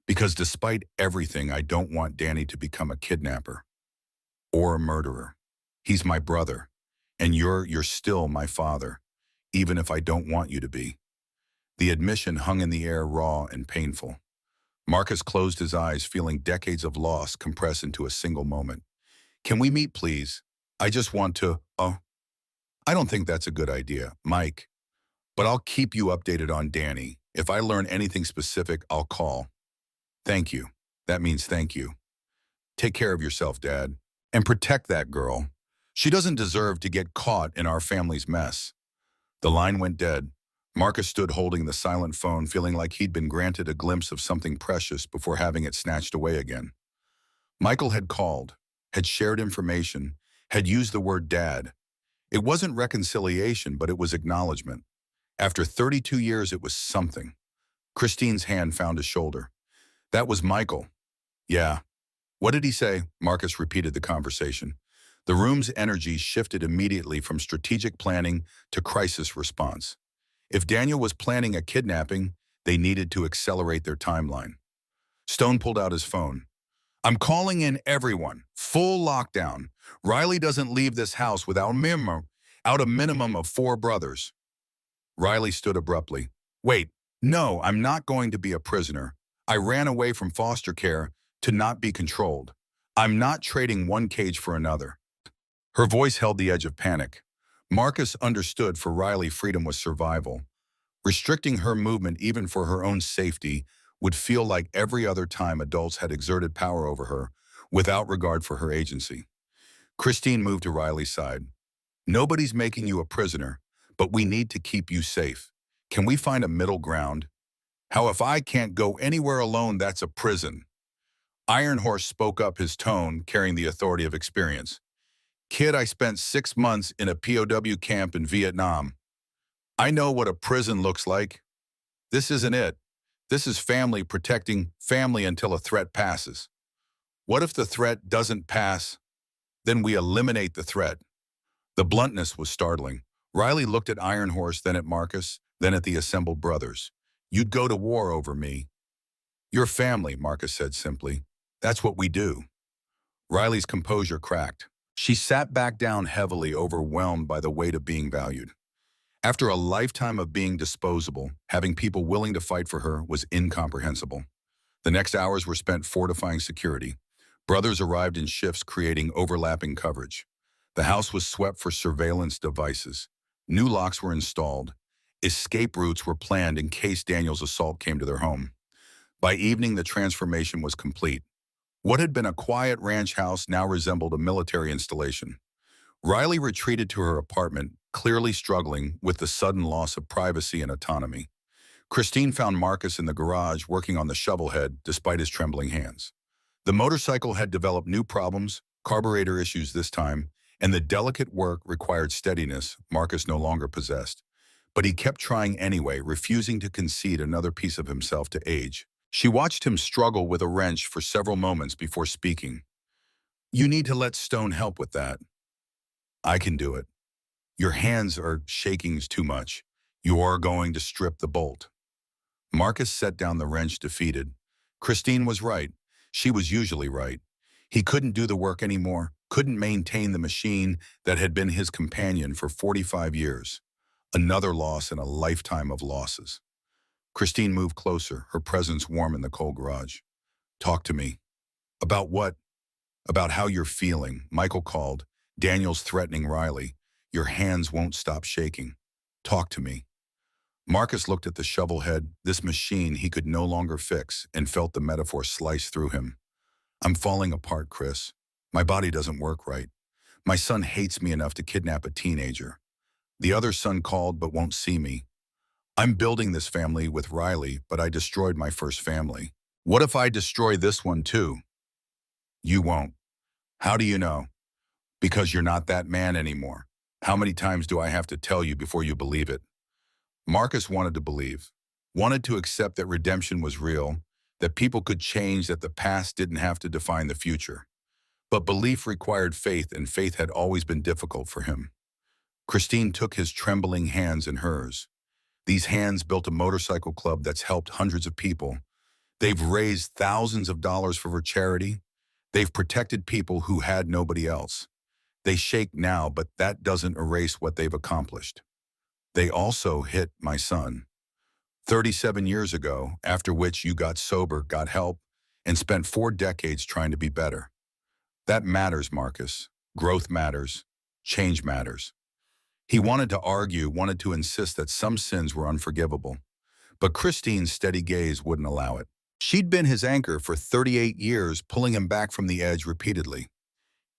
Because despite everything, I don't want Danny to become a kidnapper or a murderer. He's my brother, And you're still my father, even if I don't want you to be. The admission hung in the air raw and painful. Marcus closed his eyes, feeling decades of loss compress into a single moment. Can we meet, please? I just want to, oh, I don't think that's a good idea, Mike. But I'll keep you updated on Danny. If I learn anything specific, I'll call. Thank you. That means thank you. Take care of yourself, Dad. And protect that girl. She doesn't deserve to get caught in our family's mess. The line went dead. Marcus stood holding the silent phone, feeling like he'd been granted a glimpse of something precious before having it snatched away again. Michael had called, had shared information, had used the word dad. It wasn't reconciliation, but it was acknowledgement. After 32 years, it was something. Christine's hand found his shoulder. That was Michael. Yeah. What did he say? Marcus repeated the conversation. The room's energy shifted immediately from strategic planning to crisis response. If Daniel was planning a kidnapping, they needed to accelerate their timeline. Stone pulled out his phone. I'm calling in everyone. Full lockdown. Riley doesn't leave this house without a minimum of 4 brothers. Riley stood abruptly. Wait, no, I'm not going to be a prisoner. I ran away from foster care to not be controlled. I'm not trading one cage for another. Her voice held the edge of panic. Marcus understood for Riley freedom was survival. Restricting her movement even for her own safety would feel like every other time adults had exerted power over her without regard for her agency. Christine moved to Riley's side. Nobody's making you a prisoner, but we need to keep you safe. Can we find a middle ground? How if I can't go anywhere alone, that's a prison? Iron Horse spoke up, his tone carrying the authority of experience. Kid, I spent 6 months in a POW camp in Vietnam. I know what a prison looks like. This isn't it. This is family protecting family until a threat passes. What if the threat doesn't pass? Then we eliminate the threat. The bluntness was startling. Riley looked at Iron Horse, then at Marcus, then at the assembled brothers. You'd go to war over me. Your family, Marcus said simply. That's what we do. Riley's composure cracked. She sat back down heavily, overwhelmed by the weight of being valued. After a lifetime of being disposable, having people willing to fight for her was incomprehensible. The next hours were spent fortifying security. Brothers arrived in shifts, creating overlapping coverage. The house was swept for surveillance devices. New locks were installed. Escape routes were planned in case Daniel's assault came to their home. By evening, the transformation was complete. What had been a quiet ranch house now resembled a military installation. Riley retreated to her apartment, clearly struggling with the sudden loss of privacy and autonomy. Christine found Marcus in the garage working on the shovelhead despite his trembling hands. The motorcycle had developed new problems, carburetor issues this time, and the delicate work required steadiness Marcus no longer possessed. But he kept trying anyway, refusing to concede another piece of himself to age. She watched him struggle with a wrench for several moments before speaking. You need to let Stone help with that. I can do it. Your hands are shaking too much. You are going to strip the bolt. Marcus set down the wrench, defeated. Christine was right. She was usually right. He couldn't do the work anymore, couldn't maintain the machine that had been his companion for 45 years. Another loss in a lifetime of losses. Christine moved closer, her presence warm in the cold garage. Talk to me. About what? About how you're feeling, Michael called. Daniel's threatening Riley. Your hands won't stop shaking. Talk to me. Marcus looked at the shovel head, this machine he could no longer fix, and felt the metaphor slice through him. I'm falling apart, Chris. My body doesn't work right. My son hates me enough to kidnap a teenager. The other son called but won't see me. I'm building this family with Riley, but I destroyed my first family. What if I destroy this one too? You won't. How do you know? Because you're not that man anymore. How many times do I have to tell you before you believe it? Marcus wanted to believe, wanted to accept that redemption was real, that people could change, that the past didn't have to define the future. But belief required faith, and faith had always been difficult for him. Christine took his trembling hands in hers. These hands built a motorcycle club that's helped hundreds of people. They've raised thousands of dollars for charity. They've protected people who had nobody else. They shake now, but that doesn't erase what they've accomplished. They also hit my son 37 years ago, after which you got sober, got help, and spent 4 decades trying to be better. That matters, Marcus. Growth matters. Change matters. He wanted to argue, wanted to insist that some sins were unforgivable, but Christine's steady gaze wouldn't allow it. She'd been his anchor for 38 years, pulling him back from the edge repeatedly.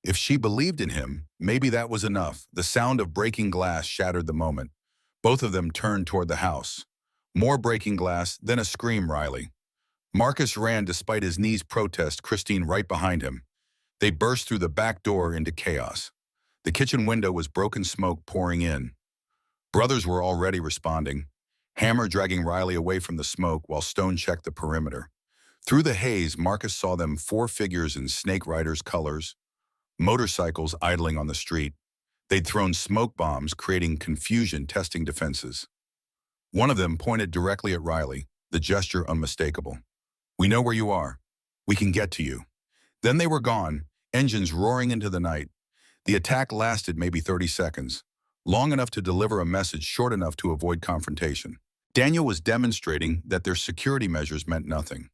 If she believed in him, maybe that was enough. The sound of breaking glass shattered the moment. Both of them turned toward the house. More breaking glass, then a scream, Riley. Marcus ran despite his knees' protest, Christine right behind him. They burst through the back door into chaos. The kitchen window was broken smoke pouring in. Brothers were already responding, Hammer dragging Riley away from the smoke while Stone checked the perimeter. Through the haze, Marcus saw them, 4 figures in Snake Riders colors, motorcycles idling on the street. They'd thrown smoke bombs, creating confusion, testing defenses. One of them pointed directly at Riley, the gesture unmistakable. "We know where you are. We can get to you." Then they were gone, engines roaring into the night. The attack lasted maybe 30 seconds, long enough to deliver a message, short enough to avoid confrontation. Daniel was demonstrating that their security measures meant nothing,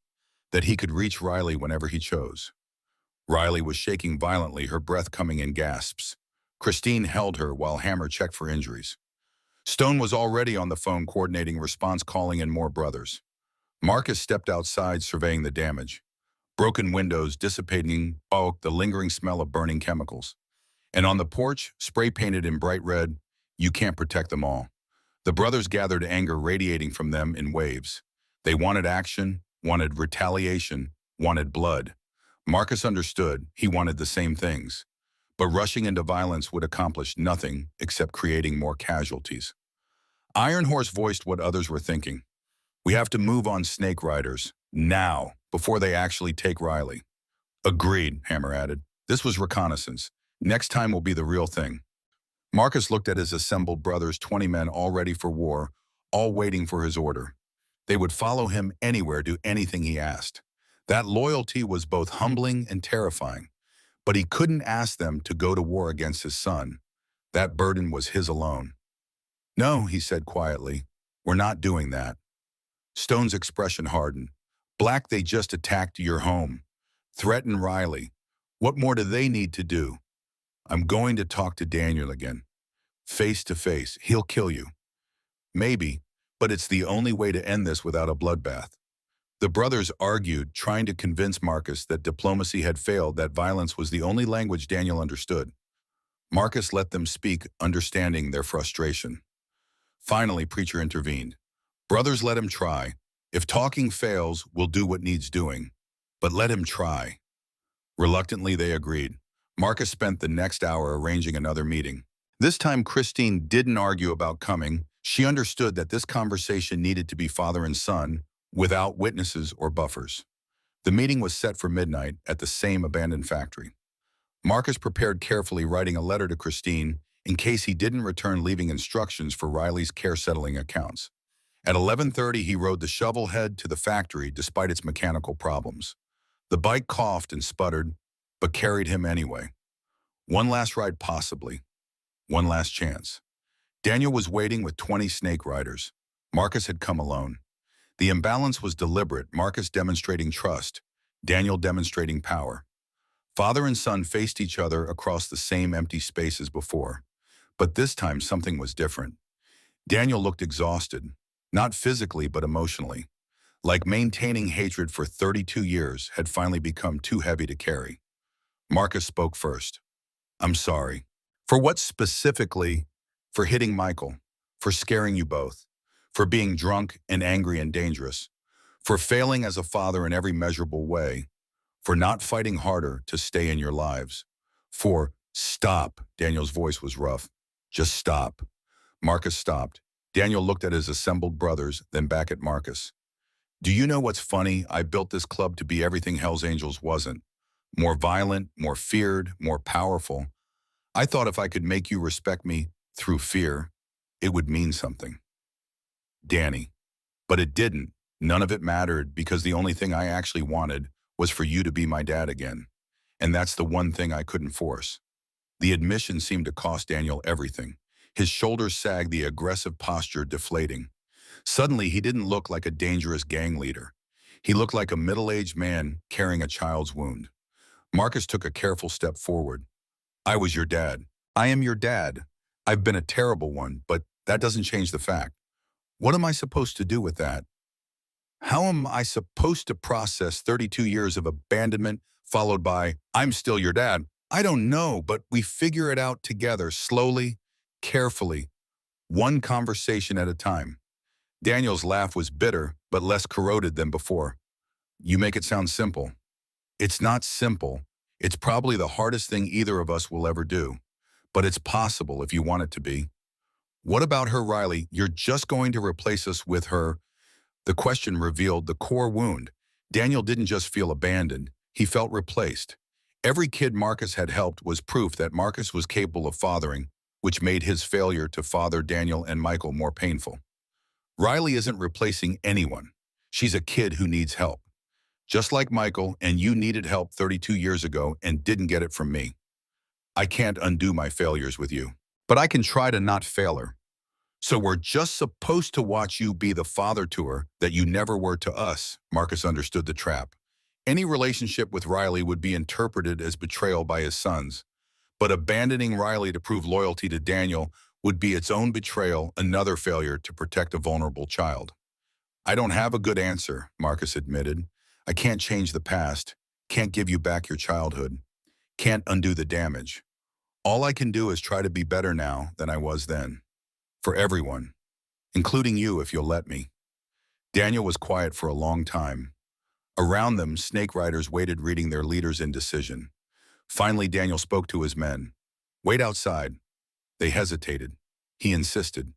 that he could reach Riley whenever he chose. Riley was shaking violently, her breath coming in gasps. Christine held her while Hammer checked for injuries. Stone was already on the phone coordinating response, calling in more brothers. Marcus stepped outside, surveying the damage. Broken windows dissipating the lingering smell of burning chemicals. And on the porch, spray painted in bright red, "You can't protect them all." The brothers gathered, anger radiating from them in waves. They wanted action, wanted retaliation, wanted blood. Marcus understood he wanted the same things. But rushing into violence would accomplish nothing except creating more casualties. Iron Horse voiced what others were thinking. "We have to move on Snake Riders, now, before they actually take Riley." "Agreed," Hammer added. "This was reconnaissance. Next time will be the real thing." Marcus looked at his assembled brothers, 20 men all ready for war, all waiting for his order. They would follow him anywhere, do anything he asked. That loyalty was both humbling and terrifying. But he couldn't ask them to go to war against his son. That burden was his alone. "No," he said quietly, "we're not doing that." Stone's expression hardened. "Black, they just attacked your home. Threatened Riley. What more do they need to do?" "I'm going to talk to Daniel again. Face to face. He'll kill you." "Maybe, but it's the only way to end this without a bloodbath." The brothers argued, trying to convince Marcus that diplomacy had failed, that violence was the only language Daniel understood. Marcus let them speak, understanding their frustration. Finally, Preacher intervened. "Brothers, let him try. If talking fails, we'll do what needs doing. But let him try." Reluctantly, they agreed. Marcus spent the next hour arranging another meeting. This time, Christine didn't argue about coming. She understood that this conversation needed to be father and son, without witnesses or buffers. The meeting was set for midnight at the same abandoned factory. Marcus prepared carefully, writing a letter to Christine in case he didn't return, leaving instructions for Riley's care settling accounts. At 11:30, he rode the shovelhead to the factory despite its mechanical problems. The bike coughed and sputtered, but carried him anyway. One last ride, possibly. One last chance. Daniel was waiting with 20 Snake Riders. Marcus had come alone. The imbalance was deliberate, Marcus demonstrating trust, Daniel demonstrating power. Father and son faced each other across the same empty space as before. But this time something was different. Daniel looked exhausted, not physically but emotionally. Like maintaining hatred for 32 years had finally become too heavy to carry. Marcus spoke first. "I'm sorry." "For what specifically?" "For hitting Michael. For scaring you both. For being drunk and angry and dangerous. For failing as a father in every measurable way. For not fighting harder to stay in your lives. For—" "Stop." Daniel's voice was rough. "Just stop." Marcus stopped. Daniel looked at his assembled brothers, then back at Marcus. "Do you know what's funny? I built this club to be everything Hell's Angels wasn't. More violent, more feared, more powerful. I thought if I could make you respect me through fear, it would mean something. Danny. But it didn't. None of it mattered, because the only thing I actually wanted was for you to be my dad again. And that's the one thing I couldn't force." The admission seemed to cost Daniel everything. His shoulders sagged, the aggressive posture deflating. Suddenly, he didn't look like a dangerous gang leader. He looked like a middle-aged man carrying a child's wound. Marcus took a careful step forward. I was your dad. I am your dad. I've been a terrible one, but that doesn't change the fact. What am I supposed to do with that? How am I supposed to process 32 years of abandonment followed by, I'm still your dad? I don't know, but we figure it out together, slowly, carefully, one conversation at a time. Daniel's laugh was bitter, but less corroded than before. You make it sound simple. It's not simple. It's probably the hardest thing either of us will ever do. But it's possible if you want it to be. What about her, Riley? You're just going to replace us with her? The question revealed the core wound. Daniel didn't just feel abandoned. He felt replaced. Every kid Marcus had helped was proof that Marcus was capable of fathering, which made his failure to father Daniel and Michael more painful. Riley isn't replacing anyone. She's a kid who needs help. Just like Michael, and you needed help 32 years ago and didn't get it from me. I can't undo my failures with you, but I can try to not fail her. So we're just supposed to watch you be the father to her that you never were to us. Marcus understood the trap. Any relationship with Riley would be interpreted as betrayal by his sons, but abandoning Riley to prove loyalty to Daniel would be its own betrayal, another failure to protect a vulnerable child. I don't have a good answer, Marcus admitted. I can't change the past, can't give you back your childhood, can't undo the damage. All I can do is try to be better now than I was then. For everyone, including you if you'll let me. Daniel was quiet for a long time. Around them, snake riders waited, reading their leader's indecision. Finally, Daniel spoke to his men. Wait outside. They hesitated. He insisted.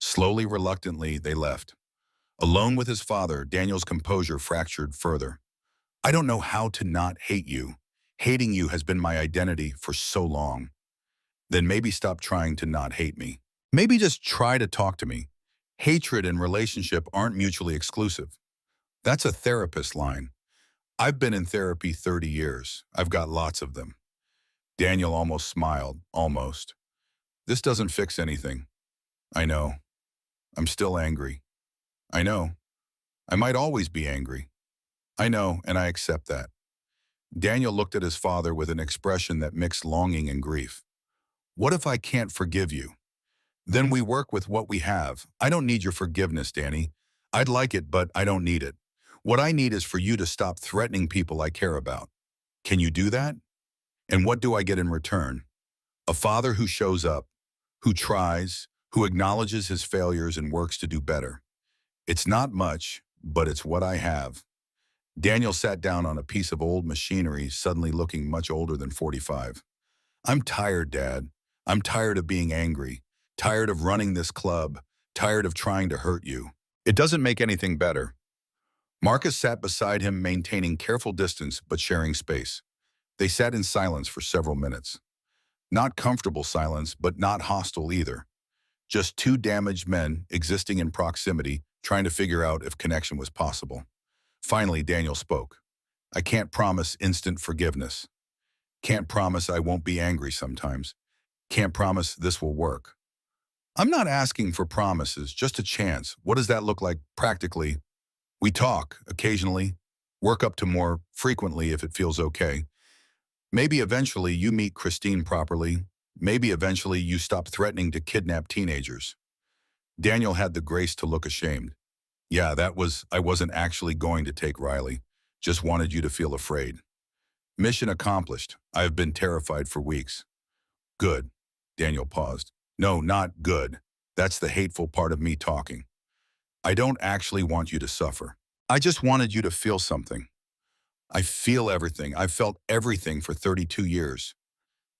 Slowly, reluctantly, they left. Alone with his father, Daniel's composure fractured further. I don't know how to not hate you. Hating you has been my identity for so long. Then maybe stop trying to not hate me. Maybe just try to talk to me. Hatred and relationship aren't mutually exclusive. That's a therapist line. I've been in therapy 30 years. I've got lots of them. Daniel almost smiled, almost. This doesn't fix anything. I know. I'm still angry. I know. I might always be angry. I know, and I accept that. Daniel looked at his father with an expression that mixed longing and grief. What if I can't forgive you? Then we work with what we have. I don't need your forgiveness, Danny. I'd like it, but I don't need it. What I need is for you to stop threatening people I care about. Can you do that? And what do I get in return? A father who shows up, who tries, who acknowledges his failures and works to do better. It's not much, but it's what I have. Daniel sat down on a piece of old machinery, suddenly looking much older than 45. I'm tired, Dad. I'm tired of being angry, tired of running this club, tired of trying to hurt you. It doesn't make anything better. Marcus sat beside him, maintaining careful distance but sharing space. They sat in silence for several minutes. Not comfortable silence, but not hostile either. Just two damaged men existing in proximity, trying to figure out if connection was possible. Finally, Daniel spoke. I can't promise instant forgiveness. Can't promise I won't be angry sometimes. Can't promise this will work. I'm not asking for promises, just a chance. What does that look like practically? We talk, occasionally, work up to more frequently if it feels okay. Maybe eventually you meet Christine properly. Maybe eventually you stop threatening to kidnap teenagers. Daniel had the grace to look ashamed. Yeah, I wasn't actually going to take Riley. Just wanted you to feel afraid. Mission accomplished. I have been terrified for weeks. Good. Daniel paused. No, not good. That's the hateful part of me talking. I don't actually want you to suffer. I just wanted you to feel something. I feel everything. I've felt everything for 32 years.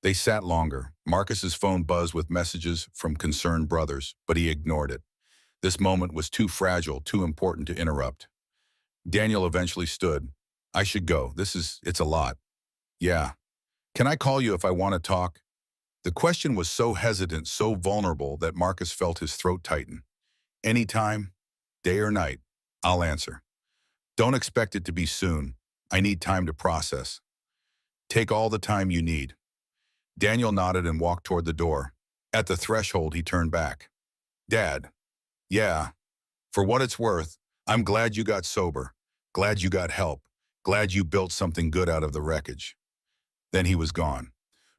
They sat longer. Marcus's phone buzzed with messages from concerned brothers, but he ignored it. This moment was too fragile, too important to interrupt. Daniel eventually stood. I should go. It's a lot. Yeah. Can I call you if I want to talk? The question was so hesitant, so vulnerable that Marcus felt his throat tighten. Anytime, day or night, I'll answer. Don't expect it to be soon. I need time to process. Take all the time you need. Daniel nodded and walked toward the door. At the threshold, he turned back. Dad, yeah, for what it's worth, I'm glad you got sober. Glad you got help. Glad you built something good out of the wreckage. Then he was gone.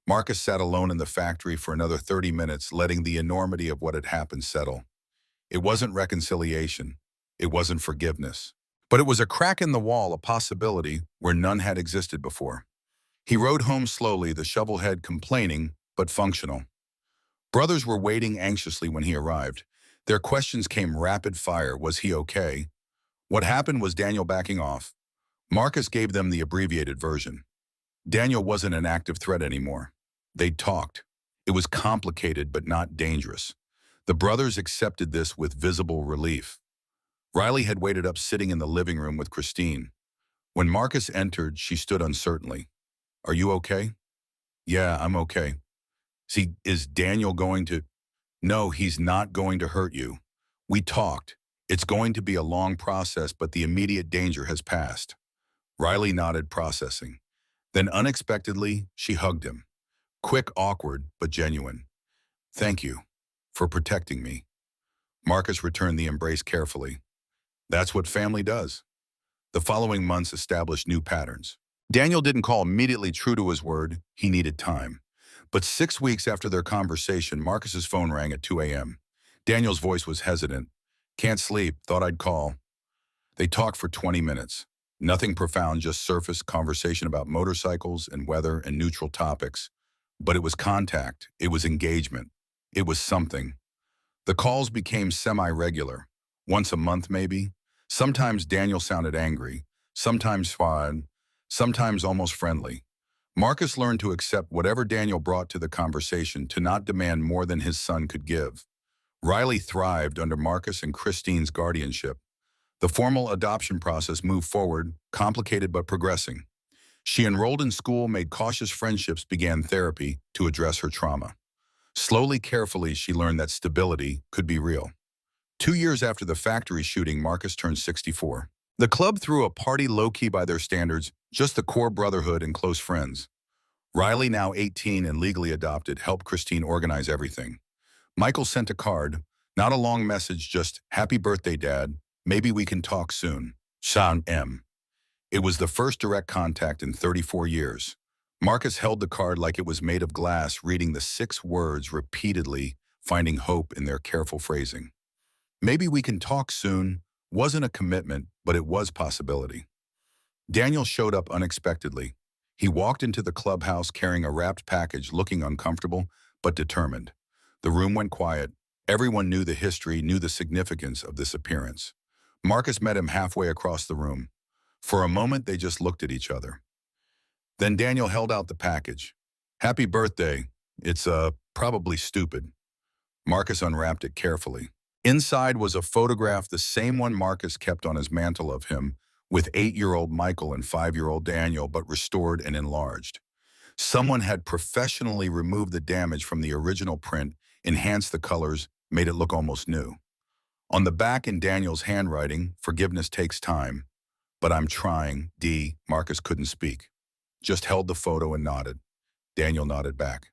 Marcus sat alone in the factory for another 30 minutes, letting the enormity of what had happened settle. It wasn't reconciliation. It wasn't forgiveness. But it was a crack in the wall, a possibility where none had existed before. He rode home slowly, the shovel head complaining, but functional. Brothers were waiting anxiously when he arrived. Their questions came rapid fire. Was he okay? What happened was Daniel backing off. Marcus gave them the abbreviated version. Daniel wasn't an active threat anymore. They'd talked. It was complicated but not dangerous. The brothers accepted this with visible relief. Riley had waited up sitting in the living room with Christine. When Marcus entered, she stood uncertainly. Are you okay? Yeah, I'm okay. See, is Daniel going to... No, he's not going to hurt you. We talked. It's going to be a long process, but the immediate danger has passed. Riley nodded, processing. Then unexpectedly, she hugged him. Quick, awkward, but genuine. Thank you for protecting me. Marcus returned the embrace carefully. That's what family does. The following months established new patterns. Daniel didn't call immediately, true to his word. He needed time. But 6 weeks after their conversation, Marcus's phone rang at 2 a.m. Daniel's voice was hesitant. Can't sleep, thought I'd call. They talked for 20 minutes. Nothing profound, just surface conversation about motorcycles and weather and neutral topics. But it was contact. It was engagement. It was something. The calls became semi-regular. Once a month, maybe. Sometimes Daniel sounded angry. Sometimes fine. Sometimes almost friendly. Marcus learned to accept whatever Daniel brought to the conversation, to not demand more than his son could give. Riley thrived under Marcus and Christine's guardianship. The formal adoption process moved forward, complicated but progressing. She enrolled in school, made cautious friendships, began therapy to address her trauma. Slowly, carefully, she learned that stability could be real. 2 years after the factory shooting, Marcus turned 64. The club threw a party low-key by their standards, just the core brotherhood and close friends. Riley, now 18 and legally adopted, helped Christine organize everything. Michael sent a card, not a long message, just, "Happy birthday, Dad. Maybe we can talk soon. Sean M." It was the first direct contact in 34 years. Marcus held the card like it was made of glass, reading the 6 words repeatedly, finding hope in their careful phrasing. Maybe we can talk soon wasn't a commitment, but it was possibility. Daniel showed up unexpectedly. He walked into the clubhouse carrying a wrapped package, looking uncomfortable, but determined. The room went quiet. Everyone knew the history, knew the significance of this appearance. Marcus met him halfway across the room. For a moment, they just looked at each other. Then Daniel held out the package. "Happy birthday. It's, probably stupid." Marcus unwrapped it carefully. Inside was a photograph, the same one Marcus kept on his mantle of him, with 8-year-old Michael and 5-year-old Daniel, but restored and enlarged. Someone had professionally removed the damage from the original print, enhanced the colors, made it look almost new. On the back, in Daniel's handwriting, "Forgiveness takes time, but I'm trying, D." Marcus couldn't speak. Just held the photo and nodded. Daniel nodded back.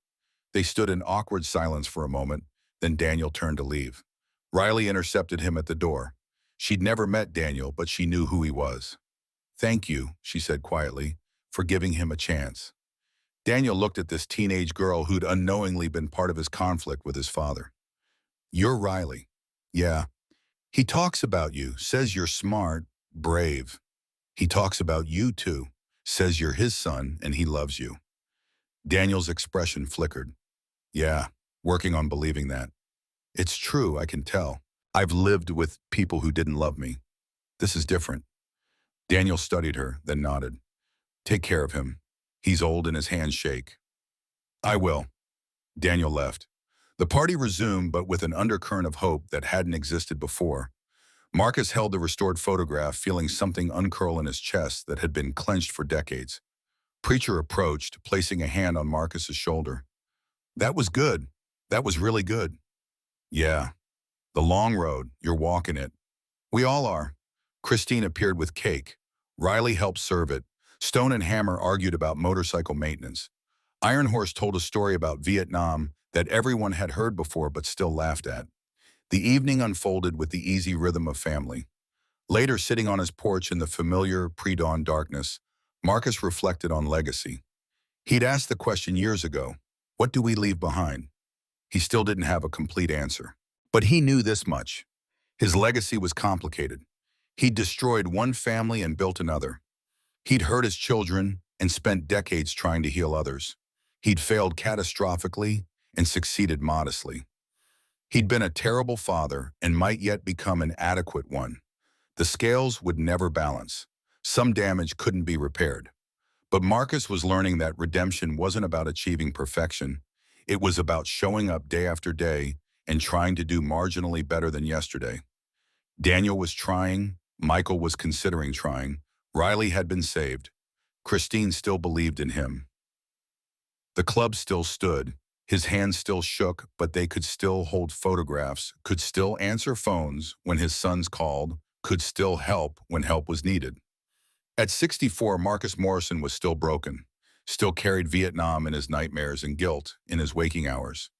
They stood in awkward silence for a moment, then Daniel turned to leave. Riley intercepted him at the door. She'd never met Daniel, but she knew who he was. "Thank you," she said quietly, "for giving him a chance." Daniel looked at this teenage girl who'd unknowingly been part of his conflict with his father. "You're Riley." "Yeah. He talks about you, says you're smart, brave. He talks about you too, says you're his son and he loves you." Daniel's expression flickered. "Yeah, working on believing that. It's true, I can tell. I've lived with people who didn't love me. This is different." Daniel studied her, then nodded. "Take care of him. He's old and his hands shake." "I will." Daniel left. The party resumed, but with an undercurrent of hope that hadn't existed before. Marcus held the restored photograph, feeling something uncurl in his chest that had been clenched for decades. Preacher approached, placing a hand on Marcus's shoulder. "That was good. That was really good." "Yeah. The long road, you're walking it. We all are." Christine appeared with cake. Riley helped serve it. Stone and Hammer argued about motorcycle maintenance. Iron Horse told a story about Vietnam that everyone had heard before but still laughed at. The evening unfolded with the easy rhythm of family. Later, sitting on his porch in the familiar pre-dawn darkness, Marcus reflected on legacy. He'd asked the question years ago, what do we leave behind? He still didn't have a complete answer. But he knew this much. His legacy was complicated. He'd destroyed one family and built another. He'd hurt his children and spent decades trying to heal others. He'd failed catastrophically and succeeded modestly. He'd been a terrible father and might yet become an adequate one. The scales would never balance. Some damage couldn't be repaired. But Marcus was learning that redemption wasn't about achieving perfection. It was about showing up day after day and trying to do marginally better than yesterday. Daniel was trying, Michael was considering trying, Riley had been saved. Christine still believed in him. The club still stood. His hands still shook, but they could still hold photographs, could still answer phones when his sons called, could still help when help was needed. At 64, Marcus Morrison was still broken, still carried Vietnam in his nightmares and guilt in his waking hours,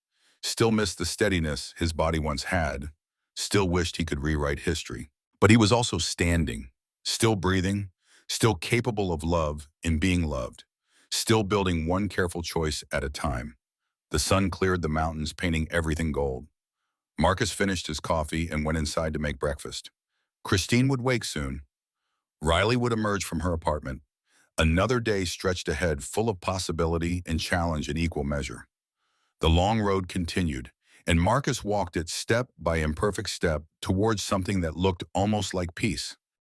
still missed the steadiness his body once had, still wished he could rewrite history. But he was also standing, still breathing, still capable of love and being loved, still building one careful choice at a time. The sun cleared the mountains, painting everything gold. Marcus finished his coffee and went inside to make breakfast. Christine would wake soon. Riley would emerge from her apartment. Another day stretched ahead, full of possibility and challenge in equal measure. The long road continued, and Marcus walked it step by imperfect step towards something that looked almost like peace.